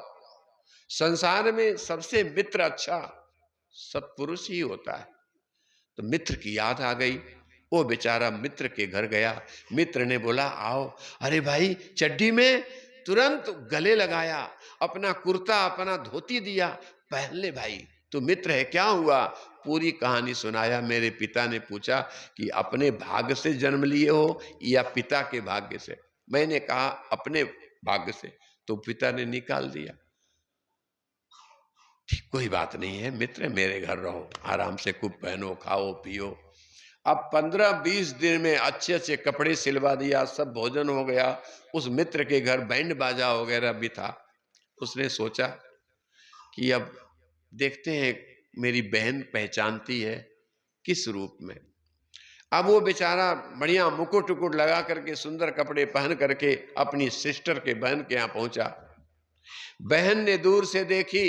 संसार में सबसे मित्र अच्छा सत्पुरुष ही होता है। तो मित्र की याद आ गई। वो बेचारा मित्र के घर गया। मित्र ने बोला आओ। अरे भाई चड्डी में, तुरंत गले लगाया, अपना कुर्ता अपना धोती दिया, पहन ले भाई, तू मित्र है, क्या हुआ? पूरी कहानी सुनाया। मेरे पिता ने पूछा कि अपने भाग्य से जन्म लिए हो या पिता के भाग्य से? मैंने कहा अपने भाग्य से। तो पिता ने निकाल दिया। ठीक, कोई बात नहीं है, मित्र मेरे घर रहो, आराम से खूब पहनो, खाओ पियो। अब 15-20 दिन में अच्छे अच्छे कपड़े सिलवा दिया, सब भोजन हो गया। उस मित्र के घर बैंड बाजा वगैरह भी था। उसने सोचा कि अब देखते हैं मेरी बहन पहचानती है किस रूप में। अब वो बेचारा बढ़िया मुकुट उकुट लगा करके सुंदर कपड़े पहन करके अपनी सिस्टर के बहन के यहां पहुंचा। बहन ने दूर से देखी,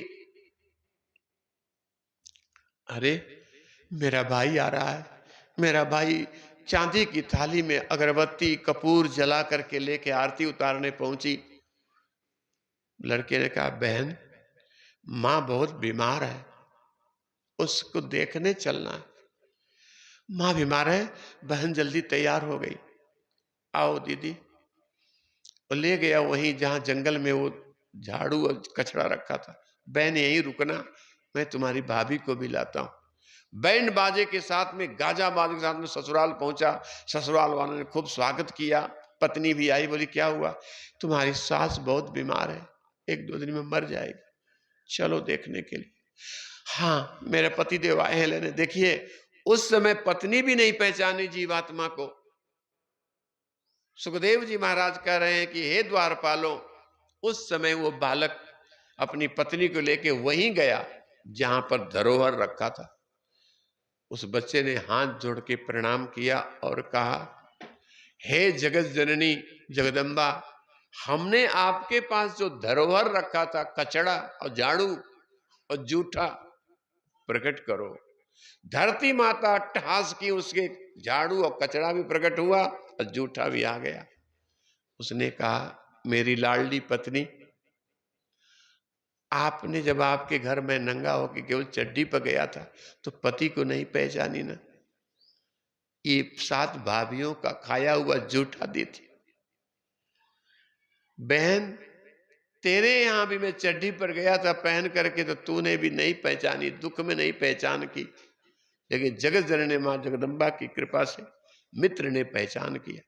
अरे मेरा भाई आ रहा है। मेरा भाई चांदी की थाली में अगरबत्ती कपूर जला करके लेके आरती उतारने पहुंची। लड़के ने कहा, बहन मां बहुत बीमार है, उसको देखने चलना है। मां बीमार है? बहन जल्दी तैयार हो गई, आओ दीदी। वो ले गया वहीं जहां जंगल में वो झाड़ू और कचरा रखा था। बहन यहीं रुकना, मैं तुम्हारी भाभी को भी लाता हूं। बैंड बाजे के साथ में, गाजा बाजे के साथ में ससुराल पहुंचा। ससुराल वालों ने खूब स्वागत किया। पत्नी भी आई, बोली क्या हुआ? तुम्हारी सास बहुत बीमार है, 1-2 दिन में मर जाएगी, चलो देखने के लिए। हाँ, मेरे पति देव आए हैं लेने। देखिए उस समय पत्नी भी नहीं पहचानी जीवात्मा को। सुखदेव जी महाराज कह रहे हैं कि हे द्वारपालों, उस समय वो बालक अपनी पत्नी को लेके वहीं गया जहां पर धरोहर रखा था। उस बच्चे ने हाथ जोड़ के प्रणाम किया और कहा, हे जगत जननी जगदम्बा, हमने आपके पास जो धरोहर रखा था, कचड़ा और झाड़ू और जूठा, प्रकट करो। धरती माता ठहास की, उसके झाड़ू और कचड़ा भी प्रकट हुआ और जूठा भी आ गया। उसने कहा, मेरी लाडली पत्नी, आपने जब आपके घर में नंगा होकर केवल चड्डी पर गया था तो पति को नहीं पहचानी ना? ये 7 भाभीियों का खाया हुआ जूठा दी थी। बहन तेरे यहां भी मैं चड्डी पर गया था पहन करके, तो तूने भी नहीं पहचानी, दुख में नहीं पहचान की। लेकिन जगत जननी मां जगदम्बा की कृपा से मित्र ने पहचान किया।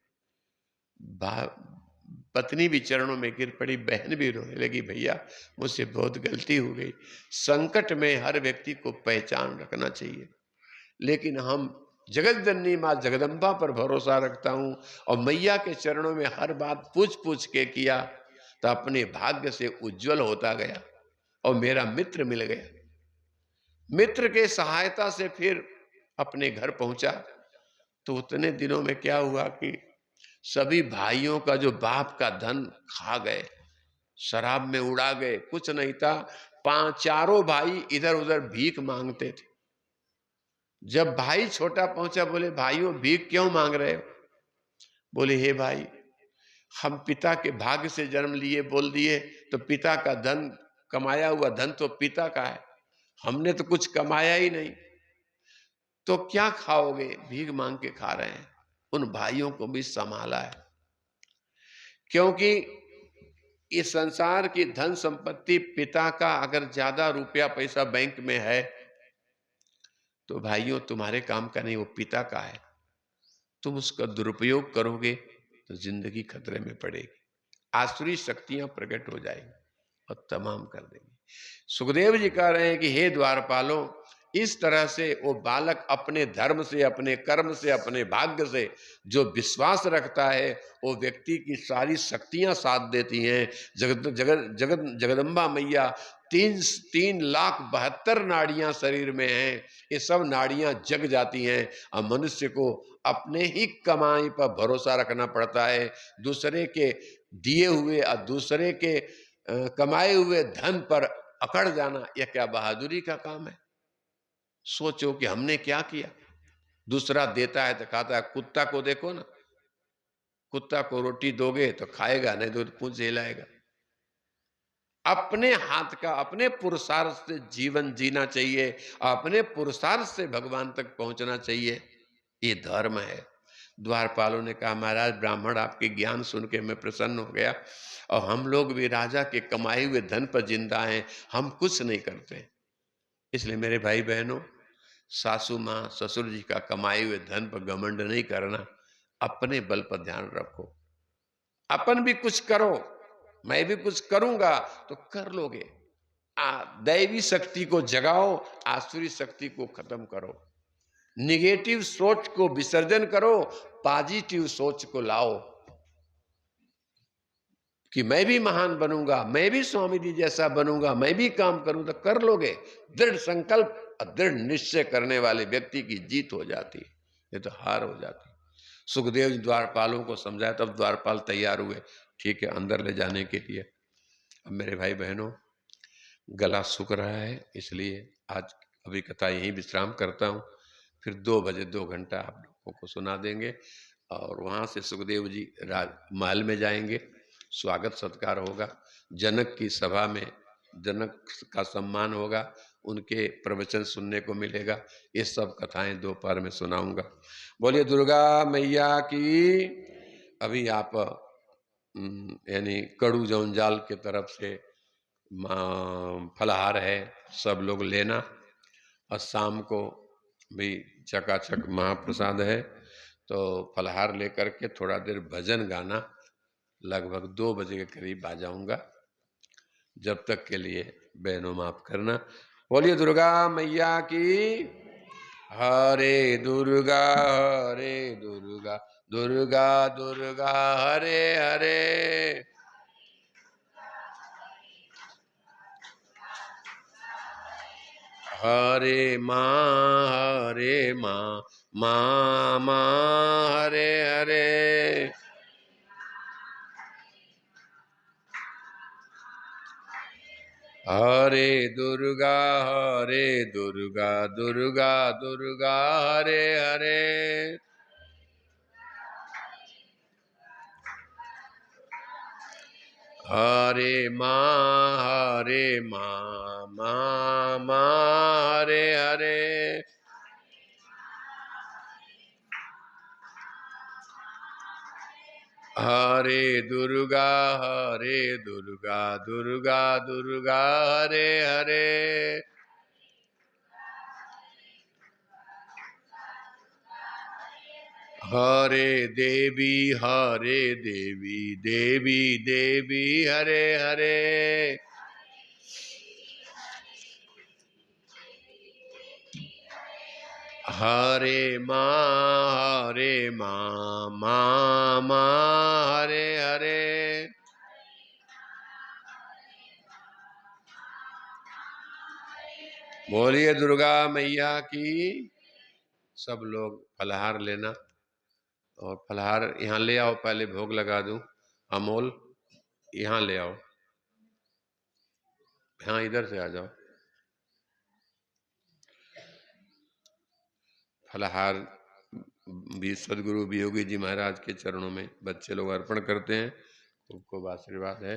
पत्नी भी चरणों में गिर पड़ी, बहन भी रोने लगी, भैया मुझसे बहुत गलती हो गई। संकट में हर व्यक्ति को पहचान रखना चाहिए। लेकिन हम जगत जननी मां जगदम्बा पर भरोसा रखता हूं और मैया के चरणों में हर बात पूछ पूछ के किया तो अपने भाग्य से उज्जवल होता गया और मेरा मित्र मिल गया। मित्र के सहायता से फिर अपने घर पहुंचा तो उतने दिनों में क्या हुआ कि सभी भाइयों का जो बाप का धन खा गए, शराब में उड़ा गए, कुछ नहीं था। 5-4 भाई इधर उधर भीख मांगते थे। जब भाई छोटा पहुंचा, बोले भाइयों भीख क्यों मांग रहे हो? बोले हे भाई, हम पिता के भाग्य से जन्म लिए, बोल दिए तो पिता का धन, कमाया हुआ धन तो पिता का है, हमने तो कुछ कमाया ही नहीं, तो क्या खाओगे? भीख मांग के खा रहे हैं। उन भाइयों को भी संभाला है, क्योंकि इस संसार की धन संपत्ति पिता का अगर ज्यादा रुपया पैसा बैंक में है तो भाइयों तुम्हारे काम का नहीं, वो पिता का है। तुम उसका दुरुपयोग करोगे तो जिंदगी खतरे में पड़ेगी, आसुरी शक्तियां प्रकट हो जाएगी और तमाम कर देंगी। सुखदेव जी कह रहे हैं कि हे द्वारपालों, इस तरह से वो बालक अपने धर्म से, अपने कर्म से, अपने भाग्य से जो विश्वास रखता है, वो व्यक्ति की सारी शक्तियां साथ देती हैं। जगदम्बा मैया 3,72,000 नाड़ियां शरीर में हैं, ये सब नाड़ियां जग जाती हैं और मनुष्य को अपने ही कमाई पर भरोसा रखना पड़ता है। दूसरे के दिए हुए और दूसरे के कमाए हुए धन पर अकड़ जाना, यह क्या बहादुरी का काम है? सोचो कि हमने क्या किया। दूसरा देता है तो खाता है। कुत्ता को देखो ना, कुत्ता को रोटी दोगे तो खाएगा, नहीं तो पूंछ हिलाएगा। अपने हाथ का, अपने पुरुषार्थ से जीवन जीना चाहिए, अपने पुरुषार्थ से भगवान तक पहुंचना चाहिए, ये धर्म है। द्वारपालों ने कहा, महाराज ब्राह्मण आपके ज्ञान सुन के मैं प्रसन्न हो गया, और हम लोग भी राजा के कमाए हुए धन पर जिंदा हैं, हम कुछ नहीं करते। इसलिए मेरे भाई बहनों, सासू माँ ससुर जी का कमाए हुए धन पर घमंड नहीं करना, अपने बल पर ध्यान रखो। अपन भी कुछ करो, मैं भी कुछ करूंगा तो कर लोगे। दैवी शक्ति को जगाओ, आसुरी शक्ति को खत्म करो। निगेटिव सोच को विसर्जन करो, पॉजिटिव सोच को लाओ कि मैं भी महान बनूंगा, मैं भी स्वामी जी जैसा बनूंगा, मैं भी काम करूं। तो कर लोगे। दृढ़ संकल्प और दृढ़ निश्चय करने वाले व्यक्ति की जीत हो जाती, ये तो हार हो जाती। सुखदेव जी द्वारपालों को समझाया, तब द्वारपाल तैयार हुए, ठीक है, अंदर ले जाने के लिए। अब मेरे भाई बहनों, गला सूख रहा है, इसलिए आज अभी कथा यहीं विश्राम करता हूँ। फिर 2 बजे 2 घंटा आप लोगों को सुना देंगे, और वहाँ से सुखदेव जी महल में जाएंगे, स्वागत सत्कार होगा, जनक की सभा में जनक का सम्मान होगा, उनके प्रवचन सुनने को मिलेगा। ये सब कथाएं दोपहर में सुनाऊंगा। बोलिए दुर्गा मैया की। अभी आप यानी कड़ू जौनजाल के तरफ से फलाहार है, सब लोग लेना, और शाम को भी चकाचक महाप्रसाद है। तो फलाहार लेकर के थोड़ा देर भजन गाना, लगभग 2 बजे के करीब आ जाऊंगा। जब तक के लिए बहनों माफ करना। बोलिए दुर्गा मैया की। हरे दुर्गा दुर्गा दुर्गा हरे हरे। हरे माँ माँ माँ हरे हरे। हरे दुर्गा दुर्गा दुर्गा हरे हरे। हरे माँ माँ माँ हरे हरे। हरे दुर्गा दुर्गा दुर्गा हरे हरे। हरे देवी देवी देवी हरे हरे। हरे माँ माँ हरे हरे। बोलिए दुर्गा मैया की। सब लोग फलाहार लेना, और फलाहार यहाँ ले आओ, पहले भोग लगा दूं। अमोल यहाँ ले आओ, हाँ इधर से आ जाओ। फलाहार भी सदगुरु वियोगी जी महाराज के चरणों में बच्चे लोग अर्पण करते हैं, खूब खूब आशीर्वाद है।